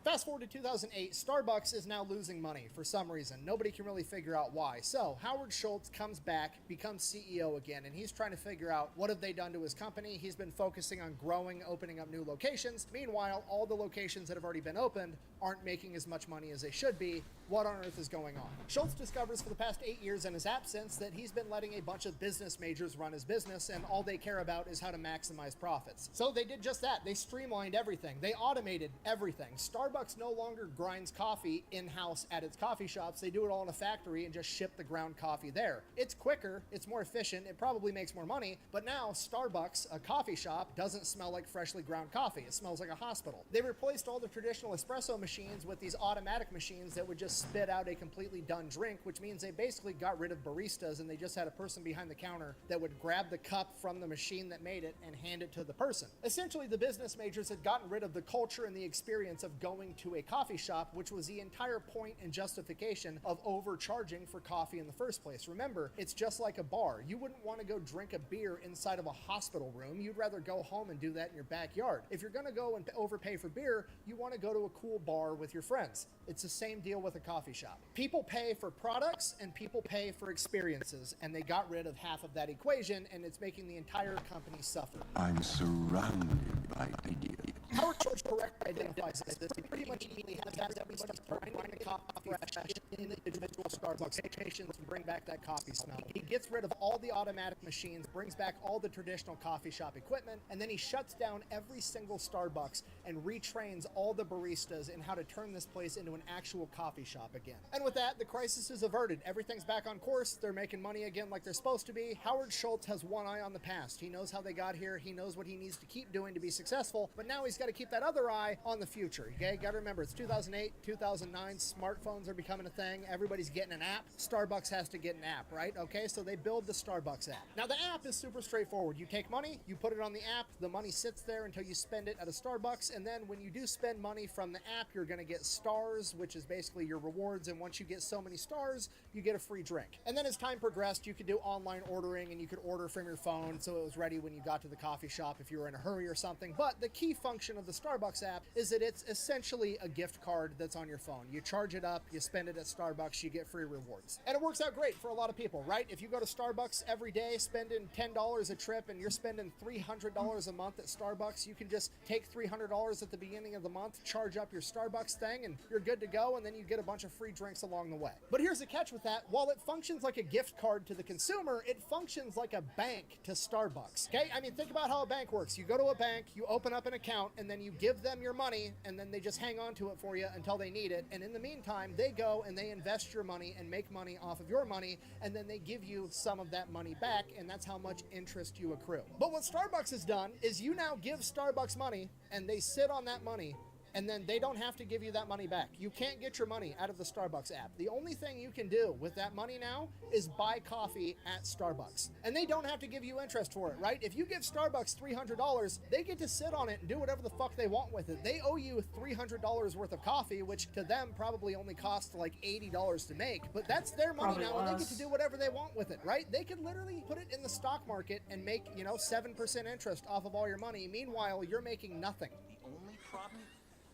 Fast forward to 2008, Starbucks is now losing money for some reason. Nobody can really figure out why. So Howard Schultz comes back, becomes CEO again, and he's trying to figure out what have they done to his company. He's been focusing on growing, opening up new locations. Meanwhile, all the locations that have already been opened aren't making as much money as they should be. What on earth is going on? Schultz discovers for the past 8 years in his absence that he's been letting a bunch of business majors run his business, and all they care about is how to maximize profits. So they did just that. They streamlined everything. They automated everything. Starbucks no longer grinds coffee in-house at its coffee shops. They do it all in a factory and just ship the ground coffee there. It's quicker, it's more efficient, it probably makes more money, but now Starbucks, a coffee shop, doesn't smell like freshly ground coffee. It smells like a hospital. They replaced all the traditional espresso machines with these automatic machines that would just spit out a completely done drink, which means they basically got rid of baristas and they just had a person behind the counter that would grab the cup from the machine that made it and hand it to the person. Essentially, the business majors had gotten rid of the culture and the experience of going to a coffee shop, which was the entire point and justification of overcharging for coffee in the first place. Remember, it's just like a bar. You wouldn't want to go drink a beer inside of a hospital room. You'd rather go home and do that in your backyard. If you're going to go and overpay for beer, you want to go to a cool bar with your friends. It's the same deal with a coffee shop. People pay for products and people pay for experiences, and they got rid of half of that equation, and it's making the entire company suffer. I'm surrounded by ideas. Howard Schultz correctly identifies this. He pretty much immediately has everybody grinding a coffee fresh in the individual Starbucks locations to bring back that coffee smell. He gets rid of all the automatic machines, brings back all the traditional coffee shop equipment, and then he shuts down every single Starbucks and retrains all the baristas in how to turn this place into an actual coffee shop again. And with that, the crisis is averted. Everything's back on course. They're making money again like they're supposed to be. Howard Schultz has one eye on the past. He knows how they got here. He knows what he needs to keep doing to be successful, but now he's got to keep that other eye on the future. Okay, got to remember, it's 2008, 2009, smartphones are becoming a thing. Everybody's getting an app. Starbucks has to get an app, right? Okay, so they build the Starbucks app. Now the app is super straightforward. You take money, you put it on the app, the money sits there until you spend it at a Starbucks, and then when you do spend money from the app, you're going to get stars, which is basically your rewards, and once you get so many stars, you get a free drink. And then as time progressed, you could do online ordering, and you could order from your phone, so it was ready when you got to the coffee shop if you were in a hurry or something. But the key function of the Starbucks Starbucks app is that it's essentially a gift card that's on your phone. You charge it up, you spend it at Starbucks, you get free rewards. And it works out great for a lot of people, right? If you go to Starbucks every day, spending $10 a trip, and you're spending $300 a month at Starbucks, you can just take $300 at the beginning of the month, charge up your Starbucks thing, and you're good to go, and then you get a bunch of free drinks along the way. But here's the catch with that. While it functions like a gift card to the consumer, it functions like a bank to Starbucks. Okay? I mean, think about how a bank works. You go to a bank, you open up an account, and then you give them your money, and then they just hang on to it for you until they need it. And in the meantime, they go and they invest your money and make money off of your money, and then they give you some of that money back, and that's how much interest you accrue. But what Starbucks has done is you now give Starbucks money, and they sit on that money, and then they don't have to give you that money back. You can't get your money out of the Starbucks app. The only thing you can do with that money now is buy coffee at Starbucks. And they don't have to give you interest for it, right? If you give Starbucks $300, they get to sit on it and do whatever the fuck they want with it. They owe you $300 worth of coffee, which to them probably only costs like $80 to make, but that's their money Probably now, and they get less. to do whatever they want with it, right? They could literally put it in the stock market and make, 7% interest off of all your money. Meanwhile, you're making nothing. The only problem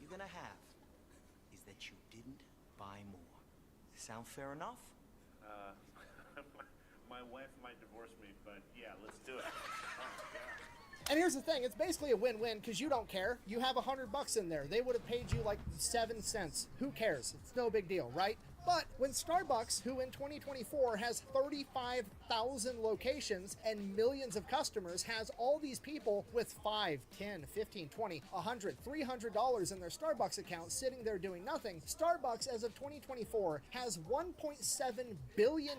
you're gonna have is that you didn't buy more. Sound fair enough? My wife might divorce me, but yeah, let's do it. And here's the thing, it's basically a win-win because you don't care. You have $100 in there. They would have paid you like 7 cents. Who cares? It's no big deal, right? But when Starbucks, who in 2024 has 35,000 locations and millions of customers, has all these people with $5, $10, $15, $20, $100, $300 in their Starbucks account sitting there doing nothing, Starbucks, as of 2024, has $1.7 billion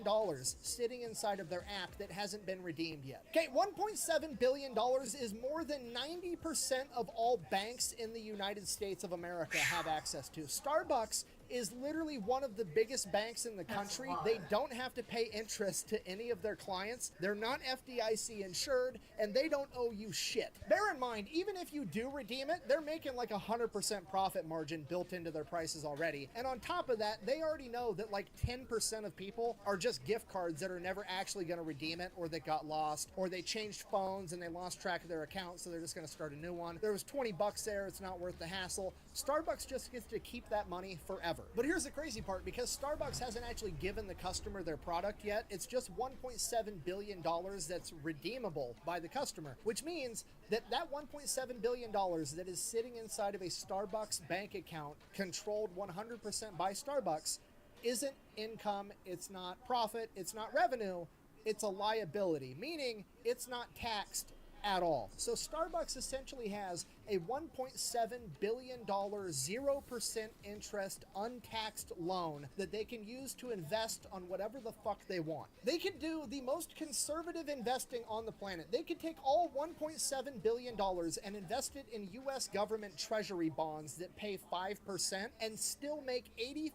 sitting inside of their app that hasn't been redeemed yet. Okay, $1.7 billion is more than 90% of all banks in the United States of America have access to. Starbucks is literally one of the biggest banks in the country. They don't have to pay interest to any of their clients. They're not FDIC insured, and they don't owe you shit. Bear in mind, even if you do redeem it, they're making like 100% profit margin built into their prices already. And on top of that, they already know that like 10% of people are just gift cards that are never actually going to redeem it, or that got lost, or they changed phones and they lost track of their account, so they're just going to start a new one. There was $20 there. It's not worth the hassle. Starbucks just gets to keep that money forever. But here's the crazy part, because Starbucks hasn't actually given the customer their product yet, it's just $1.7 billion that's redeemable by the customer, which means that that $1.7 billion that is sitting inside of a Starbucks bank account controlled 100% by Starbucks isn't income, it's not profit, it's not revenue, it's a liability, meaning it's not taxed at all. So Starbucks essentially has a $1.7 billion 0% interest untaxed loan that they can use to invest on whatever the fuck they want. They could do the most conservative investing on the planet. They could take all $1.7 billion and invest it in US government treasury bonds that pay 5% and still make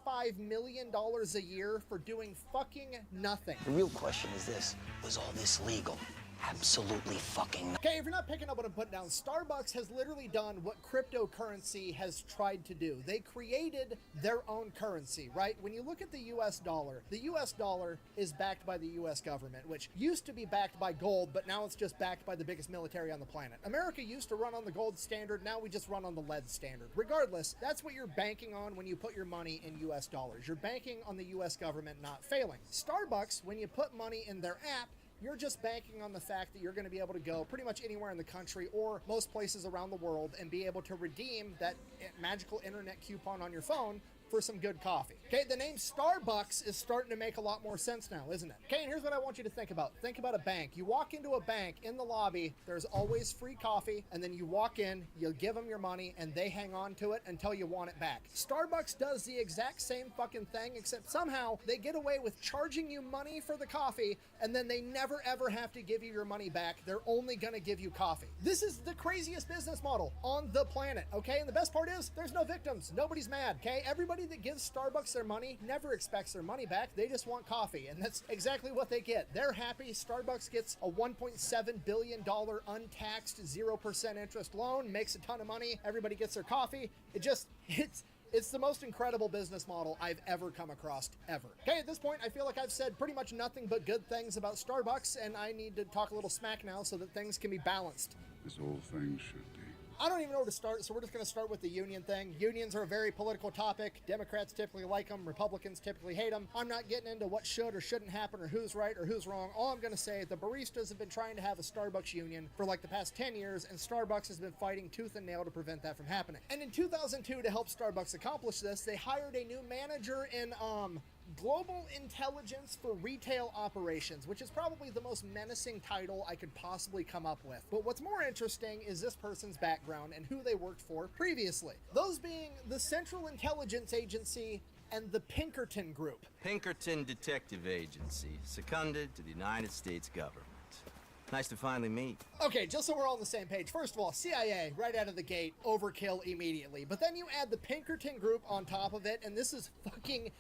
$85 million a year for doing fucking nothing. The real question is this: was all this legal? Absolutely fucking not. Okay, if you're not picking up what I'm putting down, Starbucks has literally done what cryptocurrency has tried to do. They created their own currency, right? When you look at the US dollar is backed by the US government, which used to be backed by gold, but now it's just backed by the biggest military on the planet. America used to run on the gold standard, now we just run on the lead standard. Regardless, that's what you're banking on when you put your money in US dollars. You're banking on the US government not failing. Starbucks, when you put money in their app, you're just banking on the fact that you're going to be able to go pretty much anywhere in the country or most places around the world and be able to redeem that magical internet coupon on your phone for some good coffee. Okay, the name Starbucks is starting to make a lot more sense now, isn't it? Okay, and here's what I want you to think about. Think about a bank. You walk into a bank, in the lobby, there's always free coffee, and then you walk in, you give them your money, and they hang on to it until you want it back. Starbucks does the exact same fucking thing, except somehow they get away with charging you money for the coffee, and then they never ever have to give you your money back. They're only gonna give you coffee. This is the craziest business model on the planet, okay? And the best part is, there's no victims. Nobody's mad, okay? Everybody that gives Starbucks their money never expects their money back. They just want coffee, and that's exactly what they get. They're happy. Starbucks gets a $1.7 billion untaxed 0% interest loan, makes a ton of money. Everybody gets their coffee. It's the most incredible business model I've ever come across, ever. Okay, at this point, I feel like I've said pretty much nothing but good things about Starbucks, and I need to talk a little smack now so that things can be balanced. As all things should be. I don't even know where to start, so we're just going to start with the union thing. Unions are a very political topic. Democrats typically like them. Republicans typically hate them. I'm not getting into what should or shouldn't happen or who's right or who's wrong. All I'm going to say, the baristas have been trying to have a Starbucks union for like the past 10 years, and Starbucks has been fighting tooth and nail to prevent that from happening. And in 2002, to help Starbucks accomplish this, they hired a new manager in, Global Intelligence for Retail Operations, which is probably the most menacing title I could possibly come up with. But what's more interesting is this person's background and who they worked for previously. Those being the Central Intelligence Agency and the Pinkerton Group. Pinkerton Detective Agency, seconded to the United States government. Nice to finally meet. Okay, just so we're all on the same page. First of all, CIA, right out of the gate, overkill immediately. But then you add the Pinkerton Group on top of it, and this is fucking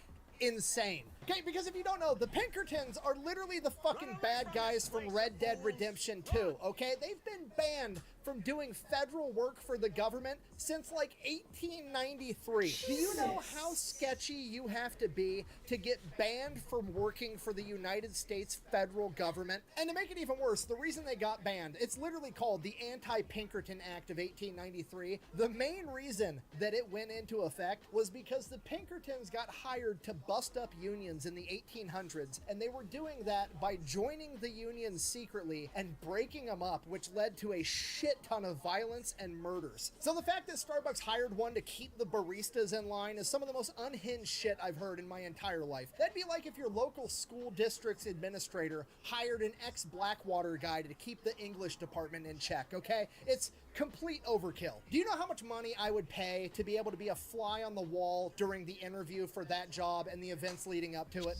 insane. Okay, because if you don't know, the Pinkertons are literally the fucking bad guys from Red Dead Redemption 2, okay? They've been banned from doing federal work for the government since like 1893. Do you know how sketchy you have to be to get banned from working for the United States federal government? And to make it even worse, the reason they got banned, it's literally called the Anti-Pinkerton Act of 1893. The main reason that it went into effect was because the Pinkertons got hired to bust up unions in the 1800s, and they were doing that by joining the unions secretly and breaking them up, which led to a shit ton of violence and murders. So the fact that Starbucks hired one to keep the baristas in line is some of the most unhinged shit I've heard in my entire life. That'd be like if your local school district's administrator hired an ex-Blackwater guy to keep the English department in check, okay? It's complete overkill. Do you know how much money I would pay to be able to be a fly on the wall during the interview for that job and the events leading up to it?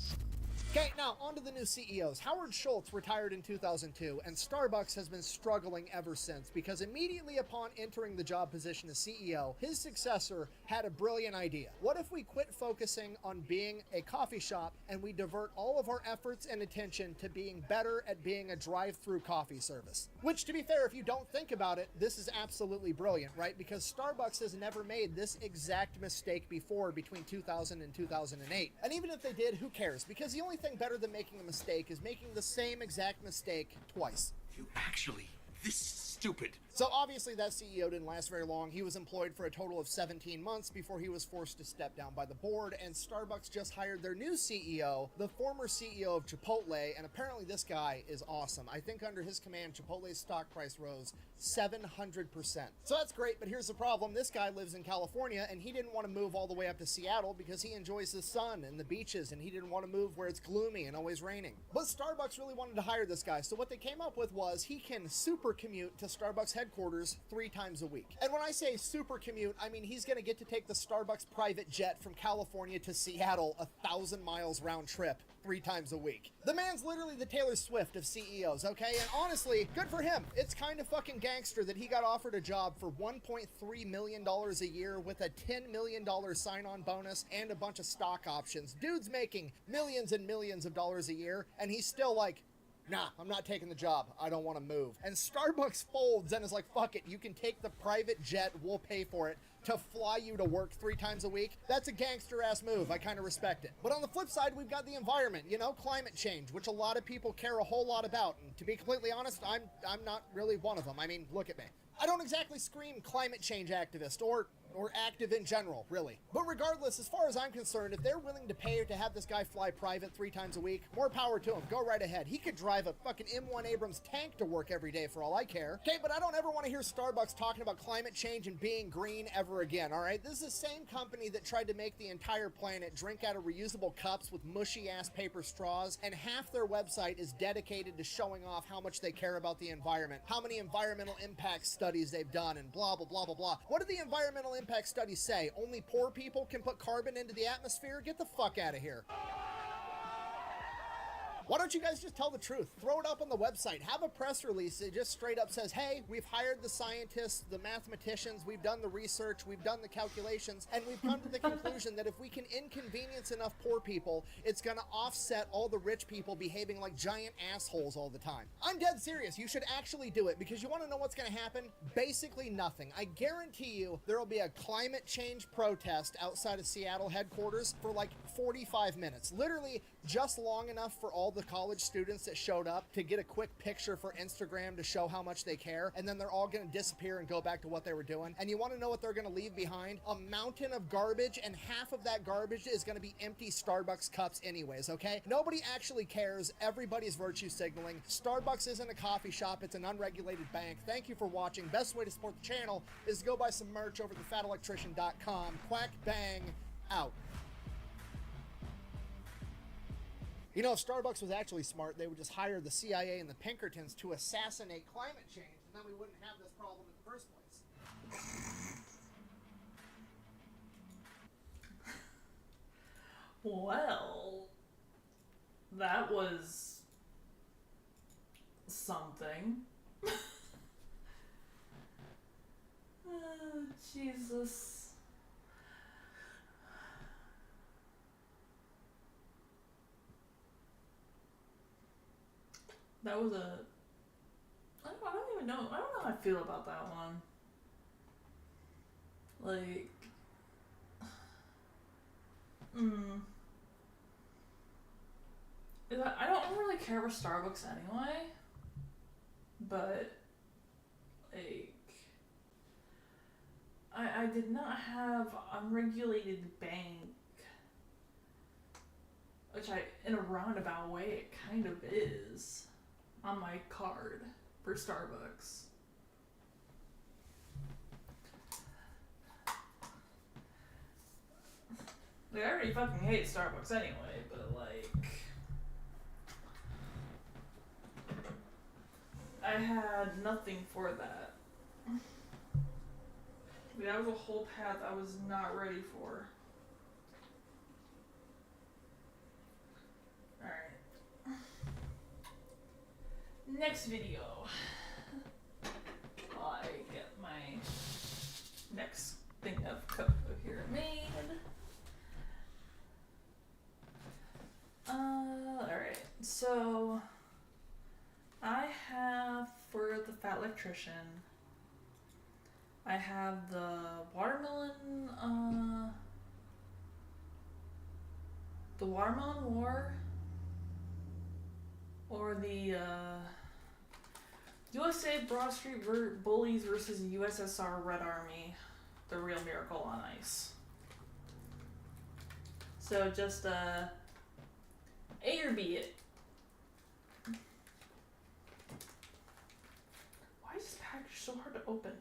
Okay, now on to the new CEOs. Howard Schultz retired in 2002, and Starbucks has been struggling ever since because immediately upon entering the job position as CEO, his successor had a brilliant idea. What if we quit focusing on being a coffee shop and we divert all of our efforts and attention to being better at being a drive-through coffee service? Which, to be fair, if you don't think about it, this is absolutely brilliant, right? Because Starbucks has never made this exact mistake before between 2000 and 2008. And even if they did, who cares? Because the only thing better than making a mistake is making the same exact mistake twice. You actually, this is stupid. So obviously that CEO didn't last very long. He was employed for a total of 17 months before he was forced to step down by the board, and Starbucks just hired their new CEO, the former CEO of Chipotle, and apparently this guy is awesome. I think under his command, Chipotle's stock price rose 700%. So that's great, but here's the problem. This guy lives in California, and he didn't want to move all the way up to Seattle because he enjoys the sun and the beaches, and he didn't want to move where it's gloomy and always raining. But Starbucks really wanted to hire this guy, so what they came up with was he can super commute to Starbucks headquarters 3 times a week. And when I say super commute, I mean he's going to get to take the Starbucks private jet from California to Seattle 1,000 miles round trip 3 times a week. The man's literally the Taylor Swift of CEOs, okay? And honestly, good for him. It's kind of fucking gangster that he got offered a job for $1.3 million a year with a $10 million sign-on bonus and a bunch of stock options. Dude's making millions and millions of dollars a year, and he's still like, nah, I'm not taking the job. I don't want to move. And Starbucks folds and is like, fuck it, you can take the private jet, we'll pay for it, to fly you to work 3 times a week. That's a gangster-ass move. I kind of respect it. But on the flip side, we've got the environment, you know, climate change, which a lot of people care a whole lot about. And to be completely honest, I'm not really one of them. I mean, look at me. I don't exactly scream climate change activist or active in general, really. But regardless, as far as I'm concerned, if they're willing to pay to have this guy fly private 3 times a week, more power to him. Go right ahead. He could drive a fucking M1 Abrams tank to work every day for all I care. Okay, but I don't ever want to hear Starbucks talking about climate change and being green ever again, all right? This is the same company that tried to make the entire planet drink out of reusable cups with mushy-ass paper straws, and half their website is dedicated to showing off how much they care about the environment, how many environmental impact studies they've done, and blah, blah, blah, blah, blah. What do the environmental impact studies say? Only poor people can put carbon into the atmosphere? Get the fuck out of here. Why don't you guys just tell the truth? Throw it up on the website. Have a press release that just straight up says, hey, we've hired the scientists, the mathematicians, we've done the research, we've done the calculations, and we've come to the conclusion that if we can inconvenience enough poor people, it's gonna offset all the rich people behaving like giant assholes all the time. I'm dead serious. You should actually do it, because you wanna know what's gonna happen? Basically nothing. I guarantee you there will be a climate change protest outside of Seattle headquarters for like 45 minutes. Literally just long enough for all the the college students that showed up to get a quick picture for Instagram to show how much they care, and then they're all gonna disappear and go back to what they were doing. And you wanna know what they're gonna leave behind? A mountain of garbage, and half of that garbage is gonna be empty Starbucks cups anyways, okay? Nobody actually cares. Everybody's virtue signaling. Starbucks isn't a coffee shop, it's an unregulated bank. Thank you for watching. Best way to support the channel is to go buy some merch over at thefatelectrician.com. Quack bang out. You know, if Starbucks was actually smart, they would just hire the CIA and the Pinkertons to assassinate climate change, and then we wouldn't have this problem in the first place. Well, that was something. Oh, Jesus. That was a... I don't even know. I don't know how I feel about that one. Like... I don't really care for Starbucks anyway. But... Like... I did not have unregulated bank. Which in a roundabout way, it kind of is. On my card for Starbucks. Like, I already fucking hate Starbucks anyway, but like... I had nothing for that. Like, that was a whole path I was not ready for. Alright. Next video. I get my next thing of cocoa here made. Alright, so I have for the Fat Electrician, I have the watermelon war, or the USA Broad Street Bullies versus USSR Red Army, The Real Miracle on Ice. So just A or B it. Why is this package so hard to open?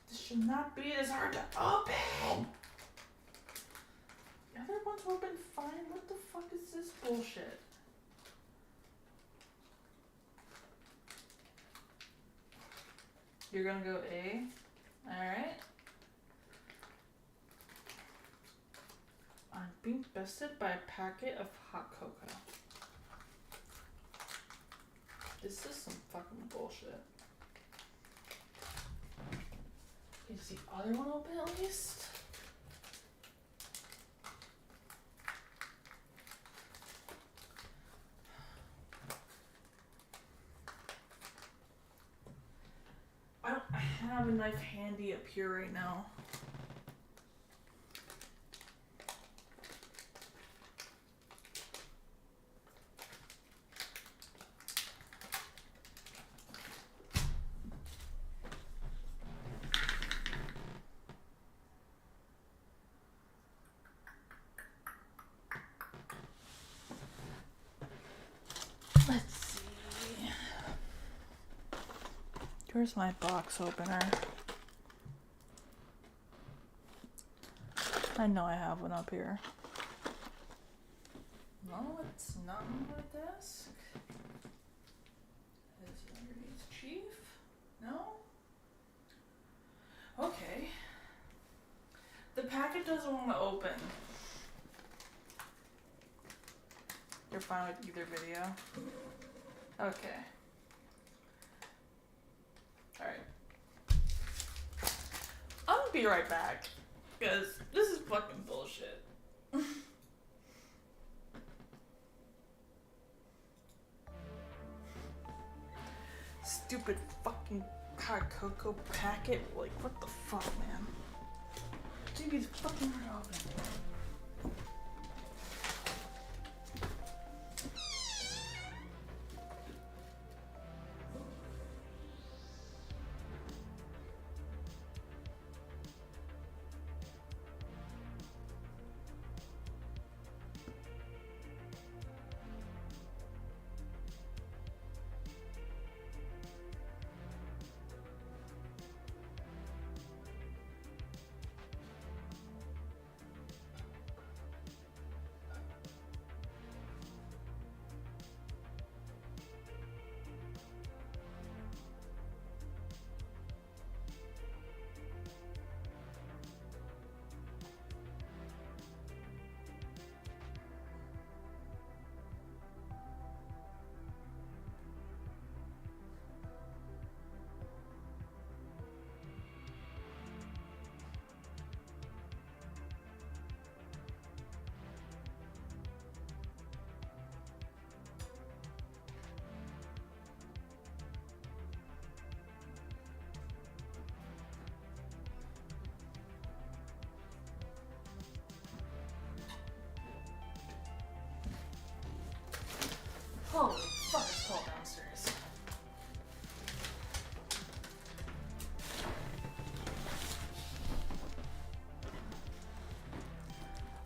This should not be this hard to open! The other ones open fine. What the fuck is this bullshit? You're gonna go A? Alright. I'm being bested by a packet of hot cocoa. This is some fucking bullshit. Is the other one open at least? I don't have a knife handy up here right now. Let's see. Where's my box opener? I know I have one up here. No, it's not on my desk. Is it underneath Chief? No? Okay. The packet doesn't want to open. You're fine with either video? Okay. Alright. I'm gonna be right back. Because this is fucking bullshit. Stupid fucking hot cocoa packet. Like, what the fuck, man? Dude, fucking hard open.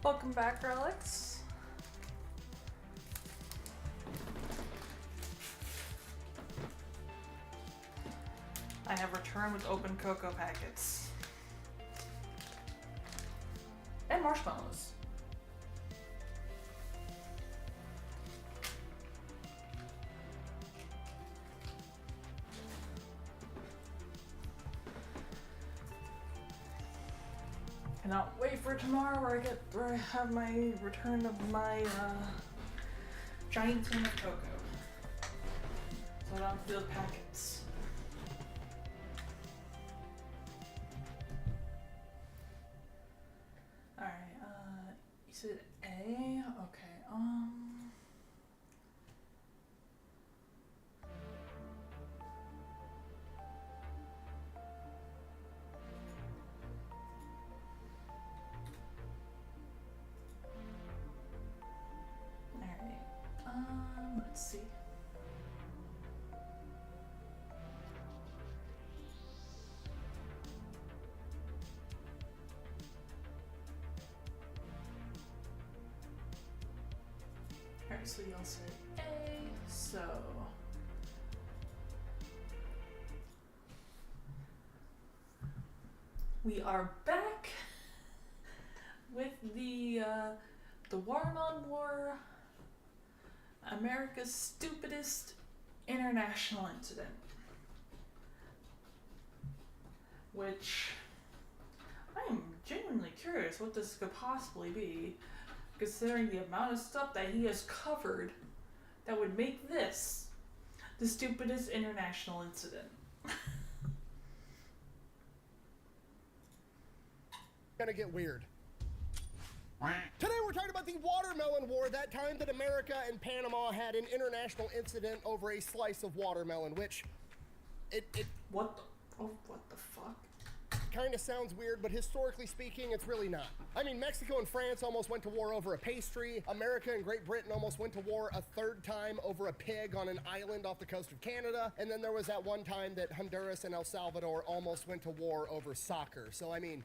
Welcome back, Relics. I have returned with open cocoa packets. And marshmallows. Cannot wait for tomorrow where I have my return of my giant tin of cocoa. So I don't have to do the packets. Alright, you said A? Okay, let's see. Alright, so y'all said A, so we are back with the Watermelon War, America's stupidest international incident, which I am genuinely curious what this could possibly be, considering the amount of stuff that he has covered that would make this the stupidest international incident. Gonna get weird. Today we're talking about the Watermelon War, that time that America and Panama had an international incident over a slice of watermelon, which what the fuck? Kind of sounds weird, but historically speaking, it's really not. I mean, Mexico and France almost went to war over a pastry. America and Great Britain almost went to war a third time over a pig on an island off the coast of Canada. And then there was that one time that Honduras and El Salvador almost went to war over soccer. So, I mean,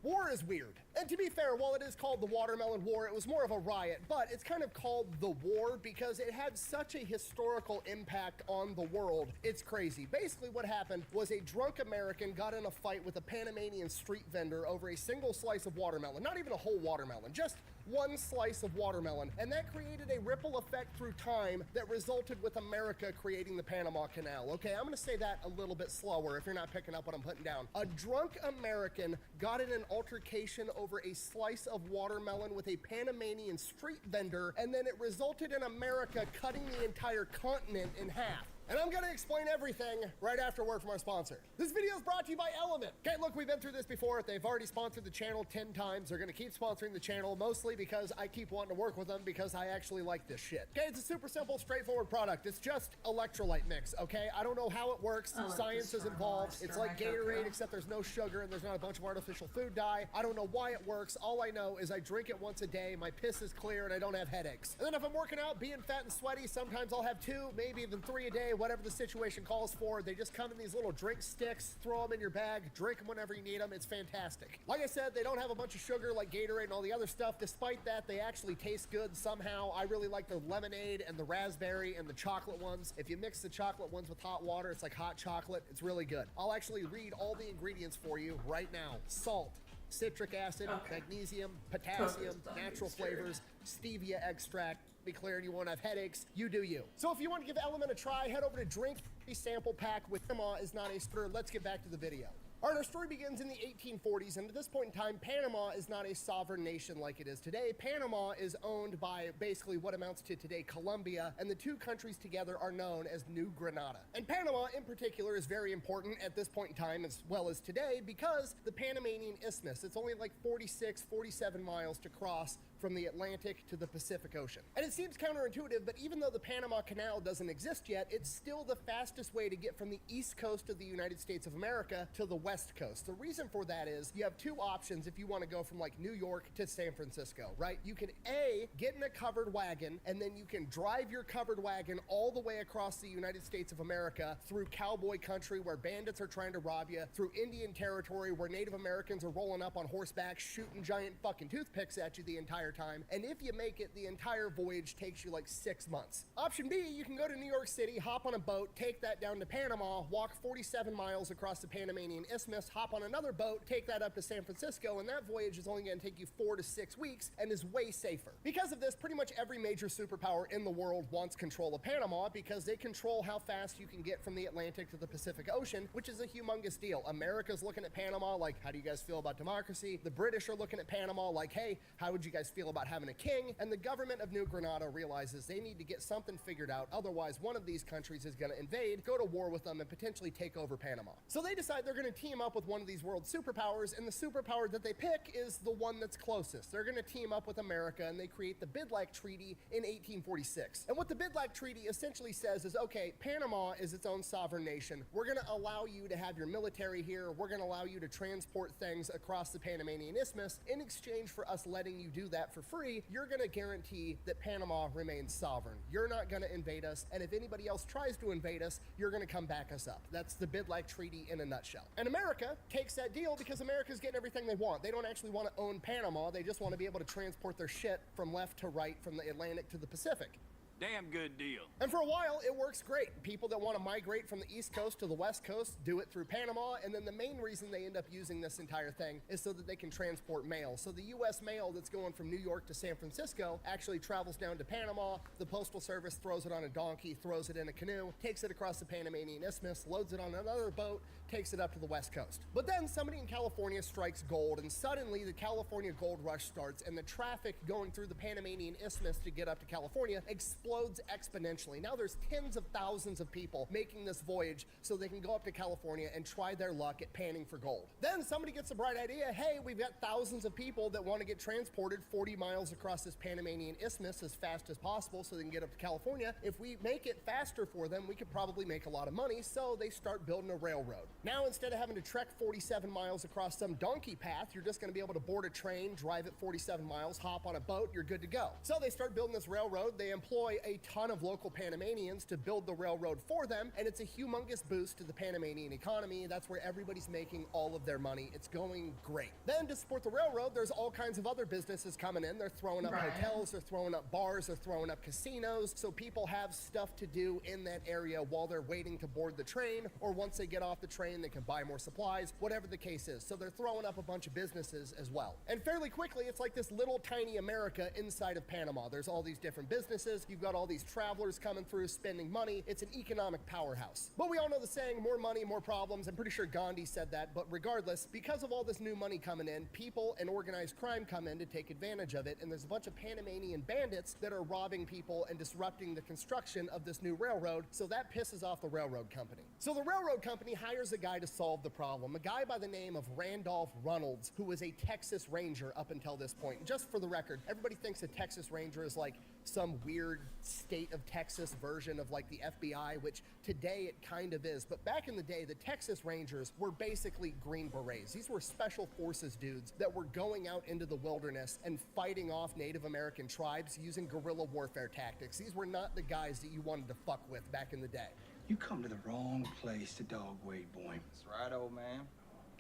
war is weird. And to be fair, while it is called the Watermelon War, it was more of a riot, but it's kind of called the war because it had such a historical impact on the world. It's crazy. Basically what happened was a drunk American got in a fight with a Panamanian street vendor over a single slice of watermelon. Not even a whole watermelon, just one slice of watermelon, and that created a ripple effect through time that resulted with America creating the Panama Canal. Okay, I'm gonna say that a little bit slower if you're not picking up what I'm putting down. A drunk American got in an altercation over a slice of watermelon with a Panamanian street vendor, and then it resulted in America cutting the entire continent in half. And I'm gonna explain everything right after word from our sponsor. This video is brought to you by Element. Okay, look, we've been through this before. They've already sponsored the channel 10 times. They're gonna keep sponsoring the channel, mostly because I keep wanting to work with them because I actually like this shit. Okay, it's a super simple, straightforward product. It's just electrolyte mix, okay? I don't know how it works. Science is involved. It's like Gatorade, except there's no sugar and there's not a bunch of artificial food dye. I don't know why it works. All I know is I drink it once a day, my piss is clear, and I don't have headaches. And then if I'm working out, being fat and sweaty, sometimes I'll have 2, maybe even 3 a day, whatever the situation calls for. They just come in these little drink sticks, throw them in your bag, drink them whenever you need them. It's fantastic. Like I said, they don't have a bunch of sugar like Gatorade and all the other stuff. Despite that, they actually taste good somehow. I really like the lemonade and the raspberry and the chocolate ones. If you mix the chocolate ones with hot water, it's like hot chocolate. It's really good. I'll actually read all the ingredients for you right now. Salt, citric acid, magnesium, potassium, natural flavors, stevia extract. Be clear, and you won't have headaches. You do you. So if you want to give Element a try, head over to Drink Sample Pack with Panama is not a stir. Let's get back to the video. All right, our story begins in the 1840s, and at this point in time, Panama is not a sovereign nation like it is today. Panama is owned by basically what amounts to today Colombia, and the two countries together are known as New Granada. And Panama, in particular, is very important at this point in time as well as today because the Panamanian Isthmus, it's only like 46, 47 miles to cross from the Atlantic to the Pacific Ocean. And it seems counterintuitive, but even though the Panama Canal doesn't exist yet, it's still the fastest way to get from the east coast of the United States of America to the West Coast. The reason for that is you have two options if you want to go from like New York to San Francisco, right? You can A, get in a covered wagon, and then you can drive your covered wagon all the way across the United States of America through cowboy country where bandits are trying to rob you, through Indian territory where Native Americans are rolling up on horseback shooting giant fucking toothpicks at you the entire time. And if you make it, the entire voyage takes you like 6 months. Option B, you can go to New York City, hop on a boat, take that down to Panama, walk 47 miles across the Panamanian Isthmus, hop on another boat, take that up to San Francisco, and that voyage is only going to take you 4 to 6 weeks and is way safer. Because of this, pretty much every major superpower in the world wants control of Panama because they control how fast you can get from the Atlantic to the Pacific Ocean, which is a humongous deal. America's looking at Panama like, how do you guys feel about democracy? The British are looking at Panama like, hey, how would you guys feel about having a king? And the government of New Granada realizes they need to get something figured out, otherwise one of these countries is going to invade, go to war with them, and potentially take over Panama. So they decide they're going to team up with one of these world superpowers, and the superpower that they pick is the one that's closest. They're going to team up with America, and they create the Bidlack Treaty in 1846. And what the Bidlack Treaty essentially says is, okay, Panama is its own sovereign nation. We're going to allow you to have your military here. We're going to allow you to transport things across the Panamanian Isthmus. In exchange for us letting you do that for free, you're going to guarantee that Panama remains sovereign. You're not going to invade us, and if anybody else tries to invade us, you're going to come back us up. That's the Bidlack Treaty in a nutshell. And America takes that deal because America's getting everything they want. They don't actually want to own Panama. They just want to be able to transport their shit from left to right, from the Atlantic to the Pacific. Damn good deal. And for a while, it works great. People that want to migrate from the East Coast to the West Coast do it through Panama, and then the main reason they end up using this entire thing is so that they can transport mail. So the U.S. mail that's going from New York to San Francisco actually travels down to Panama. The Postal Service throws it on a donkey, throws it in a canoe, takes it across the Panamanian Isthmus, loads it on another boat, takes it up to the West Coast. But then somebody in California strikes gold, and suddenly the California gold rush starts, and the traffic going through the Panamanian Isthmus to get up to California explodes exponentially. Now there's tens of thousands of people making this voyage so they can go up to California and try their luck at panning for gold. Then somebody gets a bright idea, hey, we've got thousands of people that want to get transported 40 miles across this Panamanian Isthmus as fast as possible so they can get up to California. If we make it faster for them, we could probably make a lot of money, so they start building a railroad. Now, instead of having to trek 47 miles across some donkey path, you're just going to be able to board a train, drive it 47 miles, hop on a boat, you're good to go. So they start building this railroad. They employ a ton of local Panamanians to build the railroad for them, and it's a humongous boost to the Panamanian economy. That's where everybody's making all of their money. It's going great. Then to support the railroad, there's all kinds of other businesses coming in. They're throwing up hotels, they're throwing up bars, they're throwing up casinos, so people have stuff to do in that area while they're waiting to board the train, or once they get off the train, they can buy more supplies, whatever the case is. So they're throwing up a bunch of businesses as well. And fairly quickly, it's like this little tiny America inside of Panama. There's all these different businesses. You've got all these travelers coming through, spending money. It's an economic powerhouse. But we all know the saying, more money, more problems. I'm pretty sure Gandhi said that, but regardless, because of all this new money coming in, people and organized crime come in to take advantage of it, and there's a bunch of Panamanian bandits that are robbing people and disrupting the construction of this new railroad, so that pisses off the railroad company. So the railroad company hires a guy to solve the problem, a guy by the name of Randolph Runnels, who was a Texas Ranger up until this point. Just for the record, everybody thinks a Texas Ranger is like some weird state of Texas version of like the FBI, which today it kind of is. But back in the day, the Texas Rangers were basically Green Berets. These were special forces dudes that were going out into the wilderness and fighting off Native American tribes using guerrilla warfare tactics. These were not the guys that you wanted to fuck with back in the day. You come to the wrong place to dog wade, boy. That's right, old man.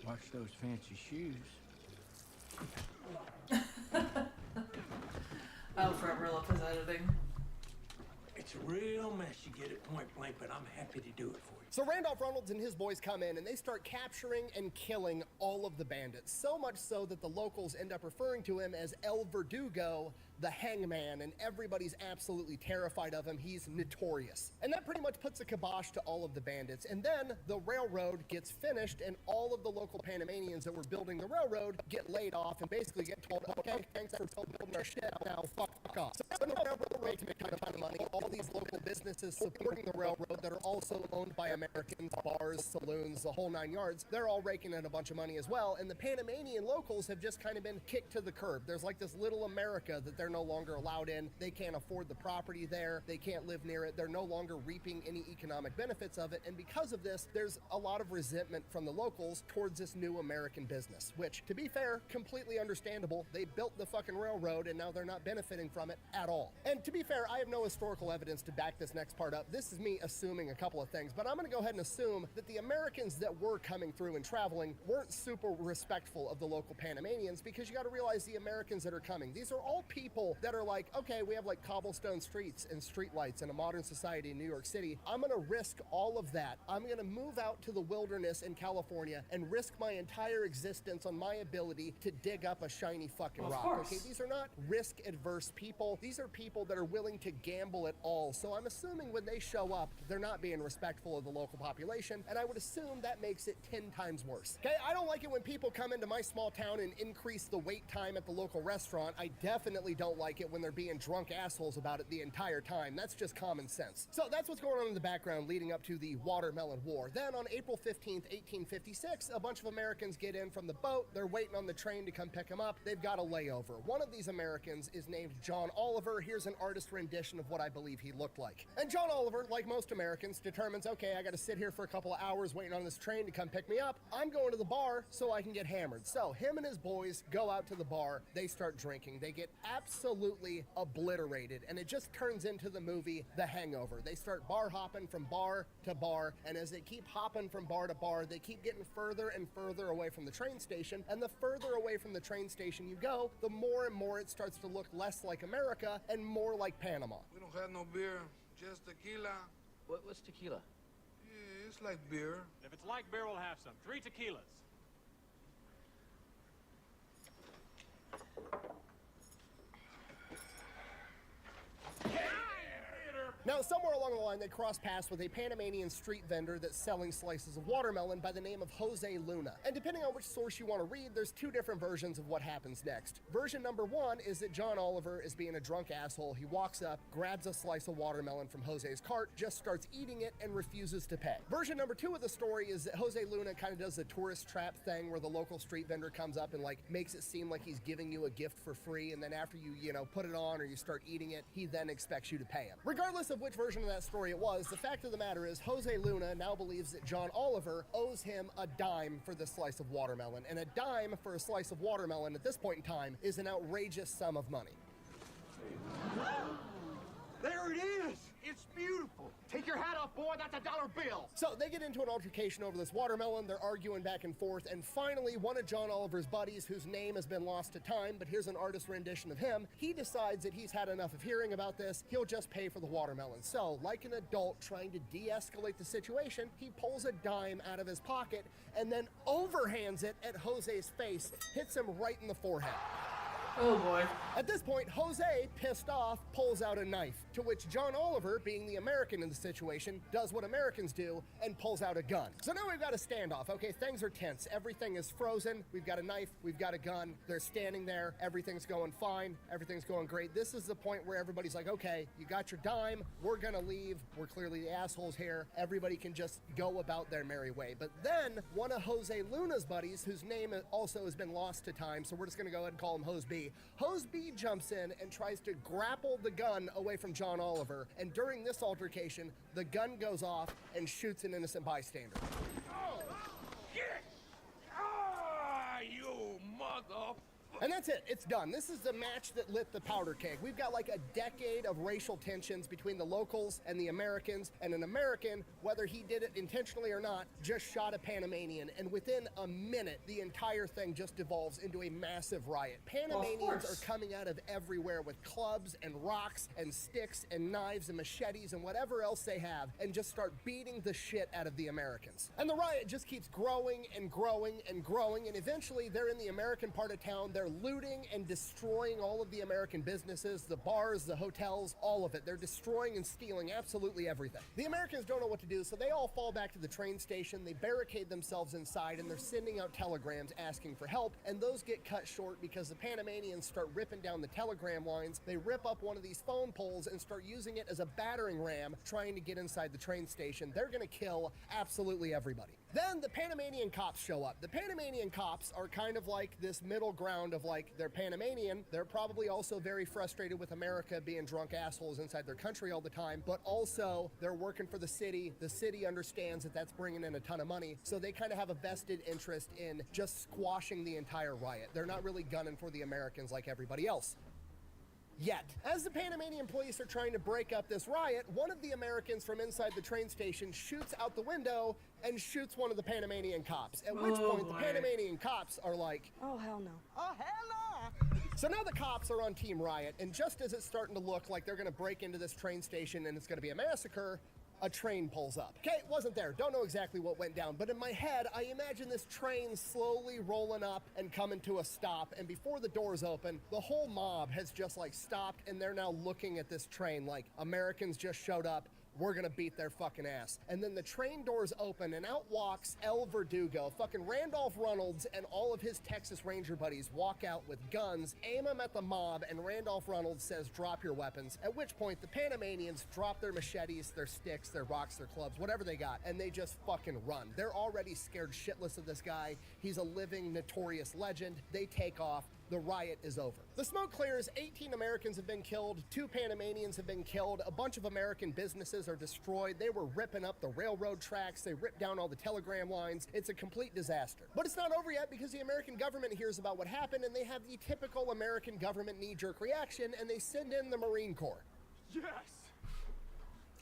Watch those fancy shoes. Alfred Rilla was editing. It's a real mess you get at point blank, but I'm happy to do it for you. So Randolph Runnels and his boys come in and they start capturing and killing all of the bandits. So much so that the locals end up referring to him as El Verdugo, the hangman, and everybody's absolutely terrified of him. He's notorious. And that pretty much puts a kibosh to all of the bandits. And then the railroad gets finished and all of the local Panamanians that were building the railroad get laid off and basically get told, okay, thanks for building our shit, now fuck off. So the railroad makes a ton of money. All these these local businesses supporting the railroad that are also owned by Americans, bars, saloons, the whole 9 yards, they're all raking in a bunch of money as well, and the Panamanian locals have just kind of been kicked to the curb. There's like this little America that they're no longer allowed in. They can't afford the property there. They can't live near it. They're no longer reaping any economic benefits of it, and because of this, there's a lot of resentment from the locals towards this new American business, which, to be fair, completely understandable. They built the fucking railroad, and now they're not benefiting from it at all. And to be fair, I have no historical evidence to back this next part up. This is me assuming a couple of things, but I'm going to go ahead and assume that the Americans that were coming through and traveling weren't super respectful of the local Panamanians, because you got to realize the Americans that are coming, these are all people that are like, okay, we have like cobblestone streets and streetlights in a modern society in New York City. I'm going to risk all of that. I'm going to move out to the wilderness in California and risk my entire existence on my ability to dig up a shiny fucking rock. Okay, these are not risk adverse people. These are people that are willing to gamble at all. So I'm assuming when they show up, they're not being respectful of the local population, and I would assume that makes it 10 times worse. Okay, I don't like it when people come into my small town and increase the wait time at the local restaurant. I definitely don't like it when they're being drunk assholes about it the entire time. That's just common sense. So that's what's going on in the background leading up to the Watermelon War. Then on April 15th, 1856, a bunch of Americans get in from the boat. They're waiting on the train to come pick them up. They've got a layover. One of these Americans is named John Oliver. Here's an artist rendition of what I believe he looked like. And John Oliver, like most Americans, determines, okay, I got to sit here for a couple of hours waiting on this train to come pick me up. I'm going to the bar so I can get hammered. So him and his boys go out to the bar. They start drinking. They get absolutely obliterated, and it just turns into the movie The Hangover. They start bar hopping from bar to bar, and as they keep hopping from bar to bar, they keep getting further and further away from the train station, and the further away from the train station you go, the more and more it starts to look less like America and more like Panama. We don't have no beer, just tequila. What's tequila? Yeah, it's like beer. If it's like beer, we'll have some. 3 tequilas. Now, somewhere along the line, they cross paths with a Panamanian street vendor that's selling slices of watermelon by the name of Jose Luna. And depending on which source you want to read, there's 2 different versions of what happens next. Version number 1 is that John Oliver is being a drunk asshole. He walks up, grabs a slice of watermelon from Jose's cart, just starts eating it, and refuses to pay. Version number 2 of the story is that Jose Luna kind of does the tourist trap thing where the local street vendor comes up and like makes it seem like he's giving you a gift for free, and then after you know, put it on or you start eating it, he then expects you to pay him. Regardless of which version of that story it was, the fact of the matter is Jose Luna now believes that John Oliver owes him a dime for this slice of watermelon, and a dime for a slice of watermelon at this point in time is an outrageous sum of money. There it is! It's beautiful! Take your hat off, boy, that's a $1 bill! So they get into an altercation over this watermelon, they're arguing back and forth, and finally one of John Oliver's buddies, whose name has been lost to time, but here's an artist rendition of him, he decides that he's had enough of hearing about this, he'll just pay for the watermelon. So, like an adult trying to de-escalate the situation, he pulls a dime out of his pocket and then overhands it at Jose's face, hits him right in the forehead. Oh boy. At this point, Jose, pissed off, pulls out a knife, to which John Oliver, being the American in the situation, does what Americans do and pulls out a gun. So now we've got a standoff, okay? Things are tense. Everything is frozen. We've got a knife. We've got a gun. They're standing there. Everything's going fine. Everything's going great. This is the point where everybody's like, okay, you got your dime. We're gonna leave. We're clearly the assholes here. Everybody can just go about their merry way. But then one of Jose Luna's buddies, whose name also has been lost to time, so we're just gonna go ahead and call him Hose B. Hose B jumps in and tries to grapple the gun away from John Oliver, and during this altercation, the gun goes off and shoots an innocent bystander. Oh, shit! Ah, you mother... And that's it. It's done. This is the match that lit the powder keg. We've got like a decade of racial tensions between the locals and the Americans, and an American, whether he did it intentionally or not, just shot a Panamanian, and within a minute, the entire thing just devolves into a massive riot. Panamanians are coming out of everywhere with clubs and rocks and sticks and knives and machetes and whatever else they have, and just start beating the shit out of the Americans. And the riot just keeps growing and growing and growing, and eventually they're in the American part of town. They're are looting and destroying all of the American businesses, the bars, the hotels, all of it. They're destroying and stealing absolutely everything. The Americans don't know what to do, so they all fall back to the train station, they barricade themselves inside, and they're sending out telegrams asking for help, and those get cut short because the Panamanians start ripping down the telegram lines. They rip up one of these phone poles and start using it as a battering ram trying to get inside the train station. They're gonna kill absolutely everybody. Then the Panamanian cops show up. The Panamanian cops are kind of like this middle ground of like, they're Panamanian, they're probably also very frustrated with America being drunk assholes inside their country all the time, but also they're working for the city understands that that's bringing in a ton of money, so they kind of have a vested interest in just squashing the entire riot. They're not really gunning for the Americans like everybody else. Yet. As the Panamanian police are trying to break up this riot, one of the Americans from inside the train station shoots out the window and shoots one of the Panamanian cops, at which point the Panamanian cops are like, oh, hell no. oh, hell no! So now the cops are on Team Riot, and just as it's starting to look like they're gonna break into this train station and it's gonna be a massacre, a train pulls up. Okay, wasn't there, don't know exactly what went down, but in my head, I imagine this train slowly rolling up and coming to a stop, and before the doors open, the whole mob has just like stopped, and they're now looking at this train like, Americans just showed up, we're gonna beat their fucking ass. And then the train doors open and out walks El Verdugo. Fucking Randolph Reynolds and all of his Texas Ranger buddies walk out with guns, aim them at the mob, and Randolph Reynolds says, drop your weapons. At which point the Panamanians drop their machetes, their sticks, their rocks, their clubs, whatever they got, and they just fucking run. They're already scared shitless of this guy. He's a living, notorious legend. They take off. The riot is over. The smoke clears, 18 Americans have been killed, 2 Panamanians have been killed, a bunch of American businesses are destroyed, they were ripping up the railroad tracks, they ripped down all the telegram lines, it's a complete disaster. But it's not over yet because the American government hears about what happened and they have the typical American government knee-jerk reaction and they send in the Marine Corps. Yes!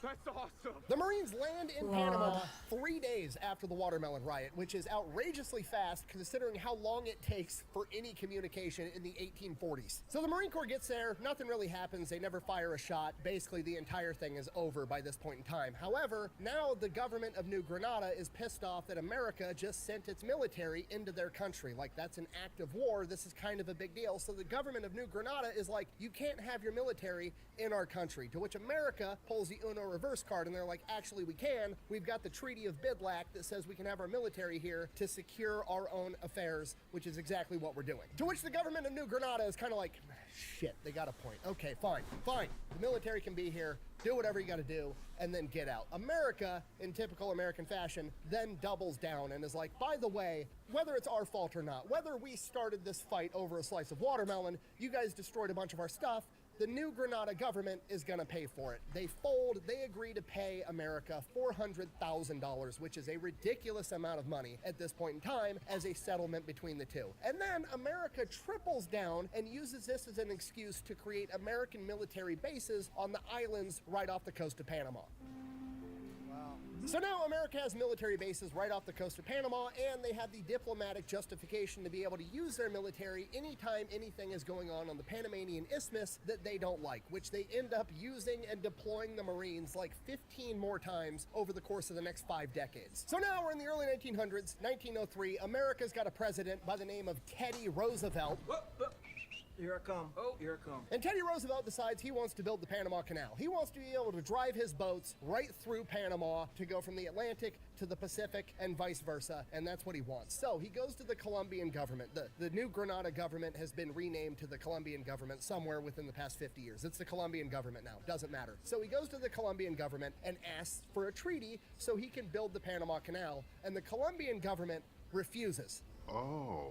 That's awesome! The Marines land in Panama 3 days after the watermelon riot, which is outrageously fast considering how long it takes for any communication in the 1840s. So the Marine Corps gets there, nothing really happens, they never fire a shot, basically the entire thing is over by this point in time. However, now the government of New Granada is pissed off that America just sent its military into their country. Like, that's an act of war, this is kind of a big deal. So the government of New Granada is like, you can't have your military in our country, to which America pulls the Uno reverse card and they're like, actually we can. We've got the Treaty of Bidlack that says we can have our military here to secure our own affairs, which is exactly what we're doing. To which the government of New Granada is kind of like, shit, they got a point. Okay, fine. The military can be here, do whatever you gotta do, and then get out. America, in typical American fashion, then doubles down and is like, by the way, whether it's our fault or not, whether we started this fight over a slice of watermelon, you guys destroyed a bunch of our stuff, the New Granada government is gonna pay for it. They fold, they agree to pay America $400,000, which is a ridiculous amount of money at this point in time as a settlement between the two. And then America triples down and uses this as an excuse to create American military bases on the islands right off the coast of Panama. So now America has military bases right off the coast of Panama, and they have the diplomatic justification to be able to use their military anytime anything is going on the Panamanian Isthmus that they don't like, which they end up using and deploying the Marines like 15 more times over the course of the next 5 decades. So now we're in the early 1900s, 1903, America's got a president by the name of Teddy Roosevelt. Here I come. Here I come. And Teddy Roosevelt decides he wants to build the Panama Canal. He wants to be able to drive his boats right through Panama to go from the Atlantic to the Pacific and vice versa, and that's what he wants. So he goes to the Colombian government. The New Granada government has been renamed to the Colombian government somewhere within the past 50 years. It's the Colombian government now, doesn't matter. So he goes to the Colombian government and asks for a treaty so he can build the Panama Canal, and the Colombian government refuses. No.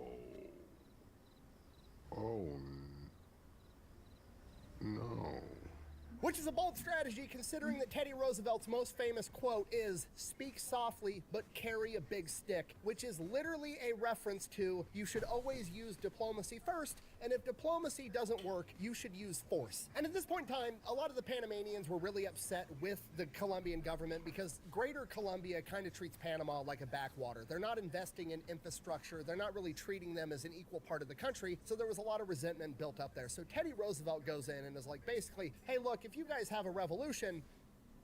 Which is a bold strategy considering that Teddy Roosevelt's most famous quote is, "Speak softly, but carry a big stick," which is literally a reference to you should always use diplomacy first, and if diplomacy doesn't work, you should use force. And at this point in time, a lot of the Panamanians were really upset with the Colombian government because Greater Colombia kind of treats Panama like a backwater. They're not investing in infrastructure, they're not really treating them as an equal part of the country, so there was a lot of resentment built up there. So Teddy Roosevelt goes in and is like, basically, hey look, if you guys have a revolution,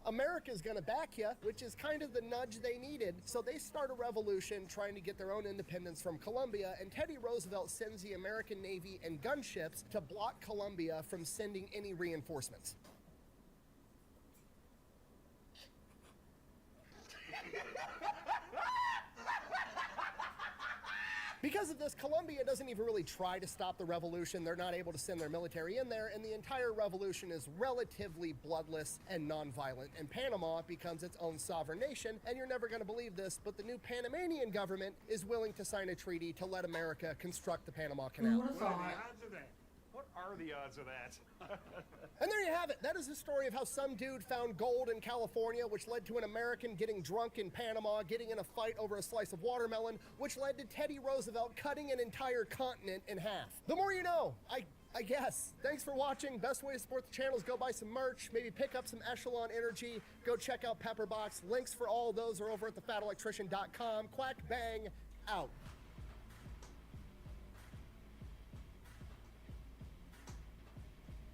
America's gonna back you, which is kind of the nudge they needed. So they start a revolution trying to get their own independence from Colombia, and Teddy Roosevelt sends the American Navy and gunships to block Colombia from sending any reinforcements. Because of this, Colombia doesn't even really try to stop the revolution. They're not able to send their military in there, and the entire revolution is relatively bloodless and nonviolent. And Panama becomes its own sovereign nation, and you're never going to believe this, but the new Panamanian government is willing to sign a treaty to let America construct the Panama Canal. What are the odds of that? What are the odds of that? And there you have it. That is the story of how some dude found gold in California, which led to an American getting drunk in Panama, getting in a fight over a slice of watermelon, which led to Teddy Roosevelt cutting an entire continent in half. The more you know, I guess. Thanks for watching. Best way to support the channel is go buy some merch, maybe pick up some Echelon Energy, go check out Pepperbox. Links for all of those are over at thefatelectrician.com. Quack bang, out.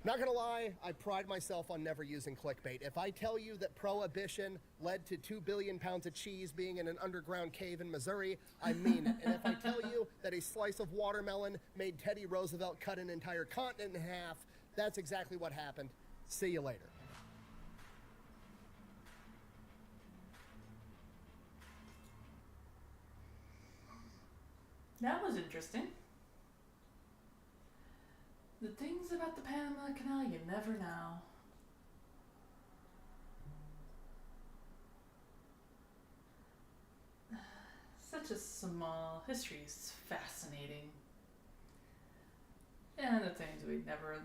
Not gonna lie, I pride myself on never using clickbait. If I tell you that prohibition led to 2 billion pounds of cheese being in an underground cave in Missouri, I mean it. And if I tell you that a slice of watermelon made Teddy Roosevelt cut an entire continent in half, that's exactly what happened. See you later. That was interesting. The things about the Panama Canal you never know. Such a small history is fascinating. And the things we'd never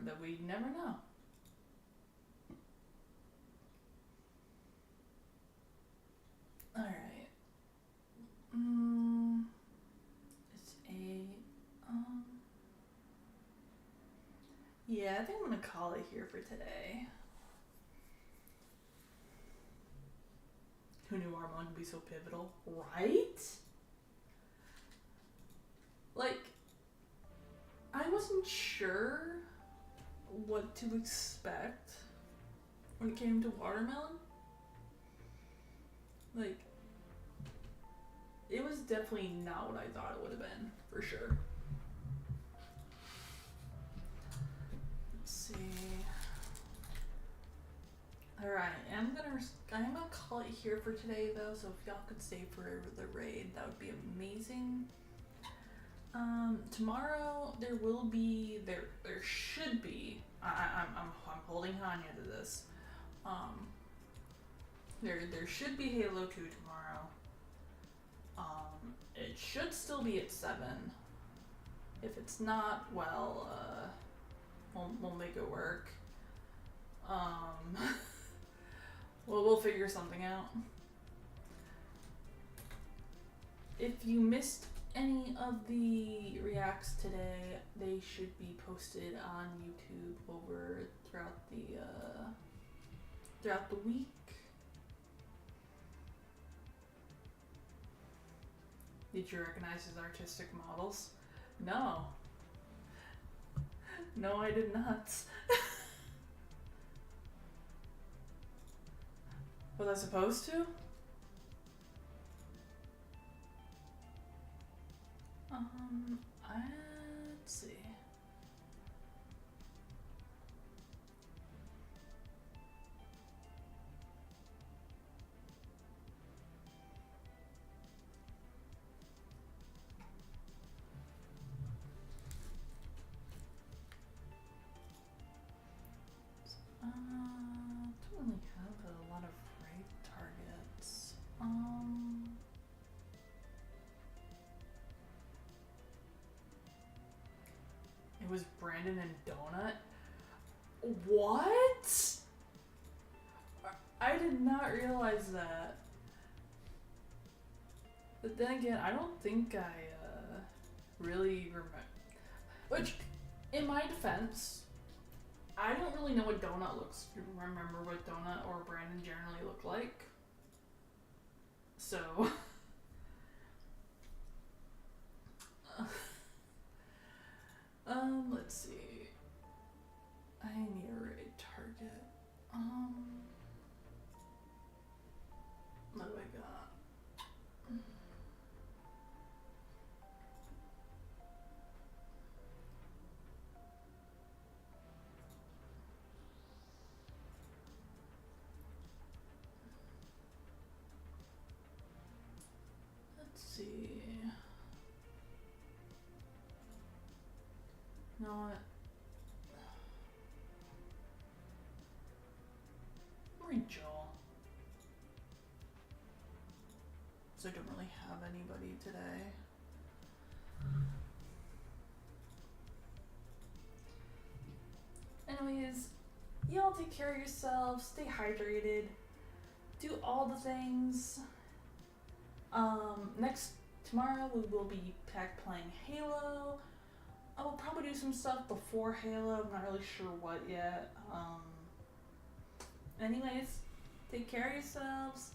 know. Alright. It's yeah, I think I'm gonna call it here for today. Who knew Armand would be so pivotal? Right? Like, I wasn't sure what to expect when it came to watermelon. Like, it was definitely not what I thought it would have been, for sure. Let's see. Alright, I'm gonna call it here for today though, so if y'all could stay for the raid, that would be amazing. Tomorrow there should be, I'm holding Hanya to this. There should be Halo 2 tomorrow. It should still be at 7. If it's not, well, we'll make it work. We'll figure something out. If you missed any of the reacts today, they should be posted on YouTube over throughout the week. Did you recognize his artistic models? No. No, I did not. Was I supposed to? Let's see. Don't really have a lot of raid targets. It was Brandon and Donut. What? I did not realize that. But then again, I don't think I really remember. Which, in my defense, I don't really know what Donut remember what Donut or Brandon generally look like. So. Let's see. I need a raid target. see. You know what? Read Joel. So I don't really have anybody today. Anyways, y'all take care of yourselves, stay hydrated, do all the things. Tomorrow we will be back playing Halo. I will probably do some stuff before Halo, I'm not really sure what yet. Anyways, take care of yourselves.